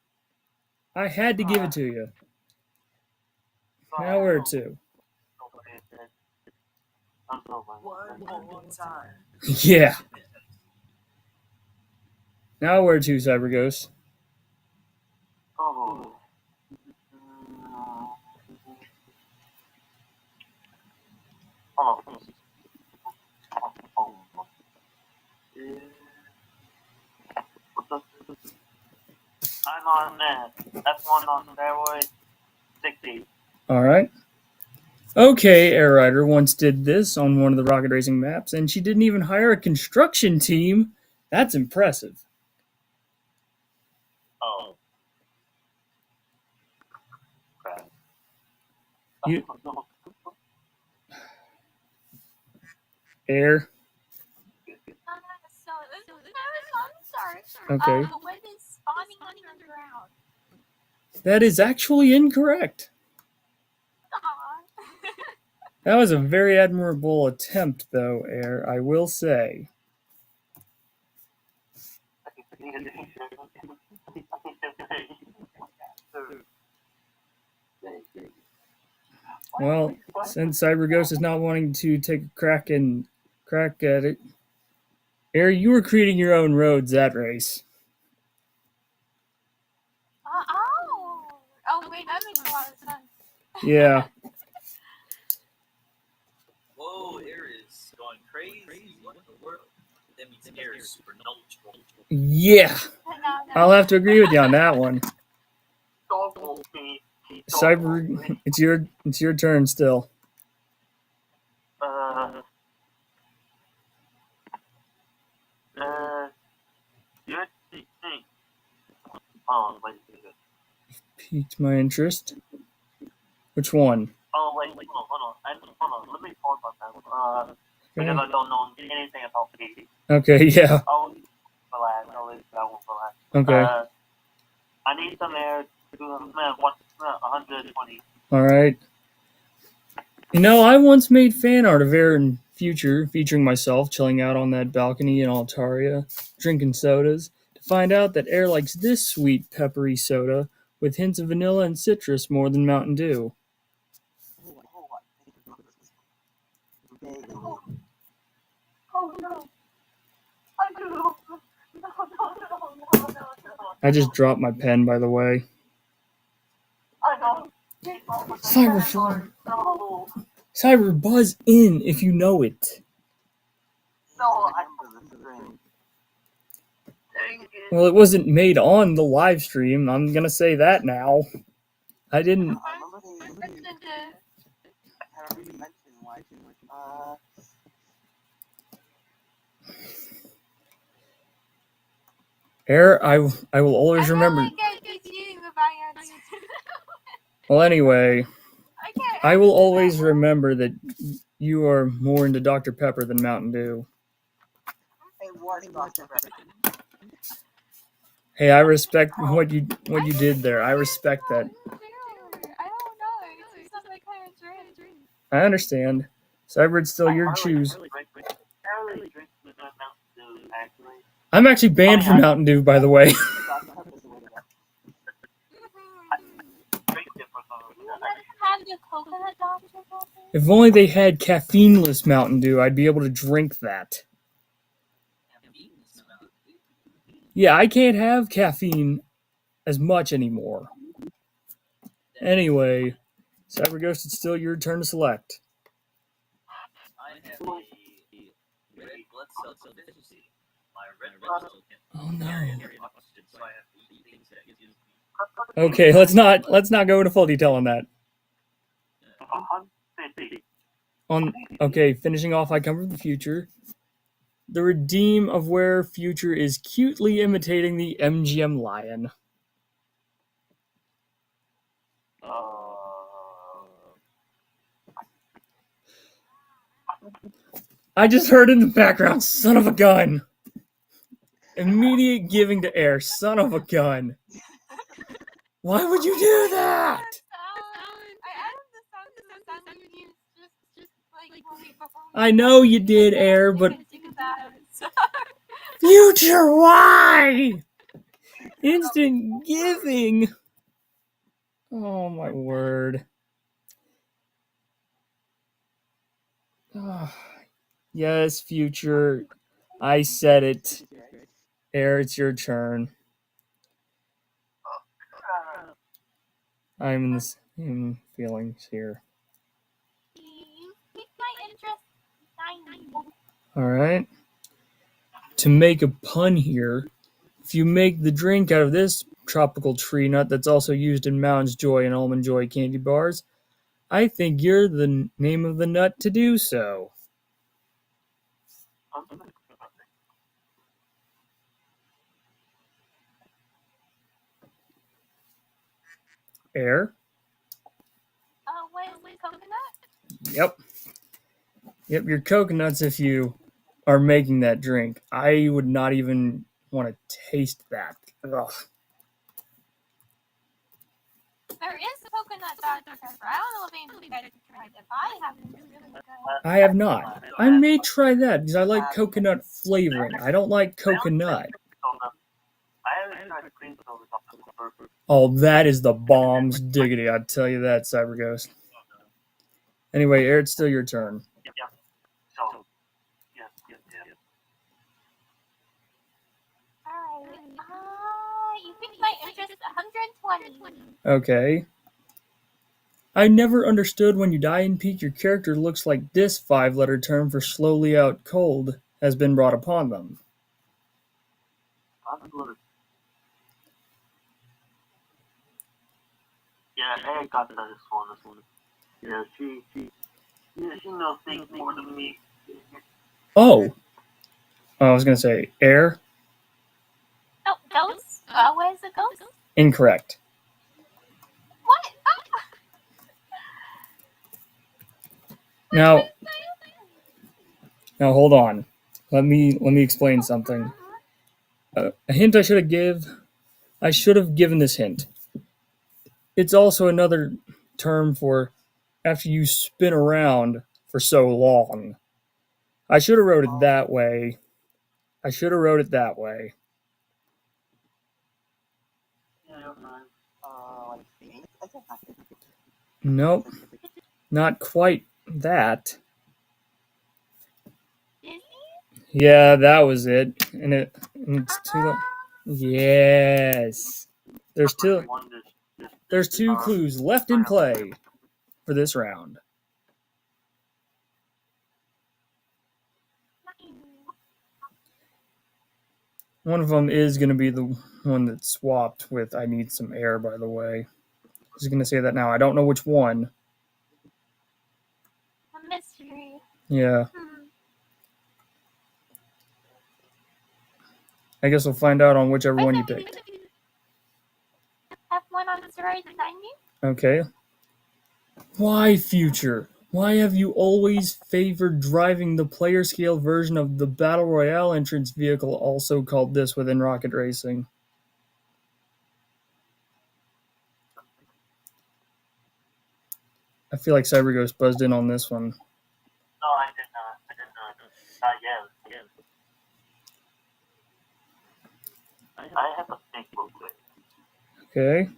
I had to give it to you. Now where to? One more time. Yeah. Now where to, CyberGhost? Oh. Oh. I'm on S1 on steroids 60. Alright. Okay, Air Rider once did this on one of the rocket racing maps, and she didn't even hire a construction team. That's impressive. Oh. Crap. You, Air. So, I'm sorry. Okay. When is spawning underground? That is actually incorrect. Aw. That was a very admirable attempt, though, Air, I will say. Well, since CyberGhost is not wanting to take a crack at it, Air, you were creating your own roads that race. Oh, wait, that makes a lot of sense. Yeah. Whoa, Air is going crazy. What in the world? That means Air is super knowledgeable. Yeah. No. I'll have to agree with you on that one. Cyber, it's your turn still. Your thing. Oh, wait. Piqued my interest. Which one? Oh, wait. report on that. Because I don't know anything about PPTE. Okay, yeah. I'll relax. I'll leave that one relax. Okay. I need some air to do 120. Alright. You know, I once made fan art of Air in Future, featuring myself chilling out on that balcony in Altaria, drinking sodas, to find out that Air likes this sweet, peppery soda with hints of vanilla and citrus more than Mountain Dew. Oh no! I do! No, no, no, no, no. I just dropped my pen, by the way. I know. Cyber No, Cyber, buzz in if you know it. no, I don't. Dang it. Well, it wasn't made on the live stream. I'm gonna say that now. I didn't. Air, I will always remember. Well, anyway, I will always remember that you are more into Dr. Pepper than Mountain Dew. Hey, I respect what you did there. I respect that. I don't know. It's not my kind of drink. I understand. Cyber, it's still your choose. I really drink Mountain Dew, actually. I'm actually banned from Mountain Dew, by the way. Drink it for some reason. Have the coconut Dr. Pepper? If only they had caffeineless Mountain Dew, I'd be able to drink that. Yeah, I can't have caffeine as much anymore. Anyway, Cyber Ghost, it's still your turn to select. Oh no. Okay, let's not go into full detail on that. Finishing off I Come From the Future. The redeem of where Future is cutely imitating the MGM lion. I just heard in the background, son of a gun. Immediate giving to Air, son of a gun. Why would you do that? I know you did, Air, but Future, why? Instant giving. Oh my word. Yes, Future. I said it. Air, it's your turn. I'm in the same feelings here. You piqued my interest. Alright. To make a pun here, if you make the drink out of this tropical tree nut that's also used in Mounds Joy and Almond Joy candy bars, I think you're the name of the nut to do so. Air? What is it, coconut? Yep, your coconuts if you are making that drink. I would not even want to taste that. Ugh. There is coconut Dr. Pepper. I don't know if anybody guys have tried it, but I haven't. It's really good. I have not. I may try that because I like coconut flavoring. I don't like coconut. Oh, that is the bombs diggity, I'd tell you that, Cyber Ghost. Anyway, Air, it's still your turn. Alright. You piqued my interest 120. Okay. I never understood when you die in peak, your character looks like this 5-letter term for slowly out cold has been brought upon them. Yeah, I got this one. Yeah, she knows things more than me. Oh, I was gonna say Air. Oh, ghost? Where's the ghost? Incorrect. What? Now, hold on. Let me explain something. A hint I should have given this hint. It's also another term for after you spin around for so long. I should have wrote it that way. Like Phoenix? I guess not. Nope, not quite that. Disney? Yeah, that was it. And it's too. Yes. There's two. There's two clues left in play for this round. One of them is going to be the one that's swapped with I need some air, by the way. I was going to say that now. I don't know which one. A mystery. Yeah. I guess we'll find out on whichever one you pick. F1 on steroids 90? Okay. Why, future? Why have you always favored driving the player scale version of the Battle Royale entrance vehicle, also called this within Rocket Racing? I feel like CyberGhost buzzed in on this one. No, I did not. Not yet. I have to think real quick. Okay.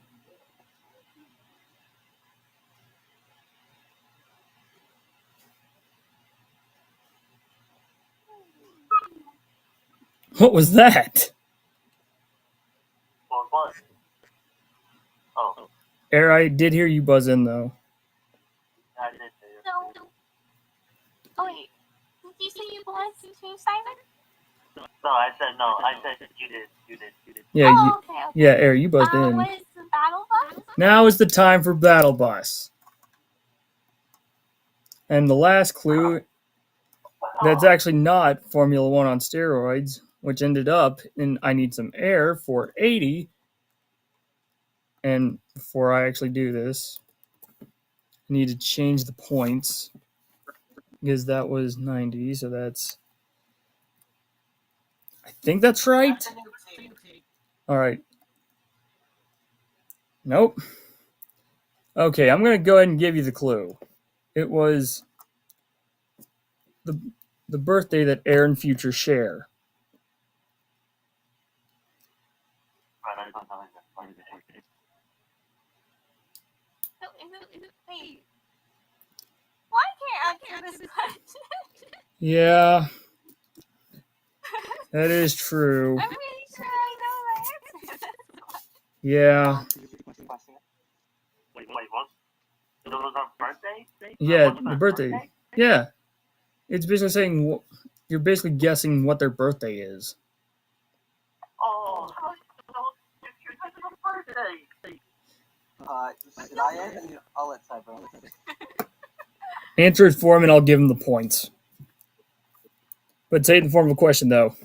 What was that? What? Oh, Air, I did hear you buzz in, though. I did say it. No. Oh, wait. Did you say you buzzed too, Simon? No, I said no. I said you did. Yeah, Oh, okay. yeah, Air, you buzzed in. What is the battle bus? Now is the time for Battle Bus. And the last clue, that's actually not Formula One on steroids, which ended up in I Need Some Air for 80. And before I actually do this, I need to change the points because that was 90, so that's... I think that's right. All right. Nope. Okay, I'm going to go ahead and give you the clue. It was the birthday that Air and Future share. Wait. Why can't I answer this question? Yeah, that is true. I'm pretty sure I know the answer to this question. Yeah. Wait, what? It was our birthday? Yeah, the birthday. Yeah. It's basically saying you're basically guessing what their birthday is. Oh, you're guessing our birthday. Should I answer? I'll let Cyber. Answer it for him and I'll give him the points. But say it in the form of a question, though.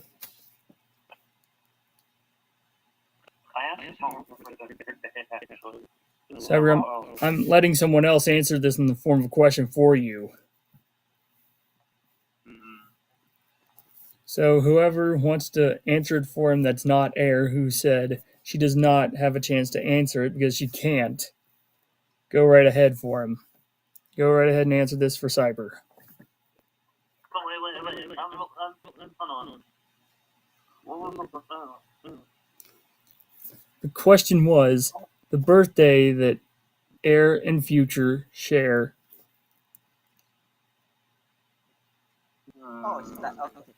I asked someone for their birthday, actually. Cyber, I'm letting someone else answer this in the form of a question for you. So whoever wants to answer it for him that's not Air, who said she does not have a chance to answer it because she can't, go right ahead for him. Go right ahead and answer this for Cyber. Wait. Hold on. The question was the birthday that Air and Future share. Oh, it's that. Okay.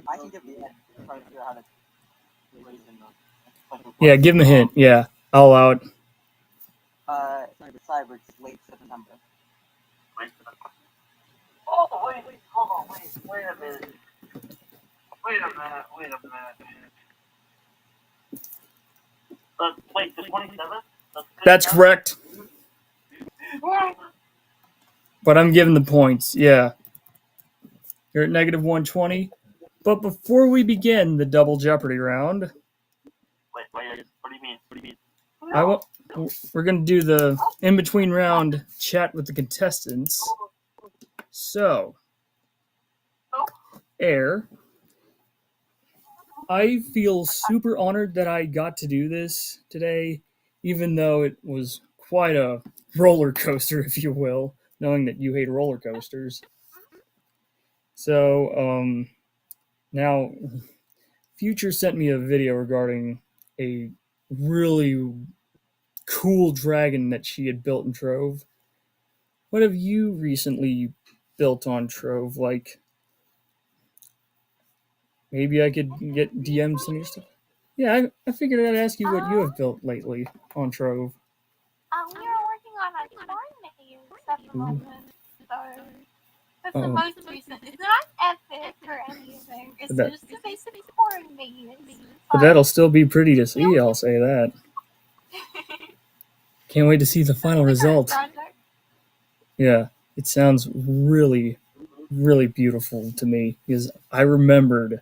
I can give the hint. I'm trying to figure out how to raise them. Yeah, give him a hint. Yeah, I'll allow it. Cyber, it's late September. Oh, wait, hold on, wait a minute. Wait a minute. Wait, the 27th? That's correct. But I'm giving the points. Yeah. You're at negative 120. But before we begin the double Jeopardy round, Wait, what do you mean? We're gonna do the in between round chat with the contestants. So, Air, I feel super honored that I got to do this today, even though it was quite a roller coaster, if you will, knowing that you hate roller coasters. So, now Future sent me a video regarding a really cool dragon that she had built in Trove. What have you recently built on Trove? Like, maybe I could get DM some of your stuff. Yeah, I figured I'd ask you what you have built lately on Trove. We are working on a corn maze at the moment, so that's the Oh. most recent. It's not epic or anything. It's That- just a basic corn maze. But that'll still be pretty to see, I'll say that. Can't wait to see the final result. Yeah, it sounds really, really beautiful to me because I remembered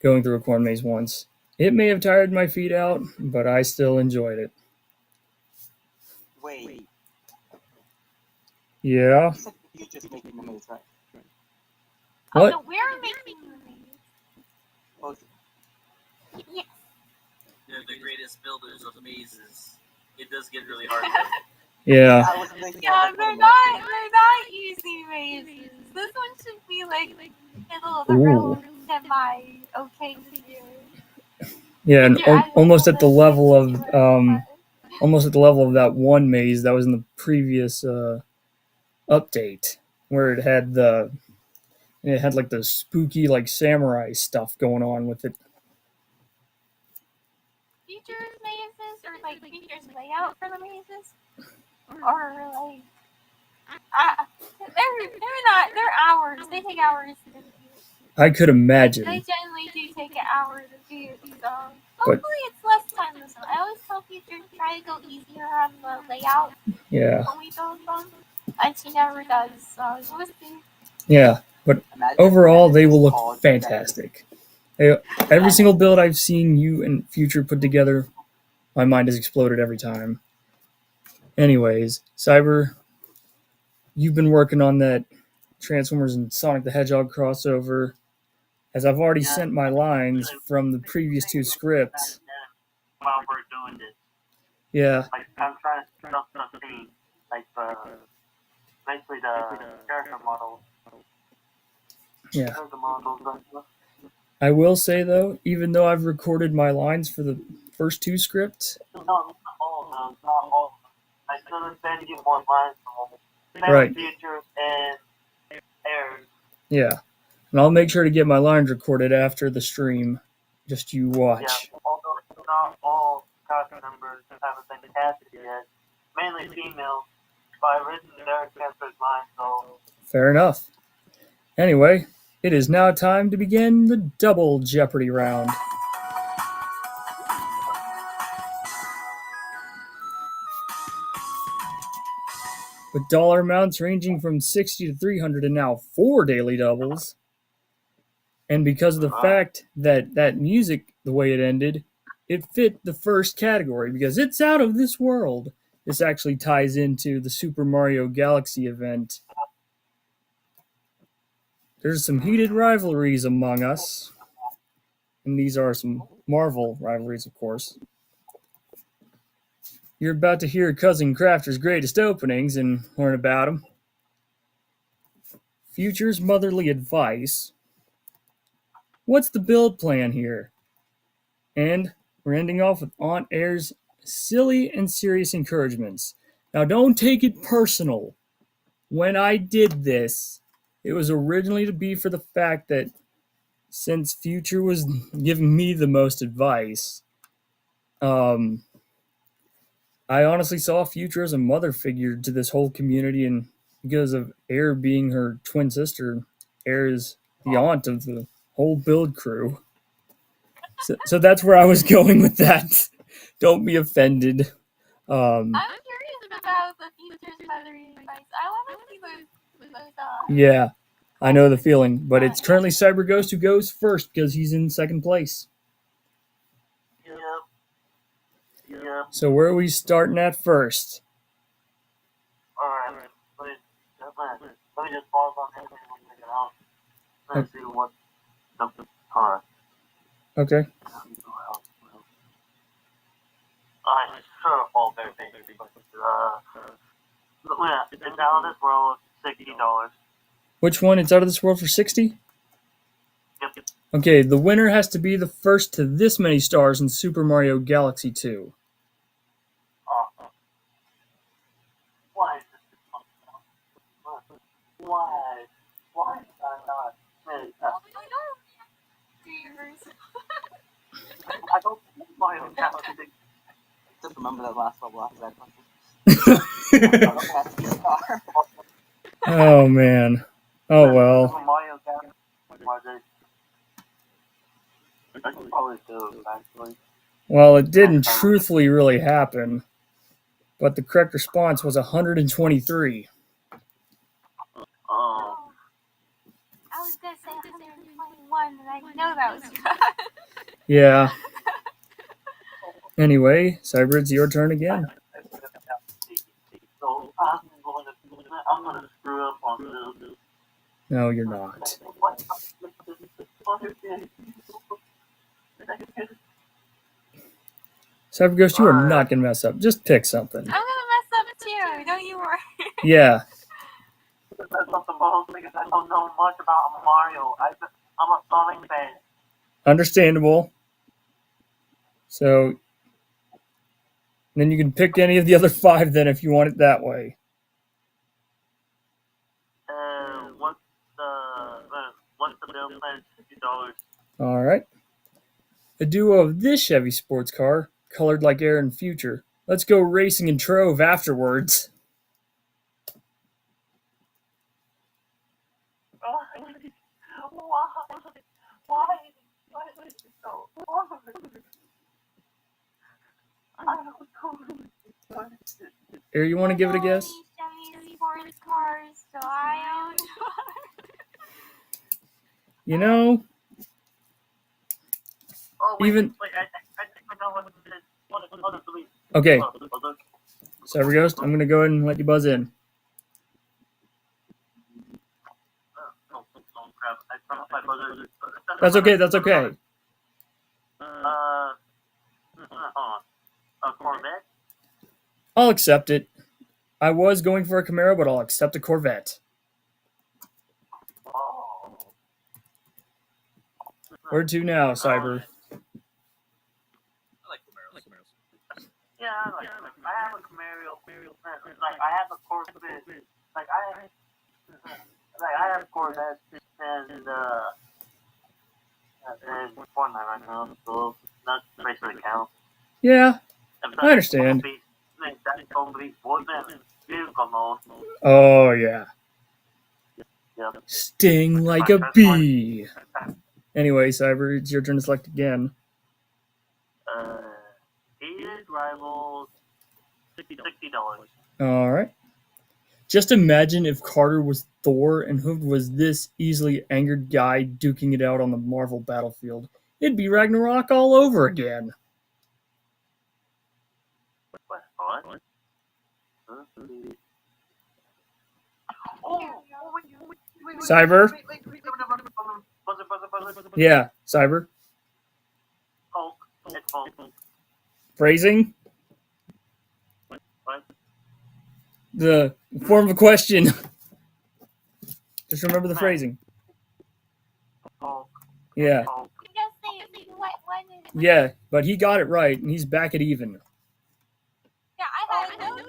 going through a corn maze once. It may have tired my feet out, but I still enjoyed it. Wait, Yeah. you said you just making the maze, right? What? No, we're making the maze. Oh, Yes. They're the greatest builders of mazes. It does get really hard. Yeah. I was thinking Yeah, of they're not easy mazes. This one should be like middle of the road, semi okay to do. Yeah, and Your eyes almost will at the lift level it of to it. almost at the level of that one maze that was in the previous update where it had like the spooky like samurai stuff going on with it. Features mazes or like features layout for the mazes, or like they're hours. They take hours to do. I could imagine. They generally do take an hour to do. So hopefully it's less time this one. I always tell features try to go easier on the layout Yeah. when we build them, and she never does. So we'll see. Yeah, but overall they will look fantastic. Every single build I've seen you and Future put together, my mind has exploded every time. Anyways, Cyber, you've been working on that Transformers and Sonic the Hedgehog crossover. As I've already sent my lines from the previous two scripts. While we're doing this, Yeah, like I'm trying to set up the scene, like basically the character model. yeah. Character models. I will say though, even though I've recorded my lines for the first two scripts, No, not all of them. Not all of them. I still intend to get more lines from them. Right. Futures and airs. yeah. And I'll make sure to get my lines recorded after the stream. Just you watch. Yeah, although not all cast members haven't been casted yet. Mainly females. But I've written their transfer's lines, so. Fair enough. Anyway, it is now time to begin the double Jeopardy round. With dollar amounts ranging from 60 to 300 and now 4 daily doubles. And because of the fact that that music, the way it ended, it fit the first category because it's out of this world. This actually ties into the Super Mario Galaxy event. There's some heated rivalries among us. And these are some Marvel rivalries, of course. You're about to hear Cousin Crafter's greatest openings and learn about them. Future's motherly advice. What's the build plan here? And we're ending off with Aunt Air's silly and serious encouragements. Now, don't take it personal. When I did this, it was originally to be for the fact that since Future was giving me the most advice, I honestly saw Future as a mother figure to this whole community, and because of Air being her twin sister, Air is the aunt of the whole build crew. So that's where I was going with that. Don't be offended. I'm curious about the features mothering advice. I want to see those. Yeah, I know the feeling, but it's currently Cyber Ghost who goes first because he's in second place. Yeah. Yeah. So where are we starting at first? Alright. Let me just pause on this and take it out. Let's see what the alright. Okay. I sure all very basic, but yeah, it's out of this world, $60. Which one? It's Out of This World for 60? Yep. Okay, the winner has to be the first to this many stars in Super Mario Galaxy 2. Why is this Why? Why did I not? Hey, I don't think Mario Galaxy. Just remember that last level after that question. Oh man. Oh well. Mario Galaxy. I could probably do it, actually. Well, it didn't truthfully really happen, but the correct response was 123. Oh. I was gonna say 121, and I know that was right. Yeah. Anyway, Cyber, it's your turn again. So I'm gonna screw up on this. No, you're not. Cyber Ghost, you are not going to mess up. Just pick something. I'm gonna mess up too. Don't you worry. Yeah. That's not the most because I don't know much about Mario. I'm a Sonic fan. Understandable. So then you can pick any of the other 5 then if you want it that way. What's the bill plan? $50. All right. A duo of this Chevy sports car, colored like air and future. Let's go racing in Trove afterwards. Here, you want to give it a guess? Chevy sports cars, so I own. You know, even okay. Cyber Ghost, I'm gonna go ahead and let you buzz in. That's okay. That's okay. A Corvette. I'll accept it. I was going for a Camaro, but I'll accept a Corvette. Where to now, Cyber? I like Camaros. Yeah, I have a Camaro. Like I have a Corvette. Like I have Corvette and Fortnite right now, so that basically counts. Yeah, I understand. Oh yeah. Sting like a bee. Anyway, Cyber, it's your turn to select again. Hated rivals, $60. All right. Just imagine if Carter was Thor and Hood was this easily angered guy duking it out on the Marvel battlefield. It'd be Ragnarok all over again. What? Cyber? Yeah, Cyber. Hulk. It's Hulk. Phrasing? What? The form of a question. Just remember the phrasing. Hulk. Yeah. Hulk. Yeah, but he got it right, and he's back at even. Yeah, I had no clue.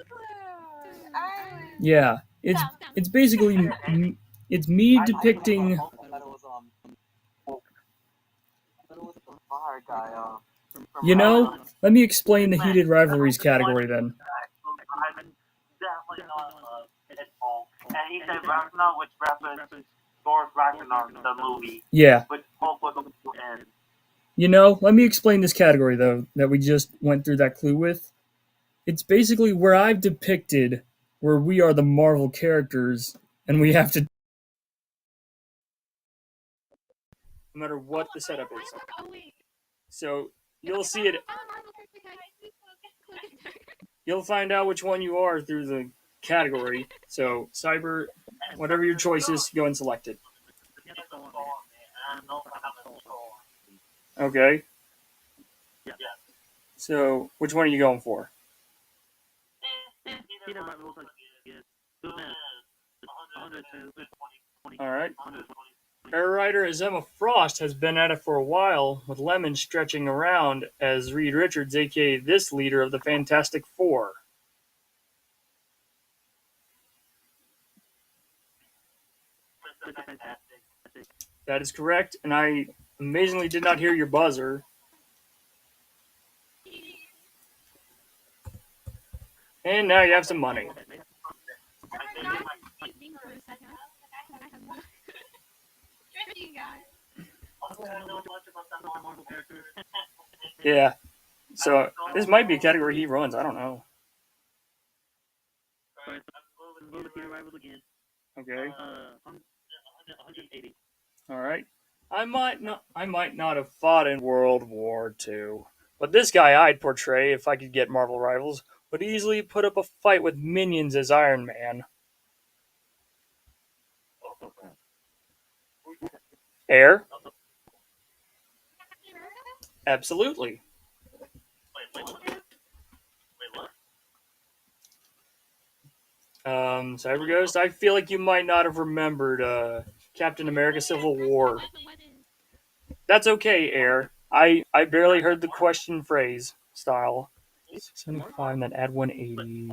Yeah, it's basically it's me depicting. You know, let me explain the heated rivalries category then. Definitely not it's Hulk. And he said Ragnarok, which references Thor's Ragnarok, the movie. Yeah. Which Hulk was the end. You know, let me explain this category though that we just went through that clue with. It's basically where I've depicted where we are the Marvel characters and we have to, no matter what the setup is. So you'll see it. You'll find out which one you are through the category. So, Cyber, whatever your choice is, go and select it. Okay. So, which one are you going for? All right. Air writer as Emma Frost has been at it for a while, with Lemon stretching around as Reed Richards, aka this leader of the Fantastic Four. That is correct, and I amazingly did not hear your buzzer. And now you have some money. Yeah. So this might be a category he runs. I don't know. Okay. All right. I might not have fought in World War II, but this guy I'd portray if I could get Marvel rivals would easily put up a fight with minions as Iron Man. Air? Absolutely. Cyber Ghost, I feel like you might not have remembered Captain America Civil War. That's okay, Air. I barely heard the question phrase style. 675 and then add 180.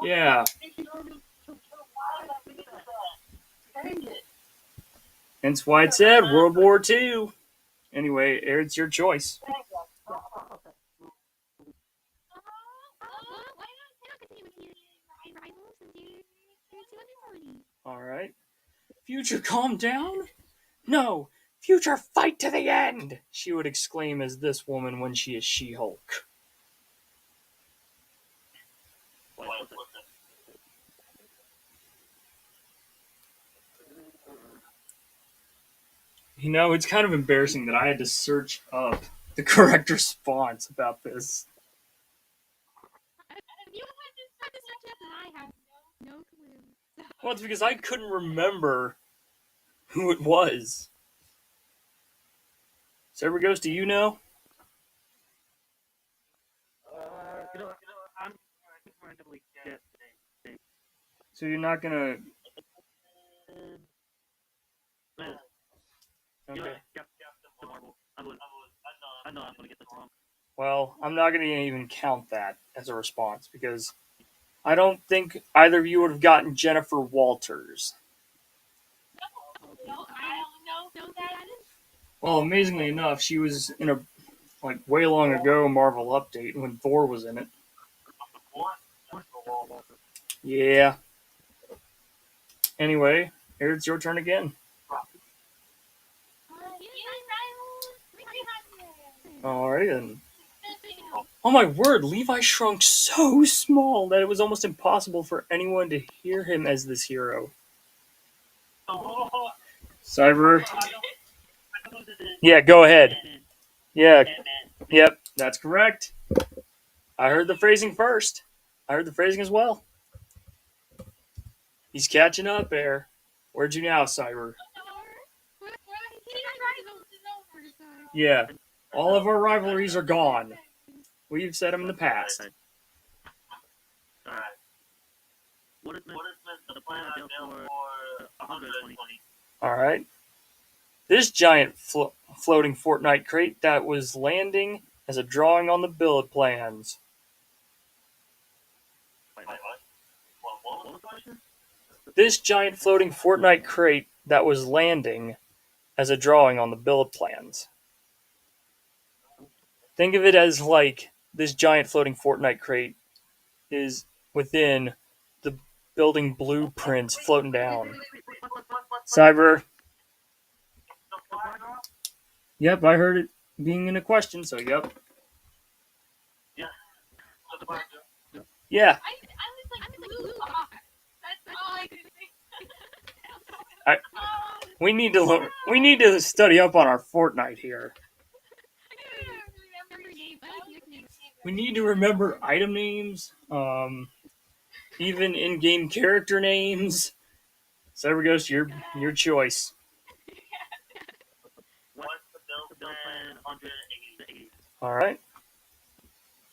Yeah. Hence why it said World War II. Anyway, Air, it's your choice. Alright. Future, calm down? No! Future, fight to the end! She would exclaim as this woman when she is She-Hulk. You know, it's kind of embarrassing that I had to search up the correct response about this. Well, it's because I couldn't remember who it was. Cyber Ghost, do you know? So you're not gonna. Okay. Well, I'm not gonna even count that as a response because I don't think either of you would have gotten Jennifer Walters. Well, amazingly enough, she was in a way long ago Marvel update when Thor was in it. Yeah. Anyway, here it's your turn again. Alright then. Oh my word, Levi shrunk so small that it was almost impossible for anyone to hear him as this hero. Cyber. Yeah, go ahead. Yeah. Yep, that's correct. I heard the phrasing first. I heard the phrasing as well. He's catching up, Air. Where'd you now, Cyber? Yeah. All of our rivalries are gone. We've said them in the past. Alright. This giant floating Fortnite crate that was landing as a drawing on the build plans. This giant floating Fortnite crate that was landing as a drawing on the build plans. Think of it as like this giant floating Fortnite crate is within the building blueprints floating down. Cyber. Yep, I heard it being in a question, so yep. Yeah. We need to study up on our Fortnite here. We need to remember item names, even in-game character names. Cyber Ghost, your choice. What's the build plan 180? All right.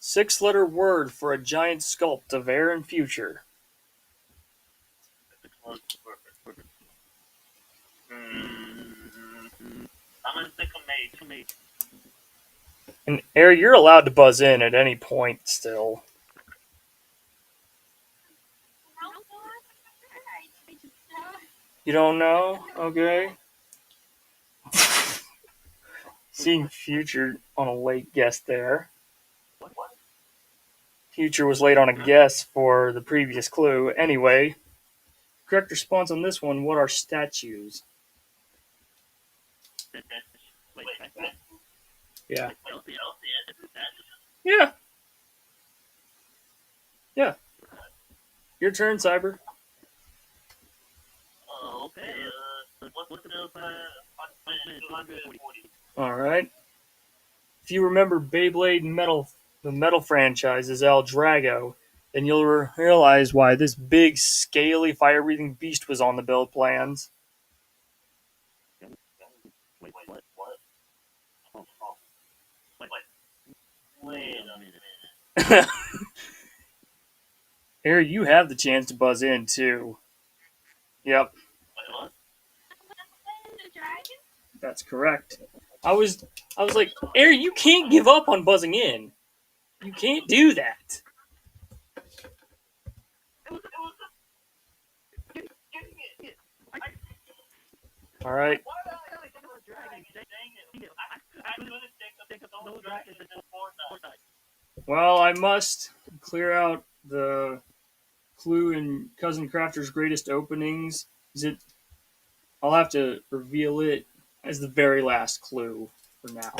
6-letter word for a giant sculpt of air and future. I'm gonna stick a mage. And Air, you're allowed to buzz in at any point still. You don't know? Okay. Seeing future on a late guess there. Future was late on a guess for the previous clue. Anyway, correct response on this one, what are statues? Yeah. Yeah. Yeah. Your turn, Cyber. Oh, okay. What's the build plan 240? Alright. If you remember Beyblade the metal franchise is El Drago, then you'll realize why this big, scaly, fire-breathing beast was on the build plans. Wait, what? Oh. Wait a minute. Air, you have the chance to buzz in, too. Yep, What? that's correct. I was like, Air, you can't give up on buzzing in. You can't do that. All right. Well, I must clear out the clue in Cousin Crafter's greatest openings. Is it? I'll have to reveal it as the very last clue for now.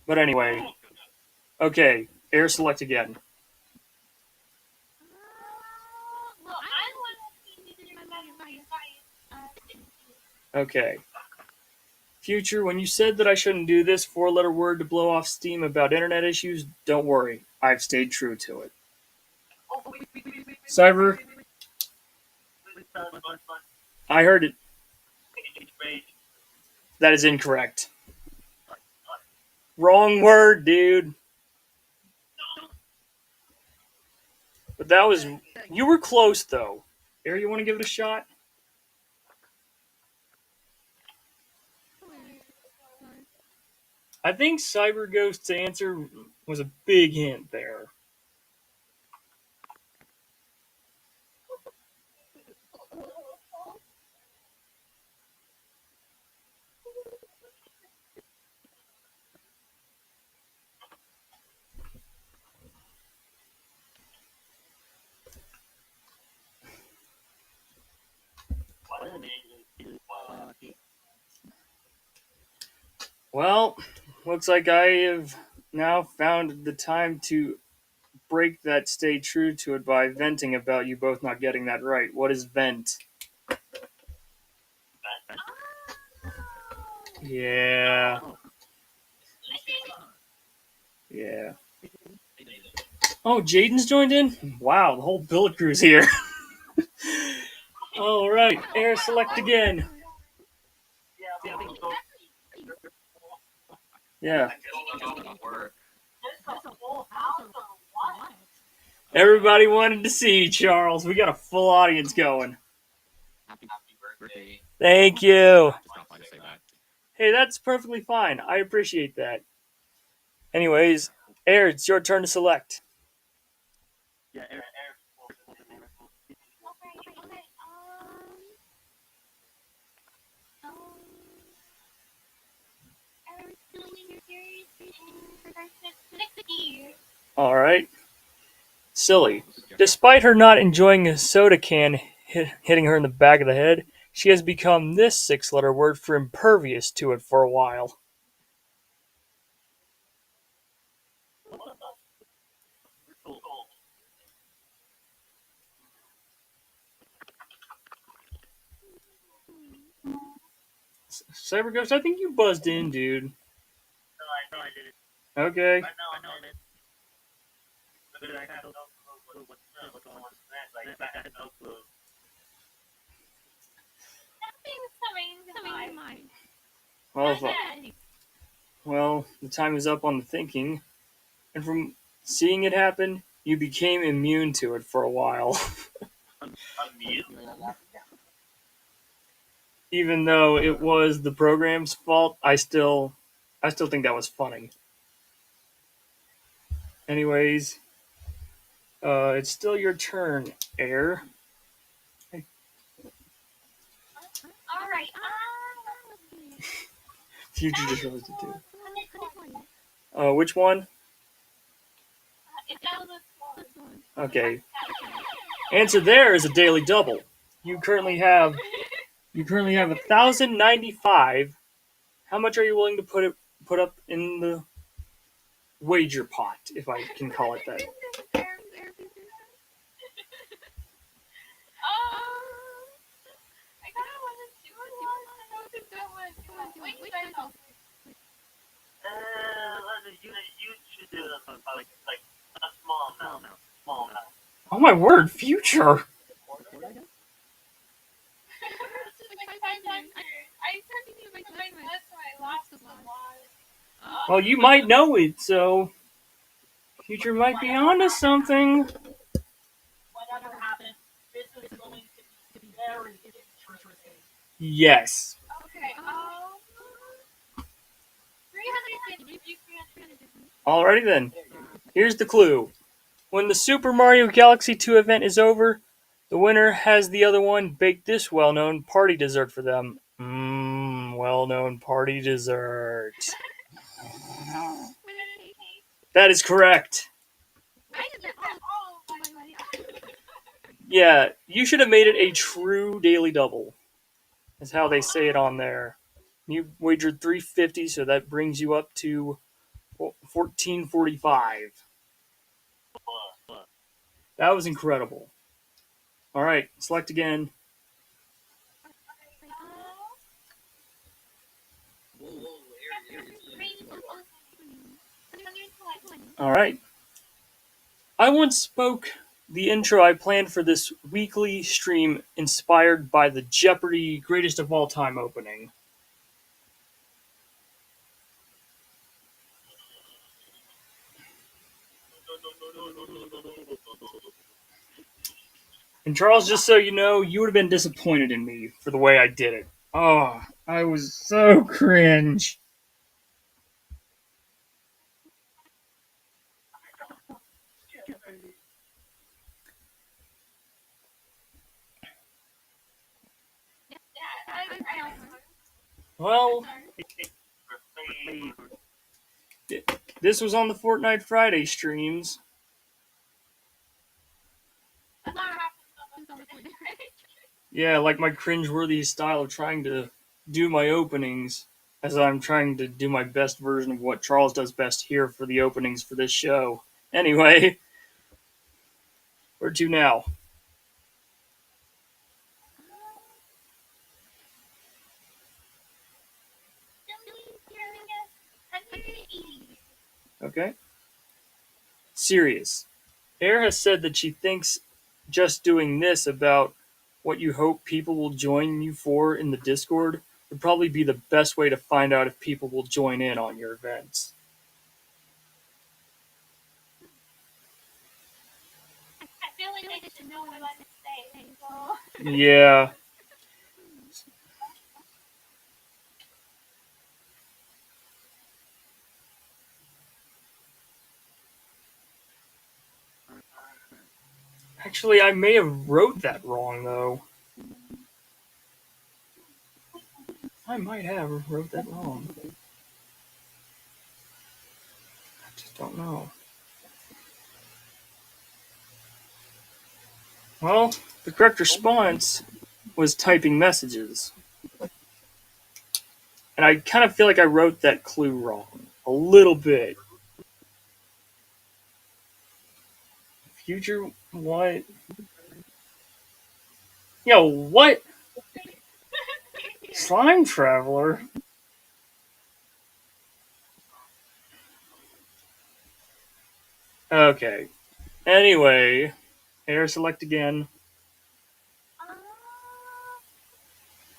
But anyway, okay. Air select again. Okay. Future, when you said that I shouldn't do this 4-letter word to blow off steam about internet issues, don't worry. I've stayed true to it. Cyber, I heard it. That is incorrect. Wrong word, dude. But that was. You were close, though. Air, you want to give it a shot? I think Cyber Ghost's answer was a big hint there. Well, looks like I have now found the time to break that stay true to it by venting about you both not getting that right. What is vent? Yeah. Yeah. Oh, Jaden's joined in? Wow, the whole billet crew's here. All right, air select again. Yeah. Everybody wanted to see Charles. We got a full audience going. Happy birthday. Thank you. It's not fun to say that. Hey, that's perfectly fine. I appreciate that. Anyways, Air, it's your turn to select. All right. Silly. Despite her not enjoying a soda can hitting her in the back of the head, she has become this 6-letter word for impervious to it for a while. Cyber Ghost, I think you buzzed in, dude. Okay. but I have no clue what's going on next. Like, I have no clue. Nothing's coming to mind. Well, the time is up on the thinking, and from seeing it happen, you became immune to it for a while. Immune? Even though it was the program's fault, I still think that was funny. Anyways, it's still your turn, Air. Alright, Future just realized it too. one. Which one? If that was one. Okay. Answer there is a daily double. You currently have 1,095. How much are you willing to put up in the wager pot, if I can call it that? I kind of want to do it once. I know it's a good one. Wait, you guys help me. You should do it like a small amount. Small amount. Oh my word, Future! I tried to do my best, so I lost a lot. Well, you might know it, so Future might be onto something. Whatever happens, this is going to be very interesting. Yes. Okay, 350. Alrighty then. Here's the clue. When the Super Mario Galaxy 2 event is over, the winner has the other one bake this well-known party dessert for them. Well-known party dessert. That is correct. Yeah, you should have made it a true daily double. Is how they say it on there. You wagered 350, so that brings you up to 1445. That was incredible. All right, select again. All right. I once spoke the intro I planned for this weekly stream inspired by the Jeopardy Greatest of All Time opening. And Charles, just so you know, you would have been disappointed in me for the way I did it. Oh, I was so cringe. Well, this was on the Fortnite Friday streams. Yeah, like my cringeworthy style of trying to do my openings as I'm trying to do my best version of what Charles does best here for the openings for this show. Anyway, where to now? Okay. Serious. Air has said that she thinks just doing this about what you hope people will join you for in the Discord would probably be the best way to find out if people will join in on your events. I feel like I should know what to say. So. Yeah. Actually, I may have wrote that wrong, though. I might have wrote that wrong. I just don't know. Well, the correct response was typing messages. And I kind of feel like I wrote that clue wrong. A little bit. Future what? Yo, what? Slime Traveler? Okay. Anyway, air select again.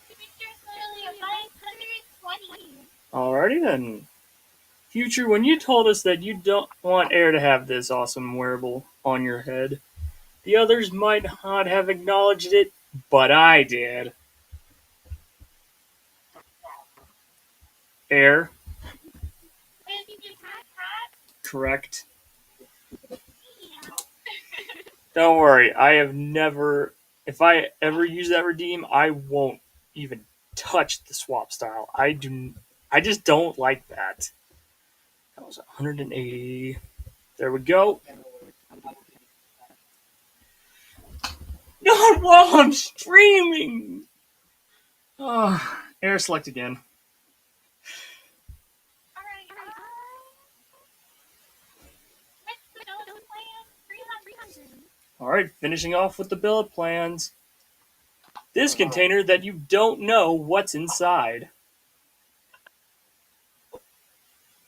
Future's literally 520. Alrighty then. Future, when you told us that you don't want air to have this awesome wearable on your head, the others might not have acknowledged it, but I did. Air, And you just had that? correct. Yeah. Don't worry, I have never. If I ever use that redeem, I won't even touch the swap style. I do. I just don't like that. That was 180. There we go. Not while I'm streaming. Oh, air select again. Alright, what's the dose plan? 300. All right, finishing off with the billet plans. This container that you don't know what's inside.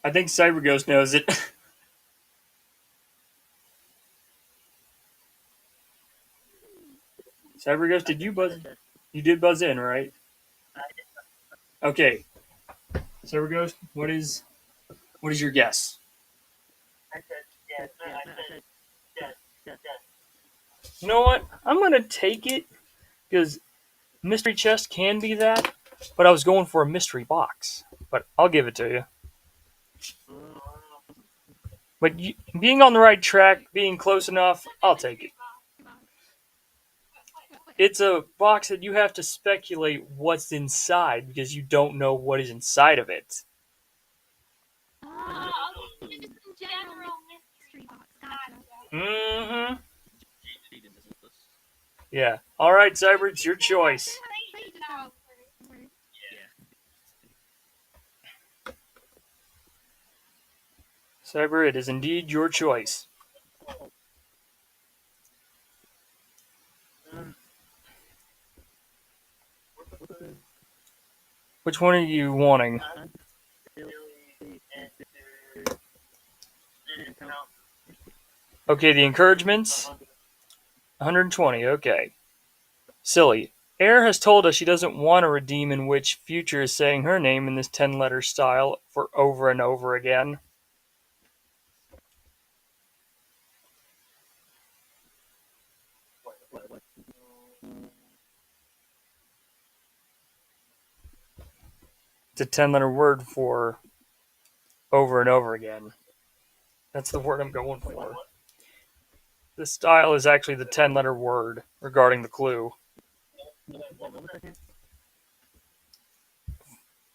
I think CyberGhost knows it. CyberGhost, did you buzz? You did buzz in, right? Okay. CyberGhost, what is your guess? I said yes. I said yes. Yes. You know what? I'm gonna take it because mystery chest can be that, but I was going for a mystery box. But I'll give it to you. But you, being on the right track, being close enough, I'll take it. It's a box that you have to speculate what's inside because you don't know what is inside of it. Oh, okay, just in general mystery box. Gotcha. Mm-hmm. She did this with us. Yeah. All right, Cyber, it's your choice. Cyber, it is indeed your choice. Which one are you wanting? Okay, the encouragements. 120. Okay. Silly. Air has told us she doesn't want a redeem in which Future is saying her name in this 10-letter style for over and over again. It's a 10-letter word for over and over again. That's the word I'm going for. The style is actually the 10-letter word regarding the clue.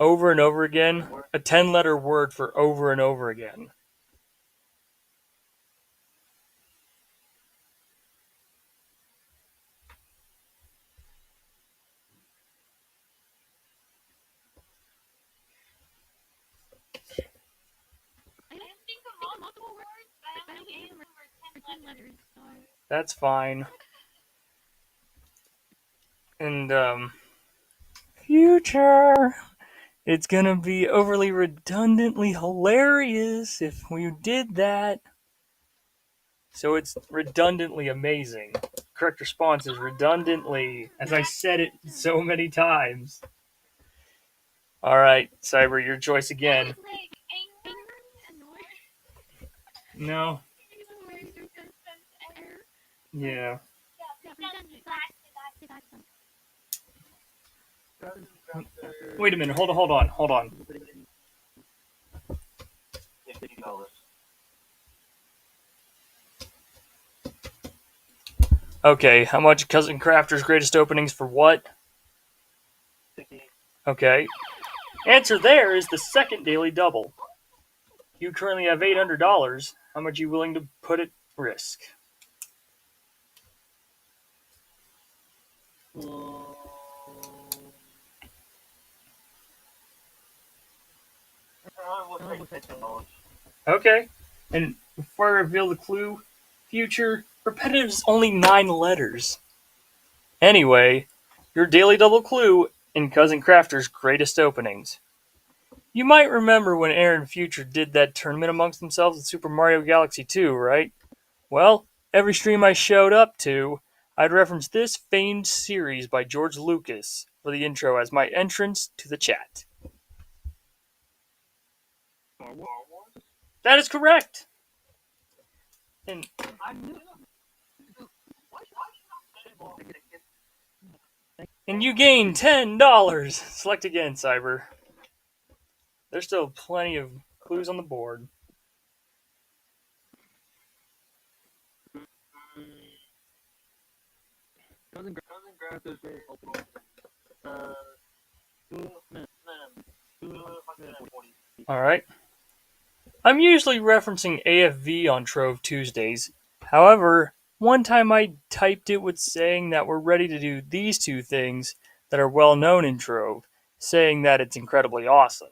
Over and over again. A 10-letter word for over and over again. I didn't think of multiple words, but I only gave them for 10 letters, so. That's fine. And, Future! It's gonna be overly redundantly hilarious if we did that. So it's redundantly amazing. Correct response is redundantly, as I said it so many times. Alright, Cyber, your choice again. Like, anger, annoyed. No. These words are just an error. Yeah. Wait a minute, hold on. Okay, how much Cousin Crafter's greatest openings for what? Okay. Answer there is the second daily double. You currently have $800. How much are you willing to put at risk? Okay. And before I reveal the clue, Future, repetitive is only 9 letters. Anyway, your daily double clue in Cousin Crafter's greatest openings. You might remember when Air and Future did that tournament amongst themselves in Super Mario Galaxy 2, right? Well, every stream I showed up to, I'd reference this famed series by George Lucas for the intro as my entrance to the chat. That is correct. And you gain $10. Select again, Cyber. There's still plenty of clues on the board. Alright. I'm usually referencing AFV on Trove Tuesdays. However, one time I typed it with saying that we're ready to do these two things that are well known in Trove, saying that it's incredibly awesome.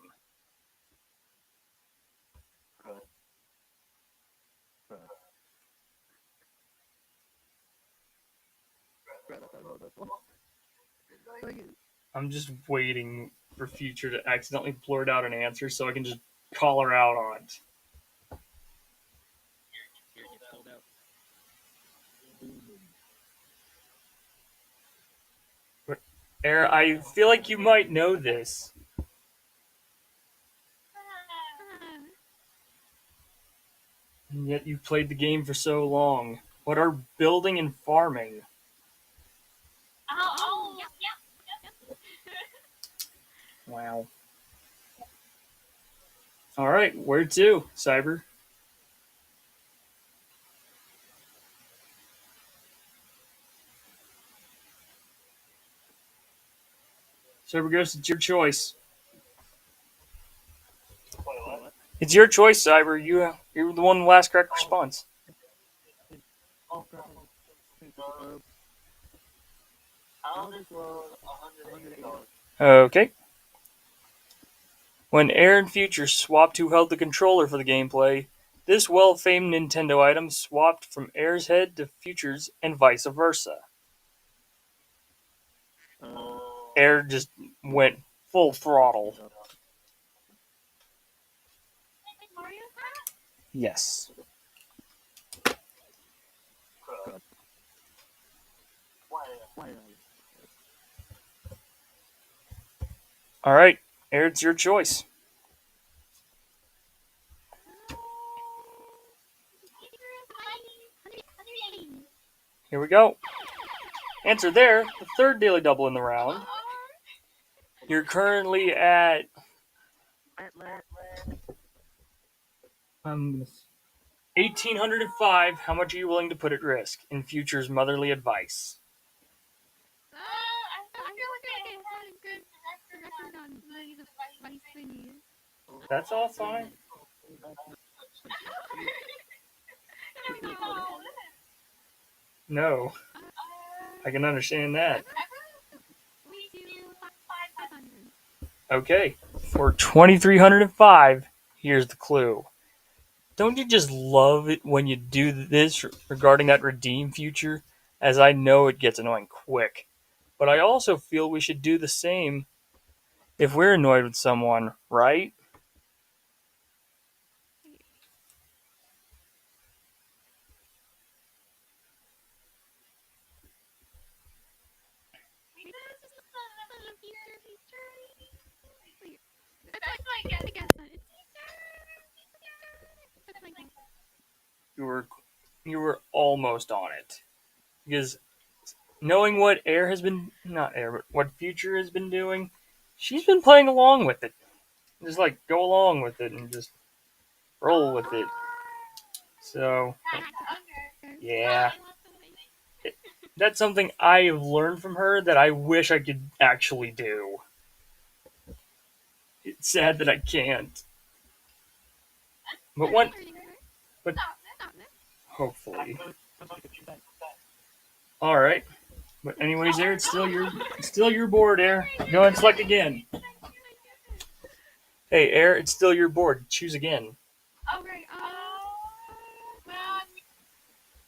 I'm just waiting for Future to accidentally blurt out an answer so I can just call her out on it. But, Air, I feel like you might know this. And yet you've played the game for so long. What are building and farming? Wow. Alright, where to, Cyber? Cyber Ghost, it's your choice. It's your choice, Cyber. You're the one last correct response. Okay. When Air and Future swapped who held the controller for the gameplay, this well-famed Nintendo item swapped from Air's head to Future's and vice versa. Air just went full throttle. Yes. Alright, Air, it's your choice. Here we go. Answer there, the third daily double in the round. You're currently at 1,805. How much are you willing to put at risk in Future's motherly advice? That's all fine. No. I can understand that. Okay. For 2,305, here's the clue. Don't you just love it when you do this regarding that redeem Future? As I know it gets annoying quick. But I also feel we should do the same if we're annoyed with someone, right? You were almost on it. Because knowing what what Future has been doing, she's been playing along with it. Just like go along with it and just roll with it. So, yeah. That's something I have learned from her that I wish I could actually do. It's sad that I can't. But hopefully. Alright. But anyways, Air, it's still your board, Air. Go ahead and select again. Hey, Air, it's still your board. Choose again. Okay, well,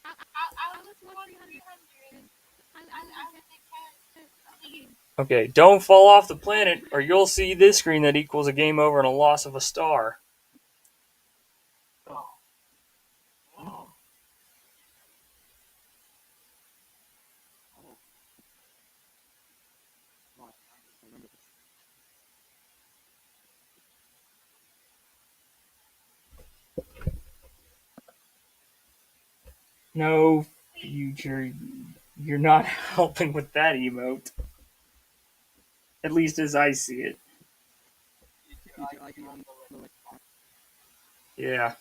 I was 1,300. Okay, don't fall off the planet, or you'll see this screen that equals a game over and a loss of a star. No, future, you're not helping with that emote. At least as I see it. Yeah.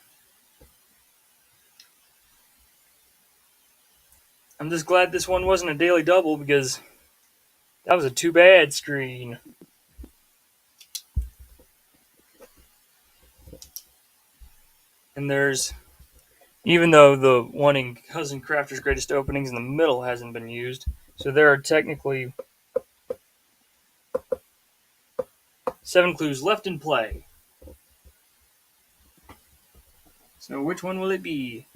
I'm just glad this one wasn't a daily double because that was a too bad screen. And there's, even though the one in Cousin Crafter's Greatest Openings in the middle hasn't been used, so there are technically 7 clues left in play. So which one will it be?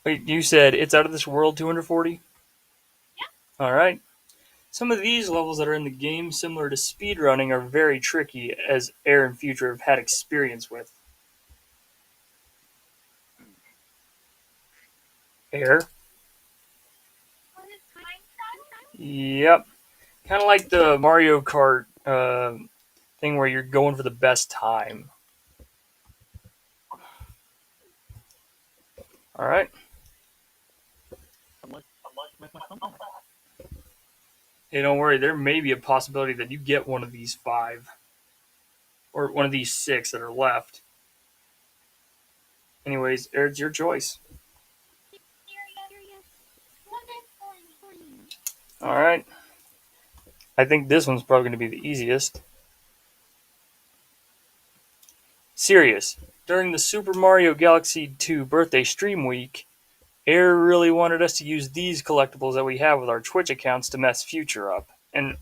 Wait, you said it's out of this world 240? Yeah. Alright. Some of these levels that are in the game, similar to speedrunning, are very tricky, as Air and Future have had experience with. Air? Yep. Kind of like the Mario Kart thing where you're going for the best time. Alright. Hey, don't worry, there may be a possibility that you get one of these 5. Or one of these 6 that are left. Anyways, Air, it's your choice. Alright. I think this one's probably going to be the easiest. Serious. During the Super Mario Galaxy 2 birthday stream week, Air really wanted us to use these collectibles that we have with our Twitch accounts to mess Future up. And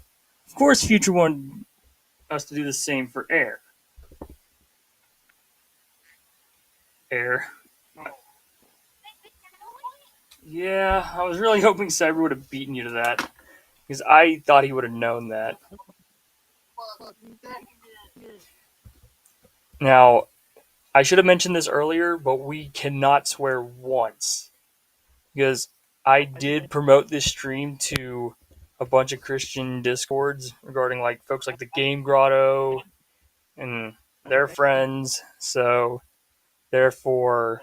of course Future wanted us to do the same for Air. Air. Yeah, I was really hoping Cyber would have beaten you to that. Because I thought he would have known that. Now, I should have mentioned this earlier, but we cannot swear once. Because I did promote this stream to a bunch of Christian discords regarding like folks like the Game Grotto and their friends. So therefore,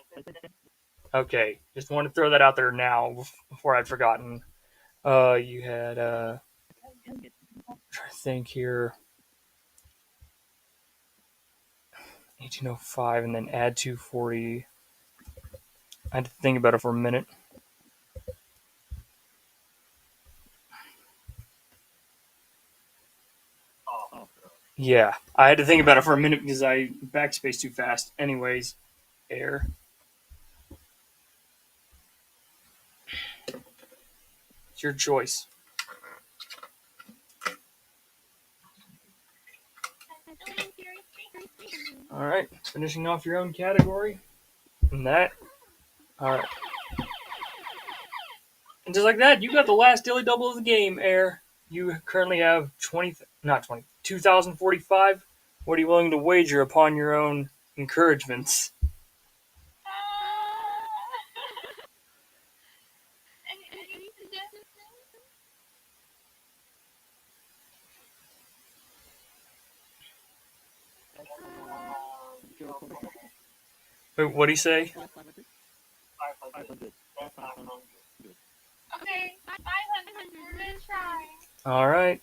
okay, just want to throw that out there now before I'd forgotten. You had I'm trying to think here. 1805 and then add 240. I had to think about it for a minute. Yeah, I had to think about it for a minute because I backspaced too fast. Anyways, Air. It's your choice. Alright, finishing off your own category. And that. Alright. And just like that, you got the last daily double of the game, Air. You currently have 2,045. What are you willing to wager upon your own encouragements? Wait, what'd he say? Okay, 500. We're gonna try. Alright.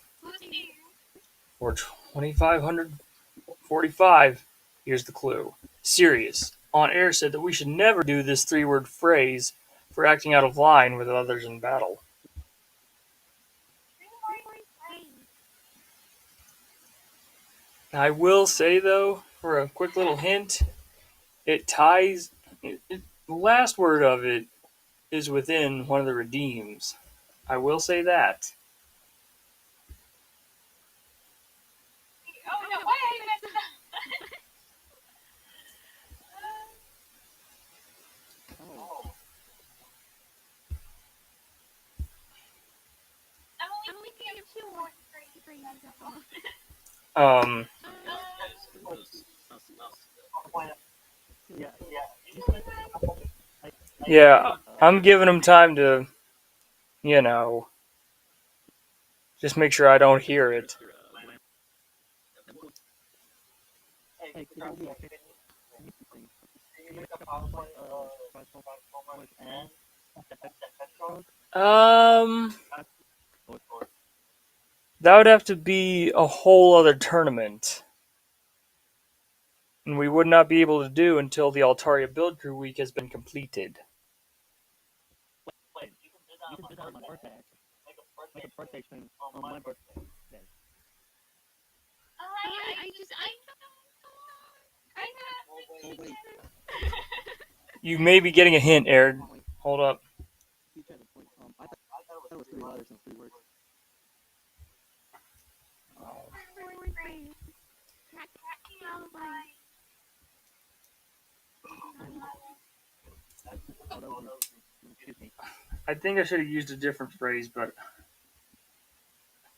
For 2,545, here's the clue. Sirius, on air, said that we should never do this 3-word phrase for acting out of line with others in battle. I will say, though, for a quick little hint, it ties. The last word of it is within one of the redeems. I will say that. Oh no! Why are you messing up? I'm only thinking of 2 words for you. Um. Yeah, I'm giving him time to, you know, Just make sure I don't hear it. Hey, could you be can you make a PowerPoint Transformers and Um, that would have to be a whole other tournament. And we would not be able to do until the Altaria Build Crew Week has been completed. Wait, you can do that on my birthday. Make a birthday stream on my birthday. You may be getting a hint, Aaron. Hold up. I thought it was 3 letters and 3 words. I think I should have used a different phrase, but I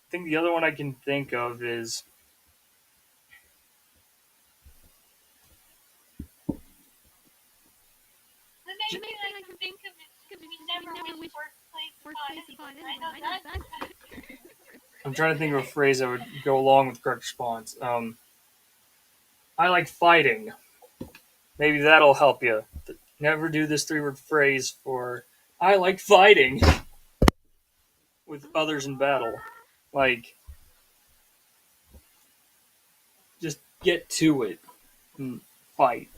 think the other one I can think of is The main thing I can think of is because we never wish worst place upon anyone. I know that. I'm trying to think of a phrase that would go along with correct response. I like fighting. Maybe that'll help you. Never do this 3-word phrase for I like fighting with others in battle. Like, just get to it and fight.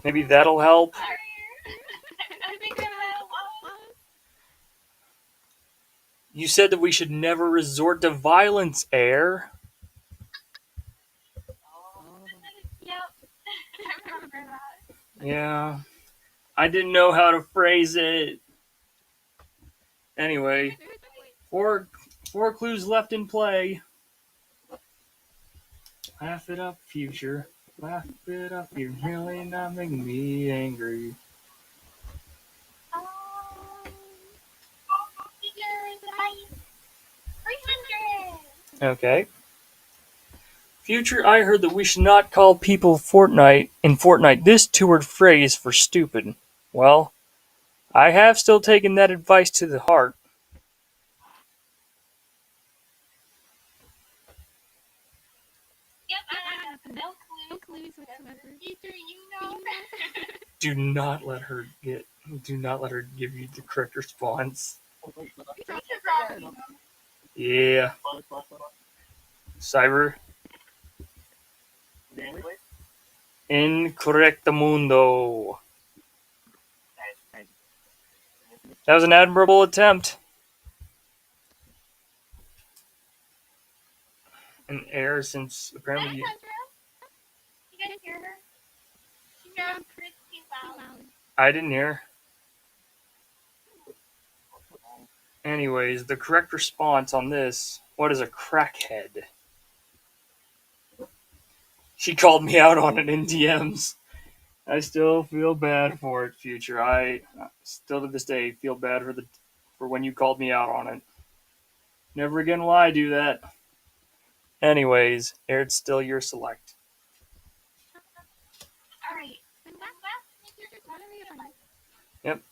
Maybe that'll help. I think that was. You said that we should never resort to violence, Air. Yep. I remember that. Yeah. I didn't know how to phrase it. Anyway, four clues left in play. Laugh it up, future. Laugh it up, you're really not making me angry. Okay. Future, I heard that we should not call people Fortnite this 2-word phrase for stupid. Well, I have still taken that advice to the heart. Yep, I have no clues whatsoever. Either you know. Do not let her give you the correct response. Yeah. Cyber. Incorrectamundo. That was an admirable attempt. An error since apparently You guys hear her? She got pretty loud. I didn't hear. Anyways, the correct response on this, what is a crackhead? She called me out on it in DMs. I still feel bad for it, Future. I still to this day feel bad for when you called me out on it. Never again will I do that. Anyways, it's still your select. Alright. Yep.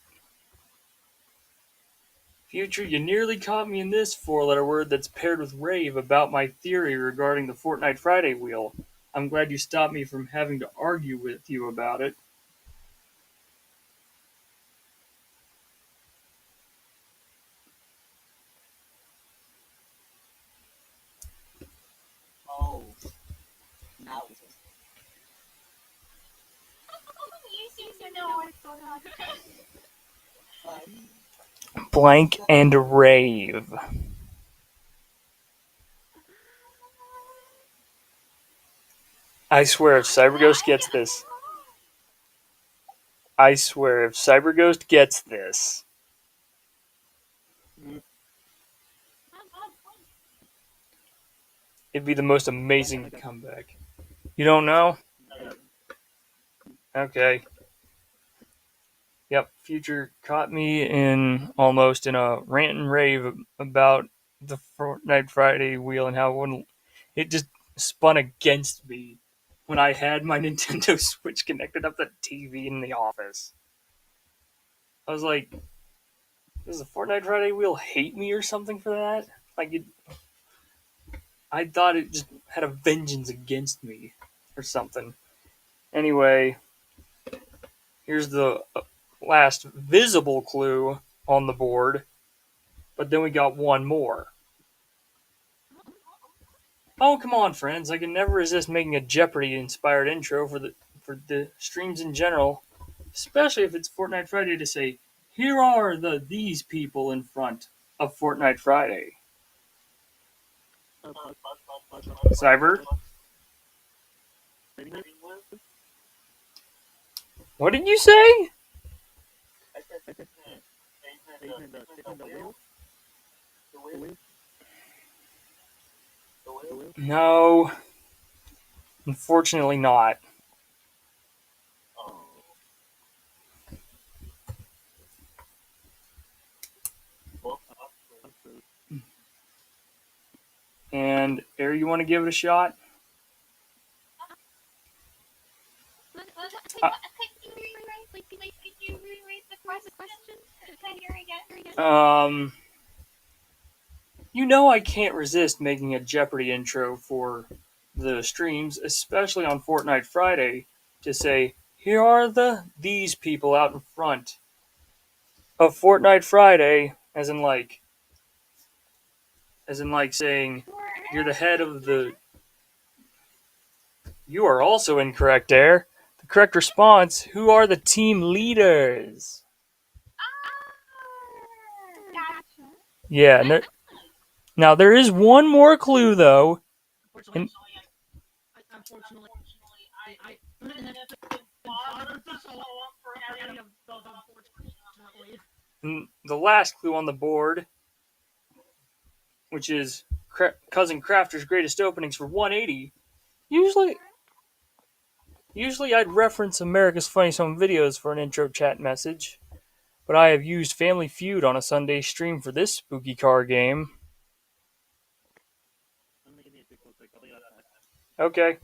Future, you nearly caught me in this 4-letter word that's paired with rave about my theory regarding the Fortnite Friday wheel. I'm glad you stopped me from having to argue with you about it. Oh. Now. You seem to know what's going on. Blank and rave. I swear if CyberGhost gets this. I swear if CyberGhost gets this. It'd be the most amazing comeback. You don't know? Okay. Yep, Future caught me in almost in a rant and rave about the Fortnite Friday wheel and how it just spun against me when I had my Nintendo Switch connected up to the TV in the office. I was like, Does the Fortnite Friday wheel hate me or something for that? I thought it just had a vengeance against me or something. Anyway, here's the last visible clue on the board, but then we got one more. Oh, come on, friends. I can never resist making a Jeopardy-inspired intro for the streams in general, especially if it's Fortnite Friday to say, here are these people in front of Fortnite Friday. Cyber? What did you say? No, unfortunately not. And Air, you want to give it a shot? Could you rewrite the question? Can I hear again? You know I can't resist making a Jeopardy intro for the streams, especially on Fortnite Friday, to say, here are these people out in front of Fortnite Friday, as in like saying, you're the head of the... You are also incorrect, Air. The correct response, who are the team leaders? Gotcha. Yeah, now there is one more clue, though. And Unfortunately, I didn't bother to show up for any of those, unfortunately. the last clue on the board, which is Cousin Crafter's greatest openings for 180. Usually I'd reference America's Funniest Home Videos for an intro chat message, but I have used Family Feud on a Sunday stream for this spooky car game. Okay.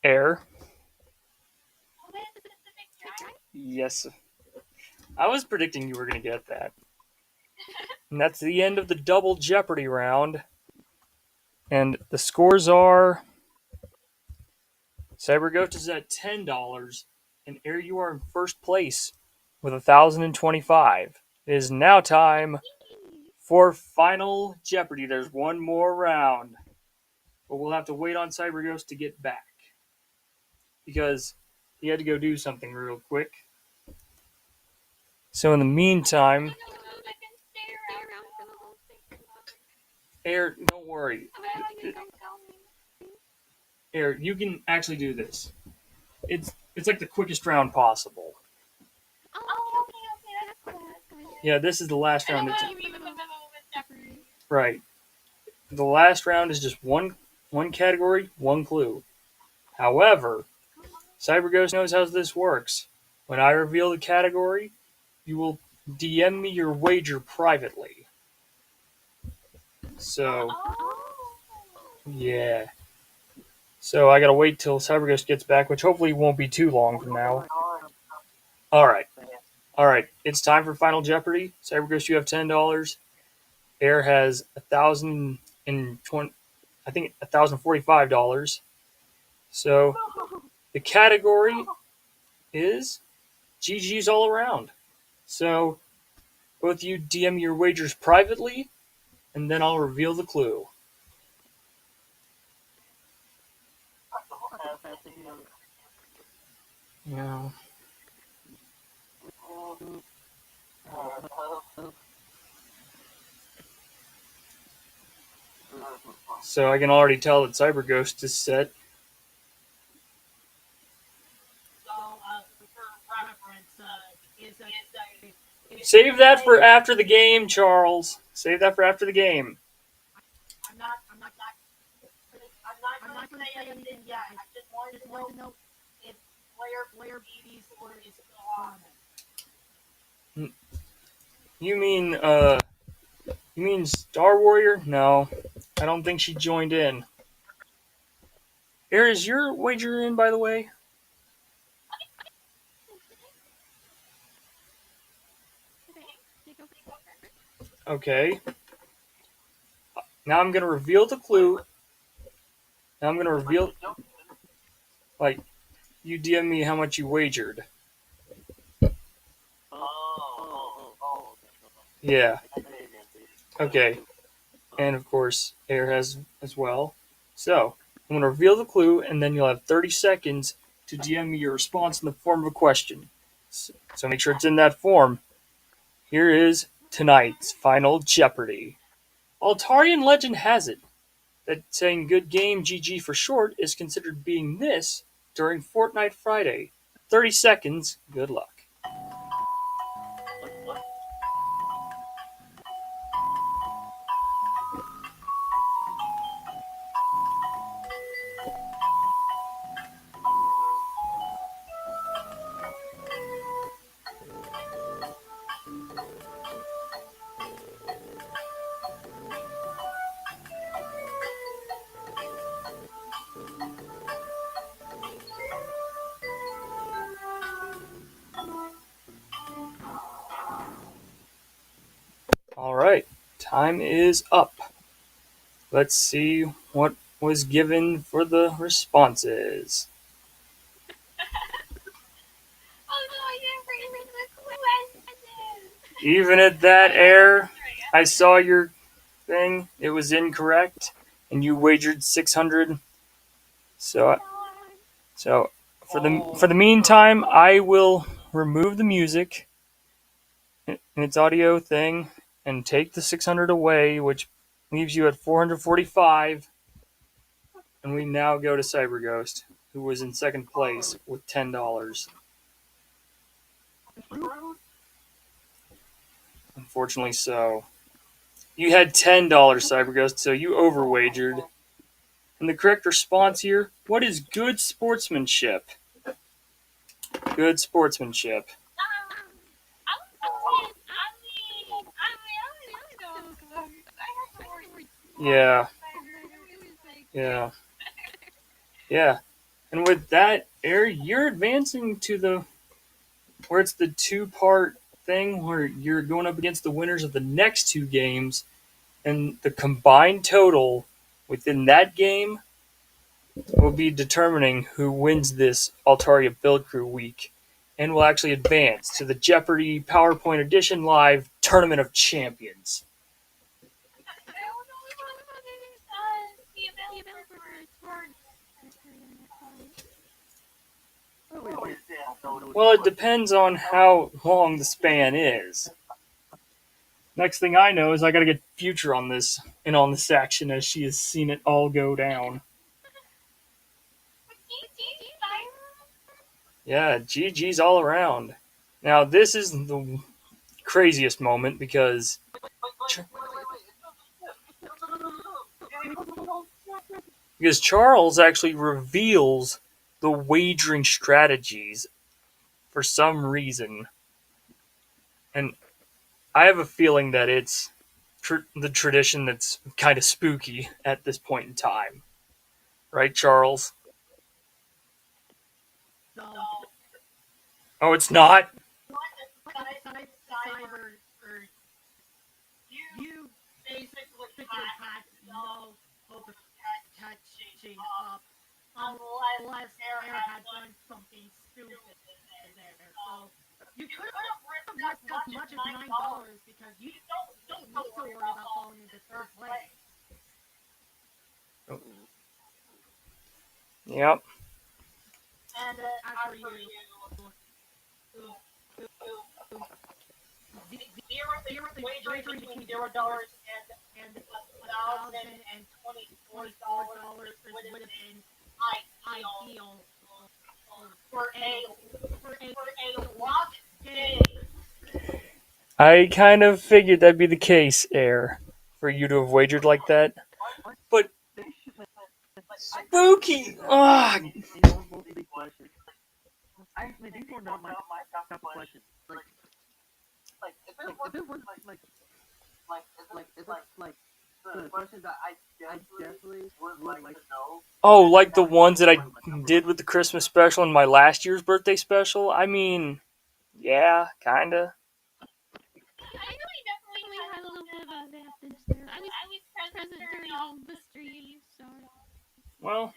Air. Yes. I was predicting you were going to get that. And that's the end of the double Jeopardy round. And the scores are... CyberGhost is at $10, and Air, you are in first place with 1,025. It is now time for Final Jeopardy. There's one more round, but we'll have to wait on CyberGhost to get back because he had to go do something real quick. So in the meantime, Air, don't worry. Air, you can actually do this. It's like the quickest round possible. Yeah, this is the last round. Right. The last round is just one category, one clue. However, CyberGhost knows how this works. When I reveal the category, you will DM me your wager privately. So, yeah. So I gotta wait till CyberGhost gets back, which hopefully won't be too long from now. Alright. It's time for Final Jeopardy. CyberGhost, you have $10. Air has $1,045. So the category is GG's all around. So both you DM your wagers privately, and then I'll reveal the clue. Yeah. So I can already tell that CyberGhost is set. Save that for after the game, Charles. Save that for after the game. I'm not going to say anything yet. I just wanted to know if player B's order is still on. You mean, You mean Star Warrior? No, I don't think she joined in. Air, is your wager in, by the way? Okay. Now I'm gonna reveal the clue. Now I'm gonna reveal, like, you DM me how much you wagered. Yeah. Okay. And of course, Air has as well. So I'm gonna reveal the clue, and then you'll have 30 seconds to DM me your response in the form of a question. So make sure it's in that form. Here is tonight's final Jeopardy. Altarian legend has it that saying good game GG for short is considered being this during Fortnite Friday. 30 seconds, good luck. Alright, time is up. Let's see what was given for the responses. Oh no, I didn't bring the question. Even at that, Air, I saw your thing. It was incorrect, and you wagered 600. So for the meantime, I will remove the music in its audio thing and take the 600 away, which leaves you at 445. And we now go to CyberGhost, who was in second place with $10. Unfortunately, so you had $10, CyberGhost, so you overwagered. And the correct response here: what is good sportsmanship? Good sportsmanship. Yeah. Yeah. Yeah. And with that, Air, you're advancing to the where it's the two-part thing where you're going up against the winners of the next two games, and the combined total within that game will be determining who wins this Altaria Build Crew week and will actually advance to the Jeopardy PowerPoint Edition Live Tournament of Champions. Well, it depends on how long the span is. Next thing I know is I gotta get Future on this and on this action as she has seen it all go down. Yeah, GG's all around. Now, this is the craziest moment because Charles actually reveals the wagering strategies for some reason. And I have a feeling that it's the tradition that's kind of spooky at this point in time. Right, Charles? Oh, it's not? You basically had no hope of catching up unless Air had done something stupid there. So you could have risked as much as $9 because you don't need to worry about falling into third place. Yep. And as for you, wagering between $0 and $1,024 would have been ideal for a lock game. I kind of figured that'd be the case, Air, for you to have wagered like that. But spooky! Ugh. These were not my top questions. Like, if it was like is it like the question that I definitely would like to know? Oh, like the ones that I did with the Christmas special and my last year's birthday special? I mean, yeah, kinda. I know I definitely had a little bit of advantage there. I was present during all the streams, so. Well,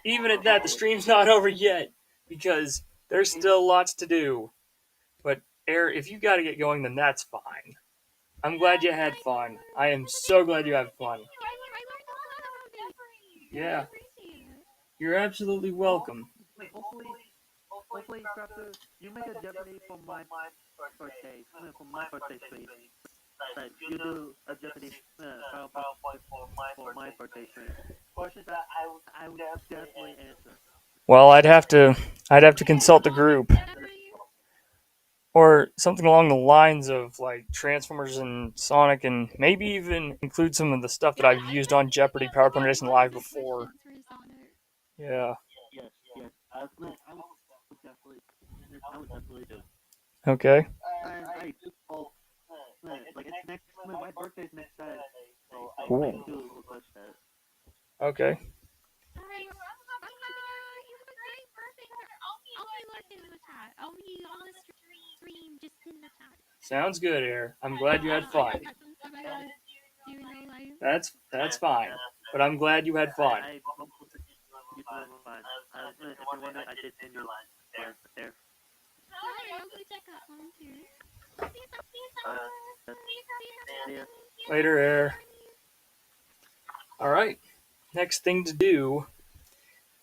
even at that, the stream's not over yet because there's still lots to do. But, Air, if you gotta get going, then that's fine. I'm glad you had fun. I am so glad you had fun. I learned a lot about Jeopardy. Yeah, I appreciate it. you're absolutely welcome. Hopefully, Crafter, you make a Jeopardy for my birthday. For my birthday stream. Like, you do a Jeopardy PowerPoint for my birthday stream. Questions that I would definitely answer. Well, I'd have to consult the group. Or something along the lines of like Transformers and Sonic, and maybe even include some of the stuff that I've used on Jeopardy PowerPoint Edition Live before. Yeah. Yes. I would definitely do. Okay. And I hope, like it's next, my birthday's next Saturday, so I Cool. do request that. Okay. Alright, you have a great birthday. I'll be lurking in the chat. I'll be on the stream just in the chat. Sounds good, Air. I'm glad you had fun. I got some stuff I gotta do in real life. That's fine. But I'm glad you had fun. I hope you do have fun. If you wonder, I did send your line there. Alright, I'll go check that one too. See you. Later, Air. Alright. Next thing to do,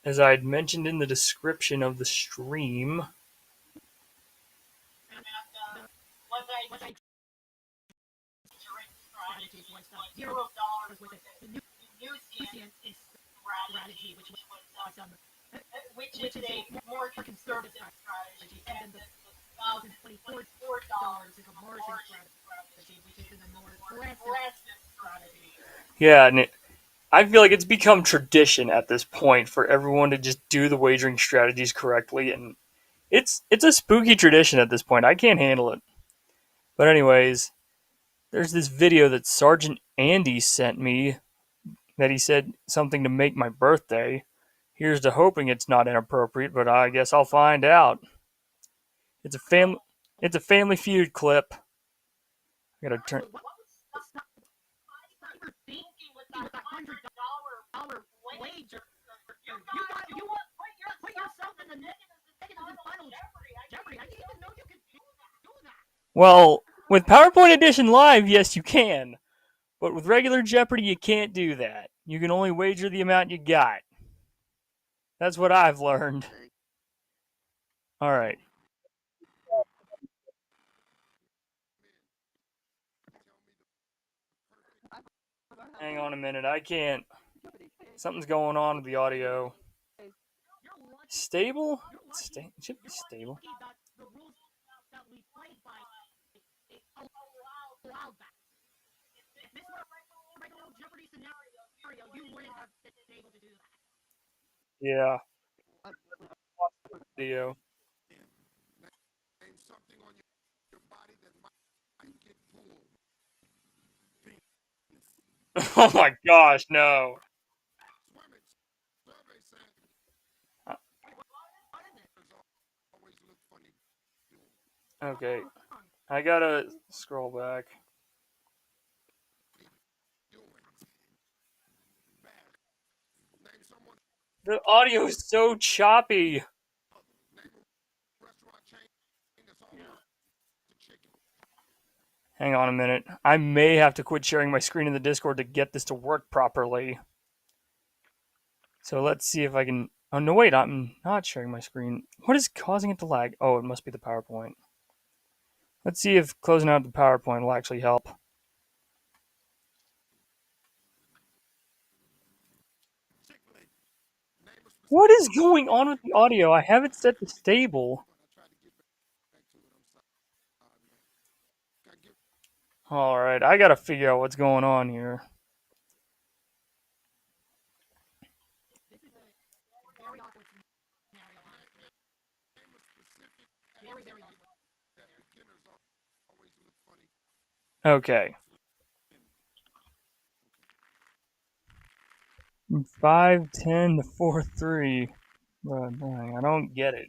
as I'd mentioned in the description of the stream, $0 with the new strategy, which is a more conservative strategy, and the $1,024 is a margin strategy, which is a more aggressive strategy. yeah, and I feel like it's become tradition at this point for everyone to just do the wagering strategies correctly, and it's a spooky tradition at this point. I can't handle it. But anyways, there's this video that Sergeant Andy sent me that he said something to make my birthday. Here's to hoping it's not inappropriate, but I guess I'll find out. It's a Family Feud clip. I gotta turn. Thinking with that $100 wager, you put yourself in the negative in Final Jeopardy. I didn't even know you could do that. Well, with PowerPoint Edition Live, yes, you can. But with regular Jeopardy, you can't do that. You can only wager the amount you got. That's what I've learned. Alright. Hang on a minute. I can't. Something's going on with the audio. Stable? It should be stable. The rules that we played by allow that. If this were a regular Jeopardy scenario, you wouldn't have been able to do that. Yeah. Video. Oh my gosh, no. Okay. I gotta scroll back. The audio is so choppy. Hang on a minute. I may have to quit sharing my screen in the Discord to get this to work properly. So let's see if I can. Oh, no, wait, I'm not sharing my screen. What is causing it to lag? Oh, it must be the PowerPoint. Let's see if closing out the PowerPoint will actually help. What is going on with the audio? I have it set to stable. Alright, I gotta figure out what's going on here. Okay. 5-10 to 4-3. But I don't get it.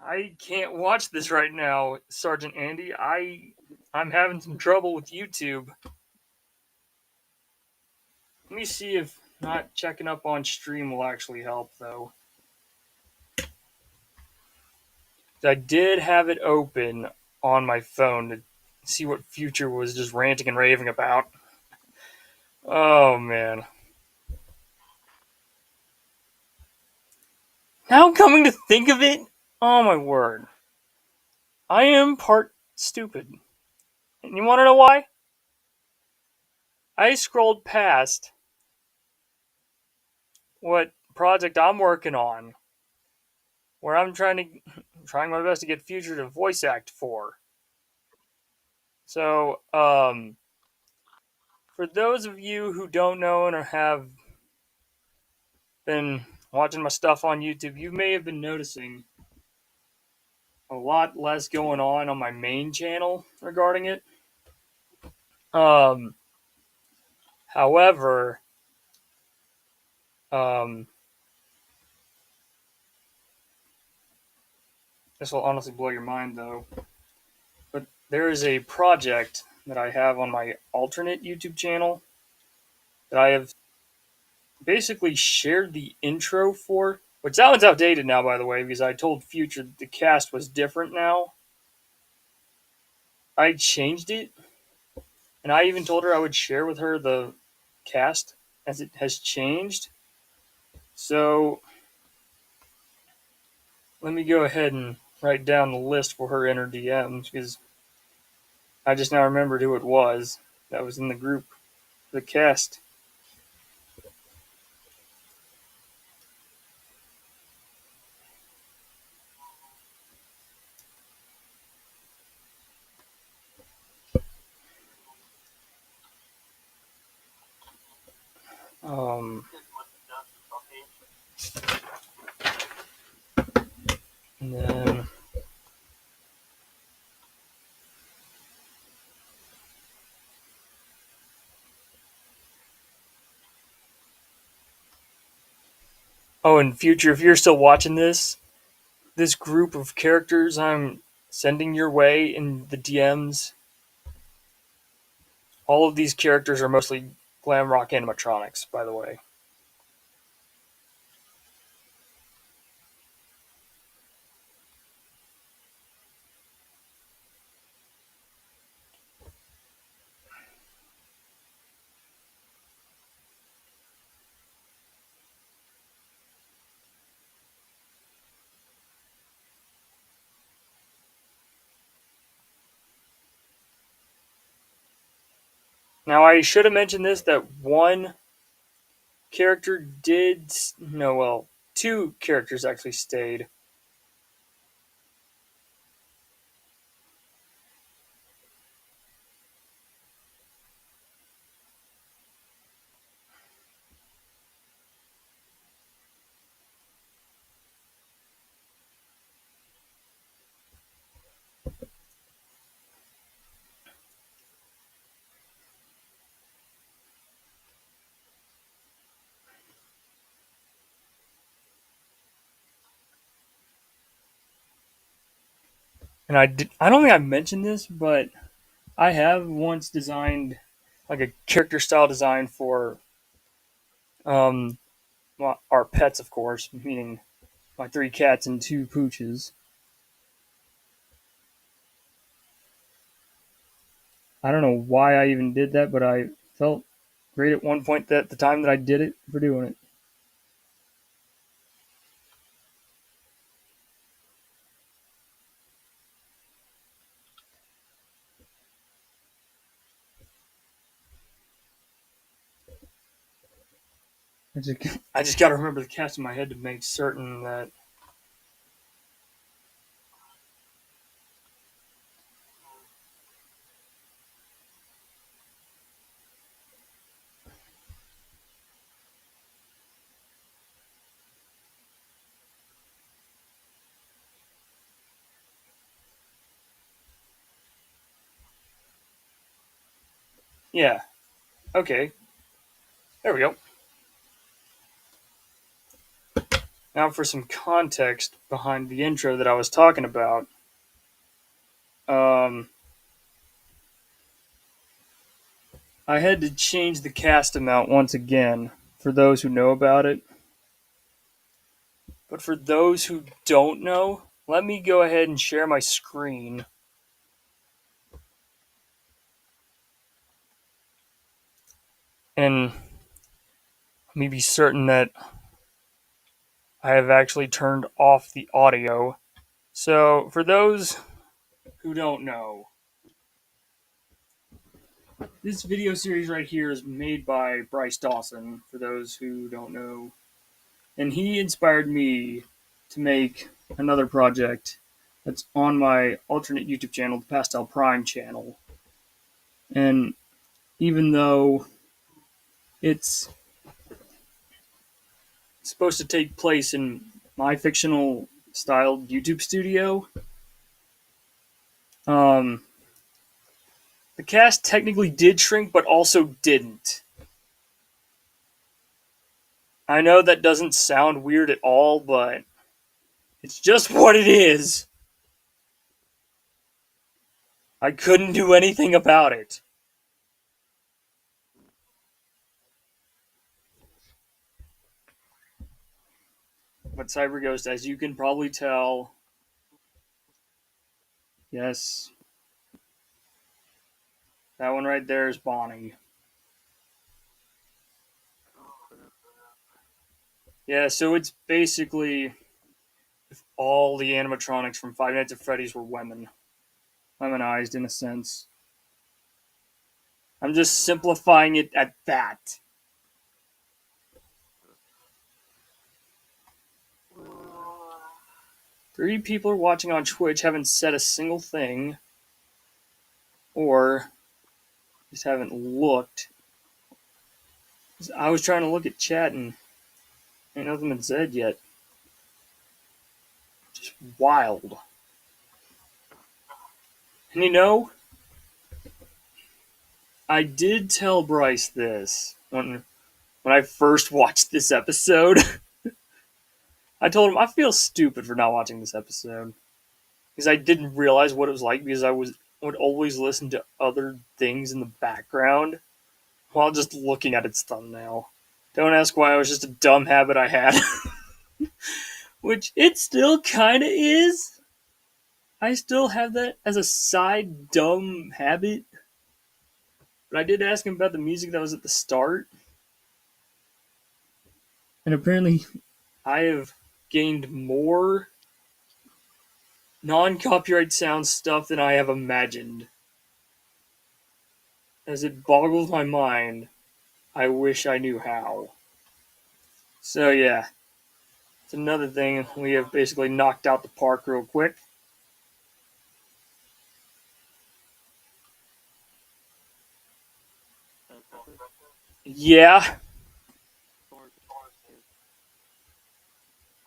I can't watch this right now, Sergeant Andy. I'm having some trouble with YouTube. Let me see if not checking up on stream will actually help, though. I did have it open on my phone to see what Future was just ranting and raving about. Oh, man. Now coming to think of it, oh my word. I am part stupid. And you want to know why? I scrolled past what project I'm working on, where I'm trying my best to get Future to voice act for. So, for those of you who don't know and have been watching my stuff on YouTube, you may have been noticing a lot less going on my main channel regarding it. Um, However, um, this will honestly blow your mind though. But there is a project that I have on my alternate YouTube channel that I have basically shared the intro for, which that one's outdated now, by the way, because I told Future that the cast was different now. I changed it, and I even told her I would share with her the cast as it has changed. So let me go ahead and write down the list for her in her DMs because I just now remembered who it was that was in the group, the cast. Um, and then oh, in future, if you're still watching this group of characters I'm sending your way in the DMs, all of these characters are mostly glam rock animatronics, by the way. Now, I should have mentioned this that one character did. No, well, two characters actually stayed. And I don't think I mentioned this, but I have once designed like a character style design for um well, our pets, of course, meaning my three cats and two pooches. I don't know why I even did that, but I felt great at one point at the time that I did it for doing it. I just got to remember the cast in my head to make certain that. Yeah. Okay. There we go. Now for some context behind the intro that I was talking about. Um, I had to change the cast amount once again for those who know about it. But for those who don't know, let me go ahead and share my screen. And let me be certain that I have actually turned off the audio. So, for those who don't know, this video series right here is made by Bryce Dawson, for those who don't know. And he inspired me to make another project that's on my alternate YouTube channel, the Pastel Prime channel. And even though it's supposed to take place in my fictional styled YouTube studio, um, the cast technically did shrink, but also didn't. I know that doesn't sound weird at all, but it's just what it is. I couldn't do anything about it. But Cyber Ghost, as you can probably tell, yes, that one right there is Bonnie. Yeah, so it's basically if all the animatronics from Five Nights at Freddy's were women. Lemonized in a sense. I'm just simplifying it at that. 3 people are watching on Twitch, haven't said a single thing, or just haven't looked. I was trying to look at chat and ain't nothing been said yet. Just wild. And you know, I did tell Bryce this when I first watched this episode. I told him I feel stupid for not watching this episode because I didn't realize what it was like because I would always listen to other things in the background while just looking at its thumbnail. Don't ask why, it was just a dumb habit I had. Which it still kinda is. I still have that as a side dumb habit. But I did ask him about the music that was at the start. And apparently I have gained more non-copyright sound stuff than I have imagined. As it boggles my mind, I wish I knew how. So yeah, it's another thing we have basically knocked out the park real quick. Yeah.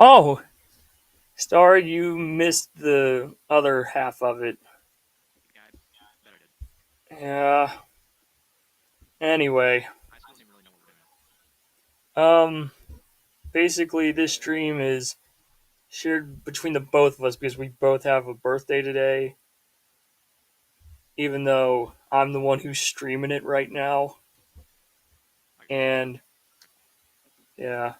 Oh, Star, you missed the other half of it. Yeah, I better did. Yeah. Anyway, I still don't even really know what we're doing. um, basically this stream is shared between the both of us because we both have a birthday today. Even though I'm the one who's streaming it right now, and yeah,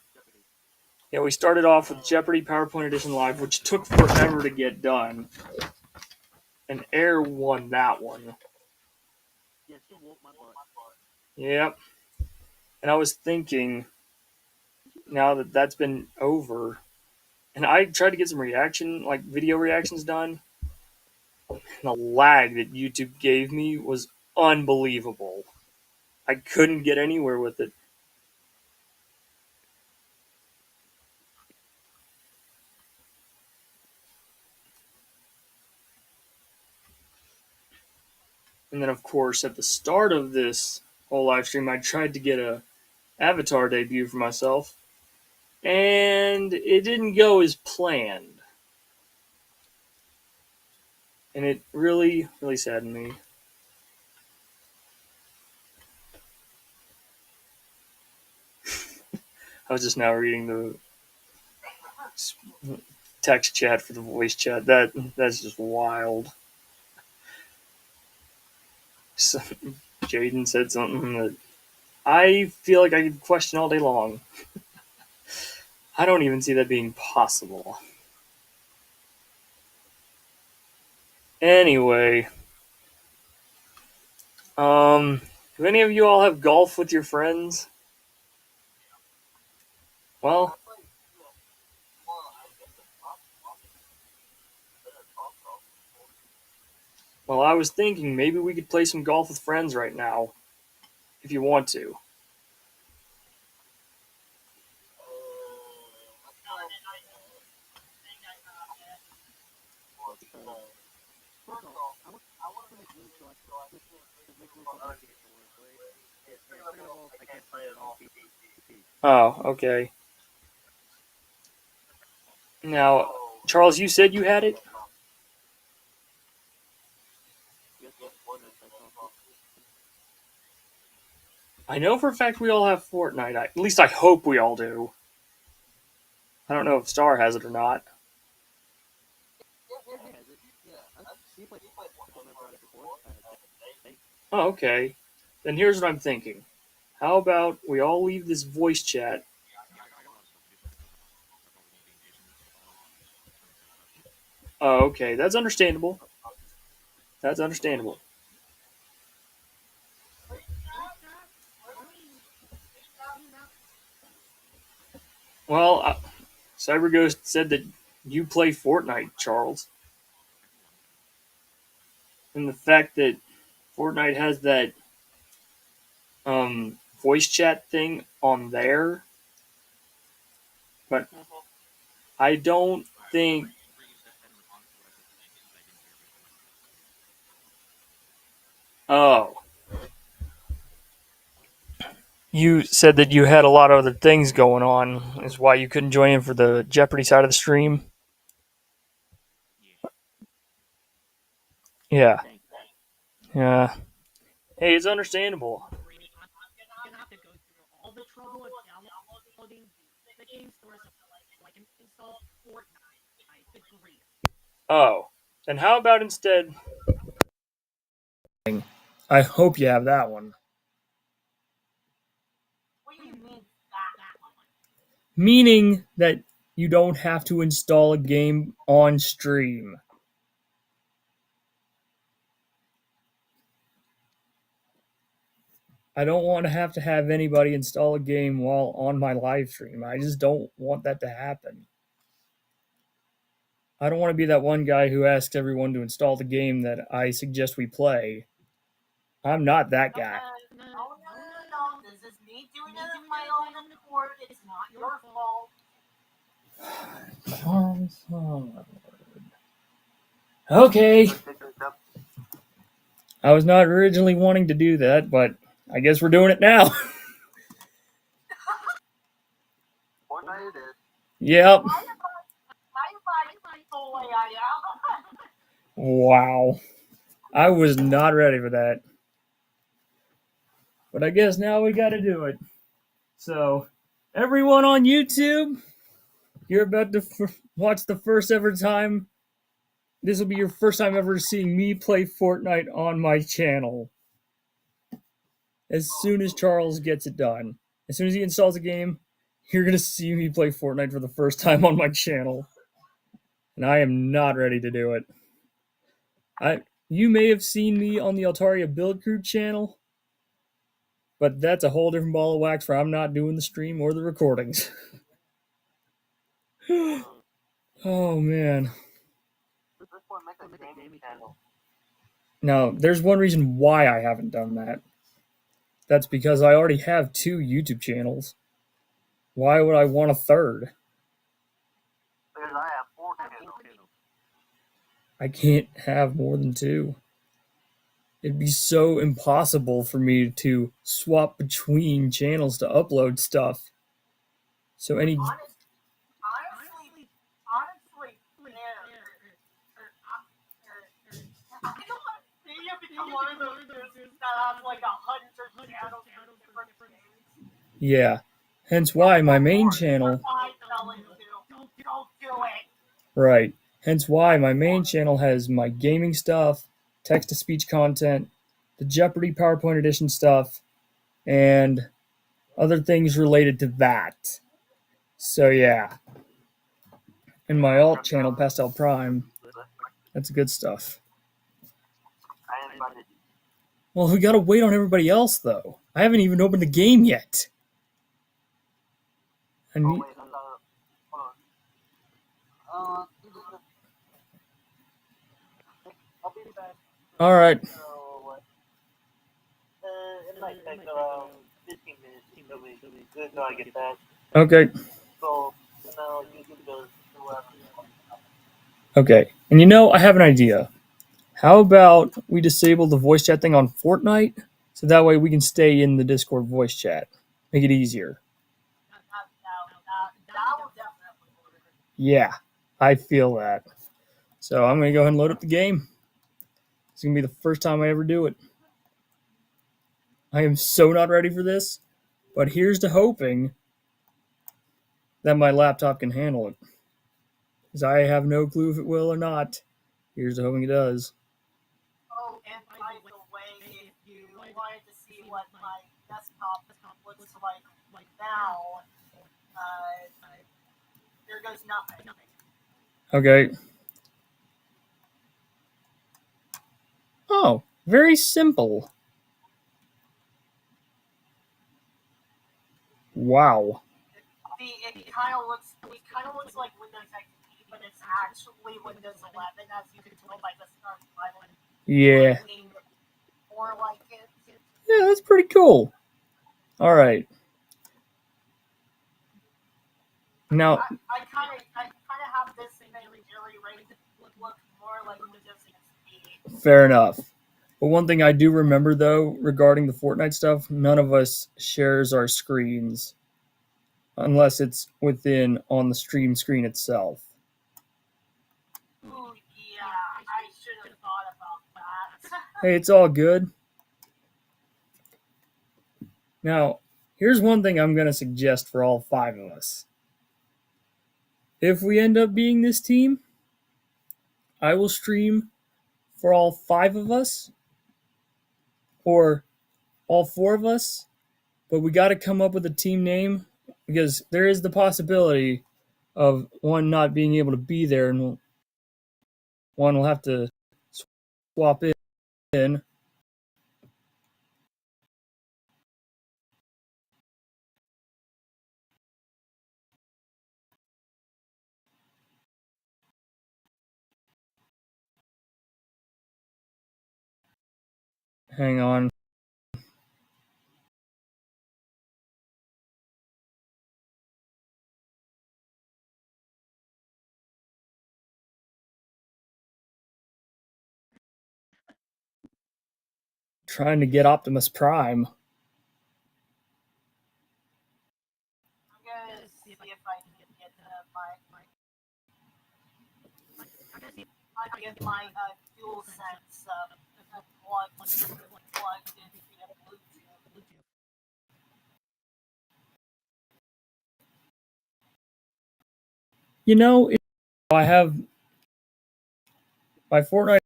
yeah, we started off with Jeopardy PowerPoint Edition Live, which took forever to get done, and Air won that one. Yes, you woke my butt. Yep. And I was thinking, now that that's been over, and I tried to get some reaction, like video reactions done, and the lag that YouTube gave me was unbelievable. I couldn't get anywhere with it. And then, of course, at the start of this whole live stream, I tried to get a Avatar debut for myself, and it didn't go as planned. And it really, really saddened me. I was just now reading the text chat for the voice chat. That's just wild. So, Jaden said something that I feel like I could question all day long. I don't even see that being possible. Anyway, do any of you all have golf with your friends? Well, I was thinking maybe we could play some golf with friends right now, if you want to. First of all, I want to make room so I can make room for other people to play. And second of all, I can't play it all PC. Oh, okay. Now, Charles, you said you had it? Yes, I saw. I know for a fact we all have Fortnite. At least I hope we all do. I don't know if Star has it or not. Yeah, he has it. Yeah, he played Fortnite before. Hey. Oh, okay. Then here's what I'm thinking. How about we all leave this voice chat? Yeah, I got a lot of stuff to do, so I probably won't be engaging with tournaments and such. Oh, okay. That's understandable. That's understandable. Well, CyberGhost said that you play Fortnite, Charles. I can run. And the fact that Fortnite has that voice chat thing on there, but I don't think. You briefly said in response to what I said to Jenkins, I didn't hear everything. Oh, you said that you had a lot of other things going on, is why you couldn't join in for the Jeopardy side of the stream. Yeah. Yeah, Dang. yeah. Hey, it's understandable. I'm gonna have to go through all the trouble of downloading the game store so I can install Fortnite. Good grief. Oh, then how about instead? I hope you have that one. What do you mean that one? Meaning that you don't have to install a game on stream. I don't want to have anybody install a game while on my live stream. I just don't want that to happen. I don't want to be that one guy who asks everyone to install the game that I suggest we play. I'm not that guy. No. This is me doing it of my own accord. It's not your fault. Okay. I was not originally wanting to do that, but I guess we're doing it now. Fortnite it is. Yep. Why am I the way I am? Wow. I was not ready for that. But I guess now we gotta do it. So, everyone on YouTube, you're about to watch the first ever time. This will be your first time ever seeing me play Fortnite on my channel. As soon as Charles gets it done, as soon as he installs the game, you're gonna see me play Fortnite for the first time on my channel. And I am not ready to do it. You may have seen me on the Altaria Build Crew channel, but that's a whole different ball of wax for I'm not doing the stream or the recordings. Oh man. This one make a gaming channel. Now, there's one reason why I haven't done that. That's because I already have 2 YouTube channels. Why would I want a third? Because I have 4 channels. I can't have more than 2. It'd be so impossible for me to swap between channels to upload stuff. So any Honestly, I don't want to see you become one of those dudes that have like 100 channels for different games. yeah. Hence why my main channel. I fell into. Don't do it. Right. Hence why my main channel has my gaming stuff, text to speech content, the Jeopardy PowerPoint edition stuff, and other things related to that. So yeah. And my alt channel, Pastel Prime, that's good stuff. I invited you. Well, we gotta wait on everybody else though. I haven't even opened the game yet. I Oh need, wait, hold on. I'll be back. all right. So what? It might take around 15 minutes until we good till I get back. Okay. So now you can go to wherever. Okay. And you know, I have an idea. How about we disable the voice chat thing on Fortnite? So that way we can stay in the Discord voice chat. Make it easier. That will definitely work. Yeah, I feel that. So I'm going to go ahead and load up the game. It's going to be the first time I ever do it. I am so not ready for this, but here's to hoping that my laptop can handle it. Because I have no clue if it will or not. Here's to hoping it does. Oh, and by the way, if you wanted to see what my desktop looks like now, there goes nothing. Okay. Oh, very simple. Wow. It kind of looks like Windows XP, but it's actually Windows 11, as you can tell by the start button. Yeah. Looking more like it. Yeah, that's pretty cool. All right. Now, I kind of have this thing Jerry ready to look more like Windows XP. fair enough. But one thing I do remember though regarding the Fortnite stuff, none of us shares our screens unless it's within on the stream screen itself. Ooh, yeah, I should have thought about that. Hey, it's all good. Now, here's one thing I'm going to suggest for all 5 of us. If we end up being this team, I will stream for all 5 of us or all 4 of us, but we got to come up with a team name because there is the possibility of one not being able to be there and one will have to swap in. Hang on. Trying to get Optimus Prime. I'm gonna see if I can get my dual sense plugged into Bluetooth. You know, I have my Fortnite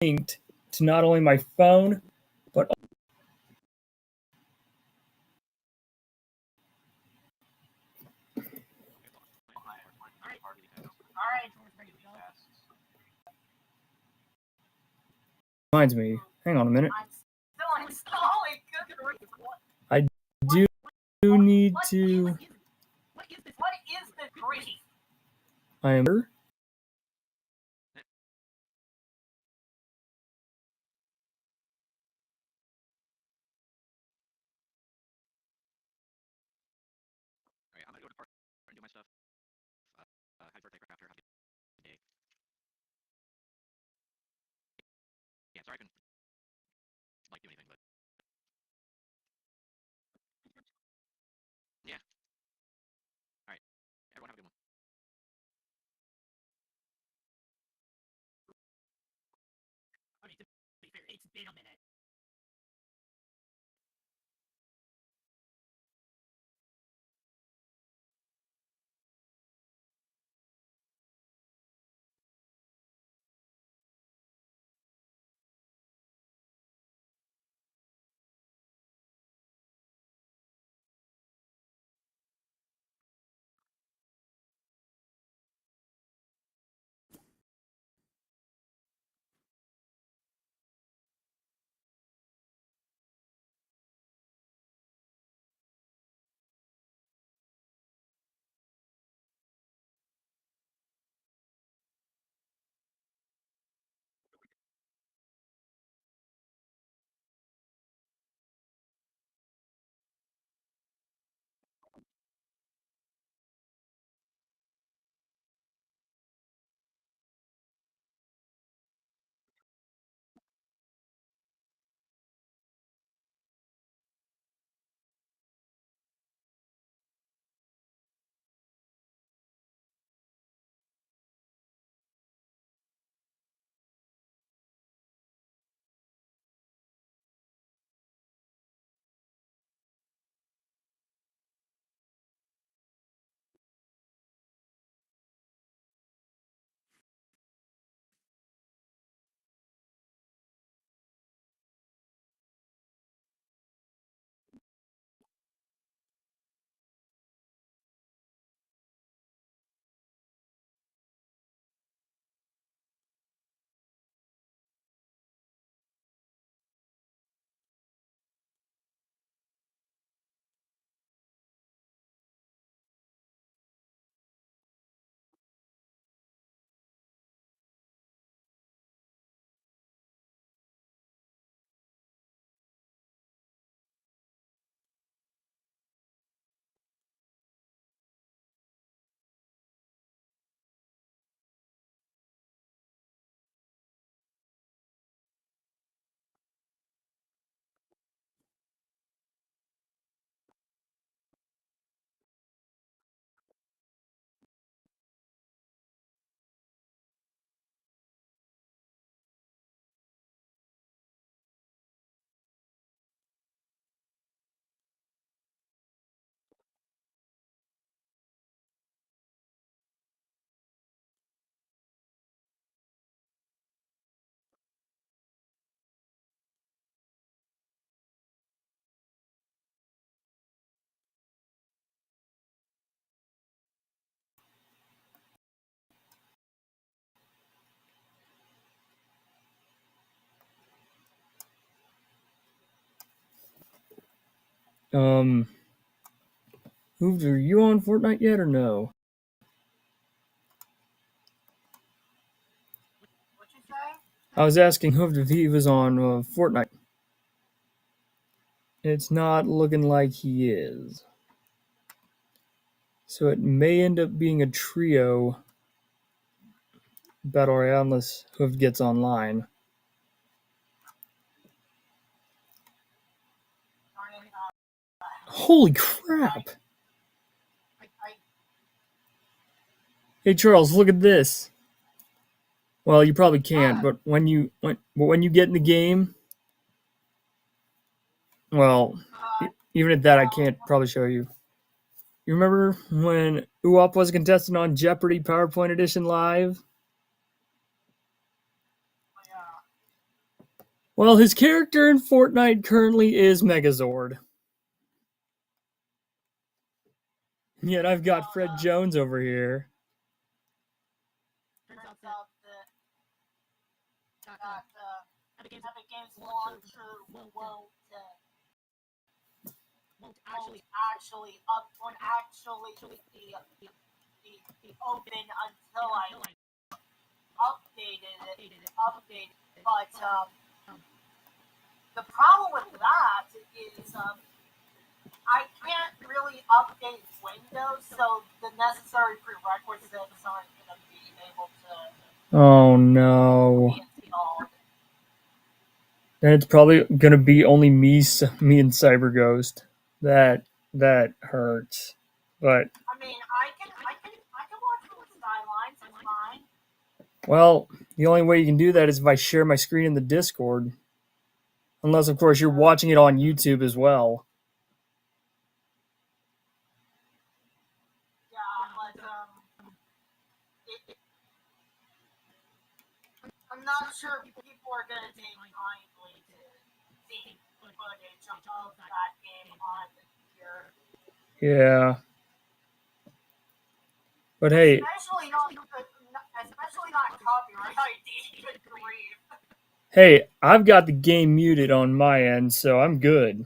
linked to not only my phone, but All right. reminds me. Hang on a minute. I'm still installing. Good grief. I do need to. What is the grief? I am. Alright, I'm gonna go to the park and do my stuff. Happy birthday, Crafter. Have a good day. Yeah, sorry I couldn't like do anything, but yeah. Alright. Everyone have a good one. I mean, to be fair, it's been a minute. Hooved, are you on Fortnite yet or no? What you say? I was asking Hooved if he was on Fortnite. It's not looking like he is. So it may end up being a trio battle royale unless Hooved gets online. Holy crap! Hey Charles, look at this. Well, you probably can't, but when you get in the game, well, even at that, I can't probably show you. You remember when Uop was a contestant on Jeopardy PowerPoint Edition Live? Well, his character in Fortnite currently is Megazord. Yet I've got Fred Jones over here. Turns out Turns that out that Epic Epic Games Games launcher won't be open until I updated it. But the problem with that is I can't really update Windows, so the necessary prerequisites aren't going to be able to Oh no. be installed. Then it's probably gonna be only me and CyberGhost. That hurts. But I mean, I can watch it with Skylines. It's fine. well, the only way you can do that is if I share my screen in the Discord. Unless, of course, you're watching it on YouTube as well. Yeah, but I'm not sure people are gonna take kindly to seeing footage of that game on here. Yeah. But hey, Especially not copyright ID. Good grief. hey, I've got the game muted on my end, so I'm good.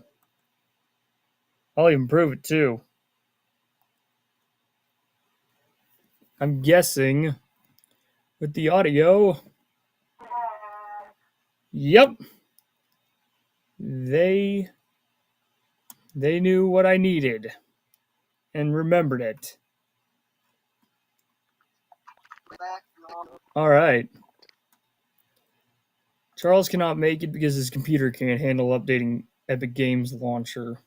I'll even prove it too. I'm guessing with the audio. Yep. They knew what I needed and remembered it. All right. Charles cannot make it because his computer can't handle updating Epic Games Launcher.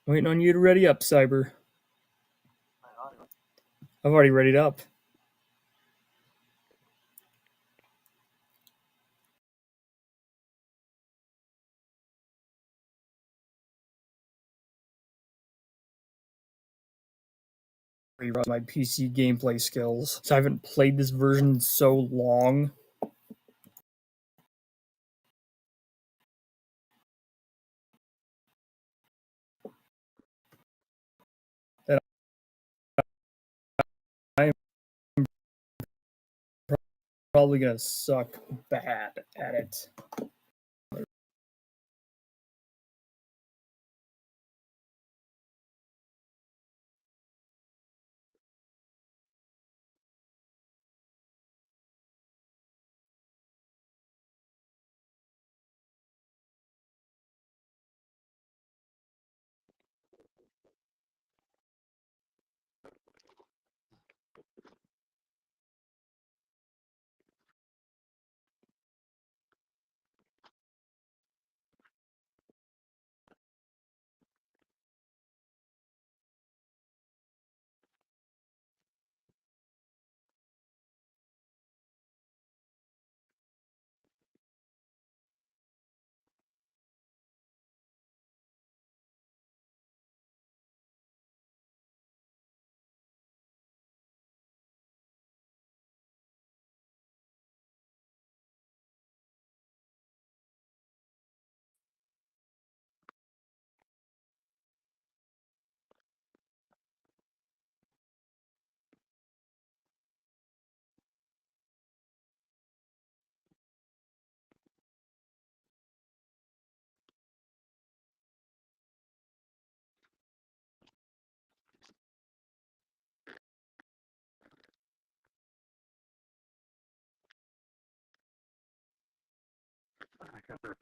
Waiting on you to ready up, Cyber. I've already readied up. My PC gameplay skills. So I haven't played this version in so long. That I'm probably gonna suck bad at it. Crafter.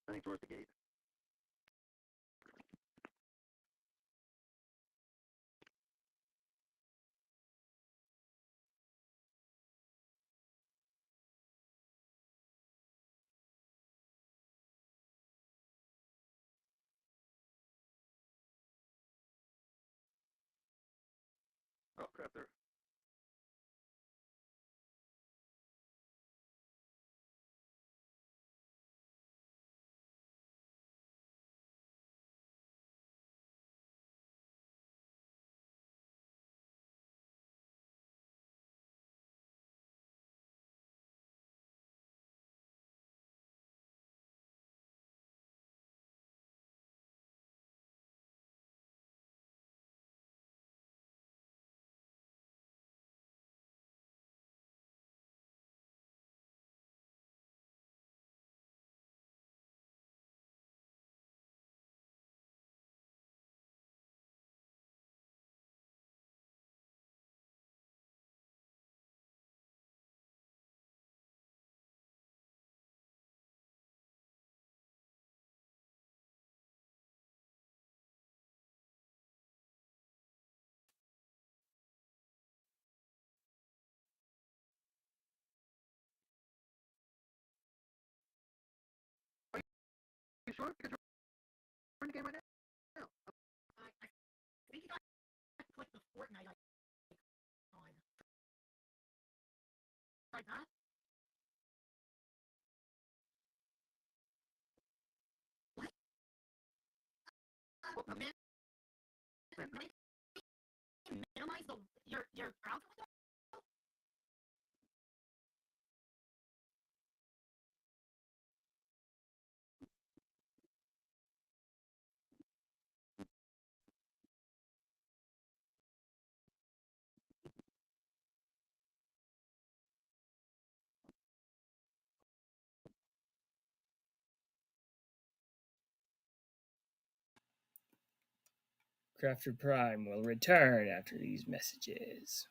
Running towards the gate. Oh, Crafter. You sure? Because we're in the game right now. I think you got to click the Fortnite icon. Try that. What? Oh, man. Minimize your browser window? Crafter Prime will return after these messages.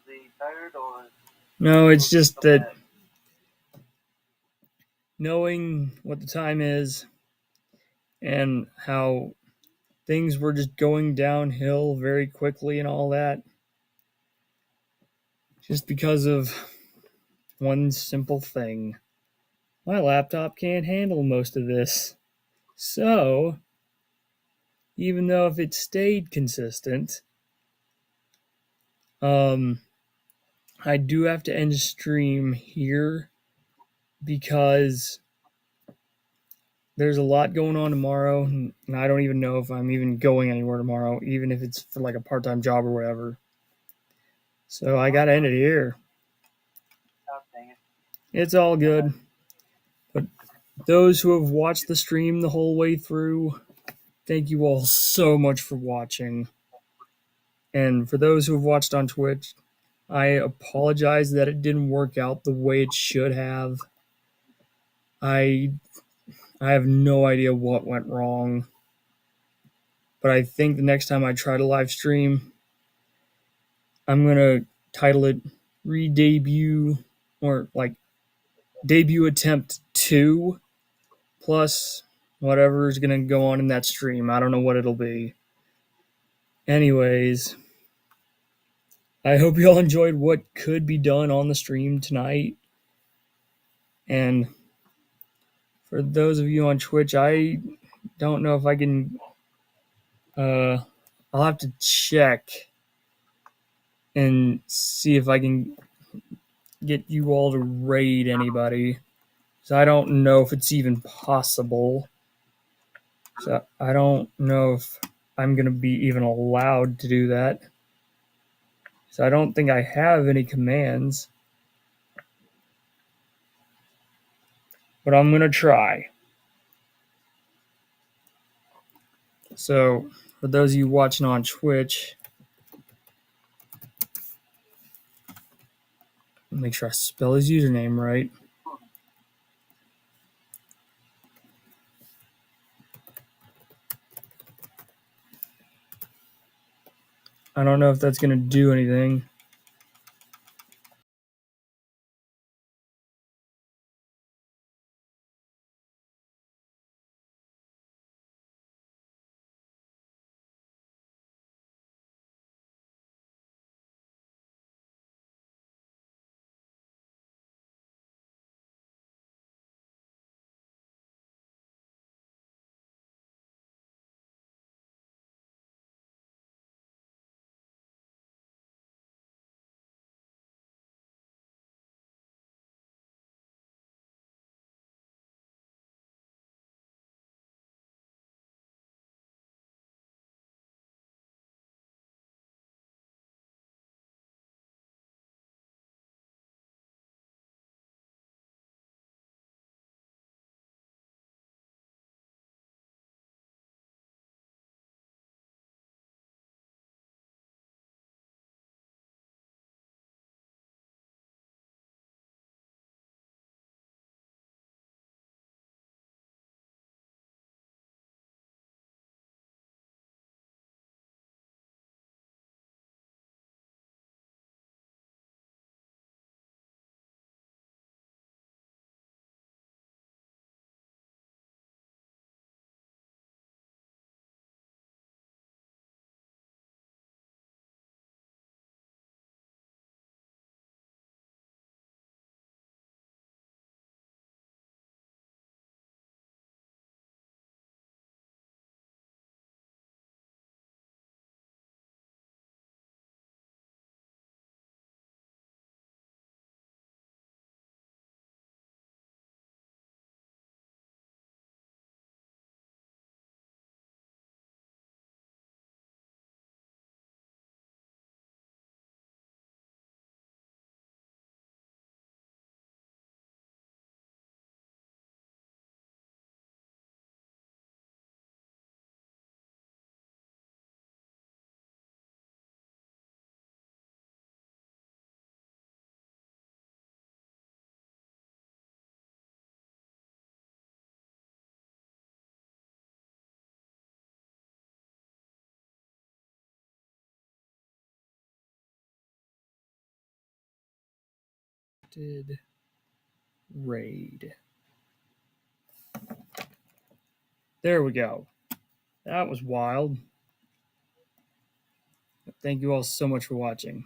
they tired or No, it's feels just so that bad? knowing what the time is and how things were just going downhill very quickly and all that, just because of one simple thing. My laptop can't handle most of this. So, even though if it stayed consistent, um, I do have to end stream here because there's a lot going on tomorrow, and I don't even know if I'm even going anywhere tomorrow, even if it's for like a part-time job or whatever. So I gotta end it here. Oh, dang it. It's all good. But those who have watched the stream the whole way through, thank you all so much for watching. And for those who have watched on Twitch, I apologize that it didn't work out the way it should have. I I have no idea what went wrong, but I think the next time I try to live stream, I'm gonna title it re-debut or like debut attempt 2 plus whatever is gonna go on in that stream. I don't know what it'll be. Anyways, I hope you all enjoyed what could be done on the stream tonight. And for those of you on Twitch, I don't know if I can. I'll have to check and see if I can get you all to raid anybody. So I don't know if it's even possible. So I don't know if I'm gonna be even allowed to do that. So I don't think I have any commands, but I'm gonna try. So for those of you watching on Twitch, make sure I spell his username right. I don't know if that's gonna do anything. Encrypted raid. There we go. That was wild. Thank you all so much for watching.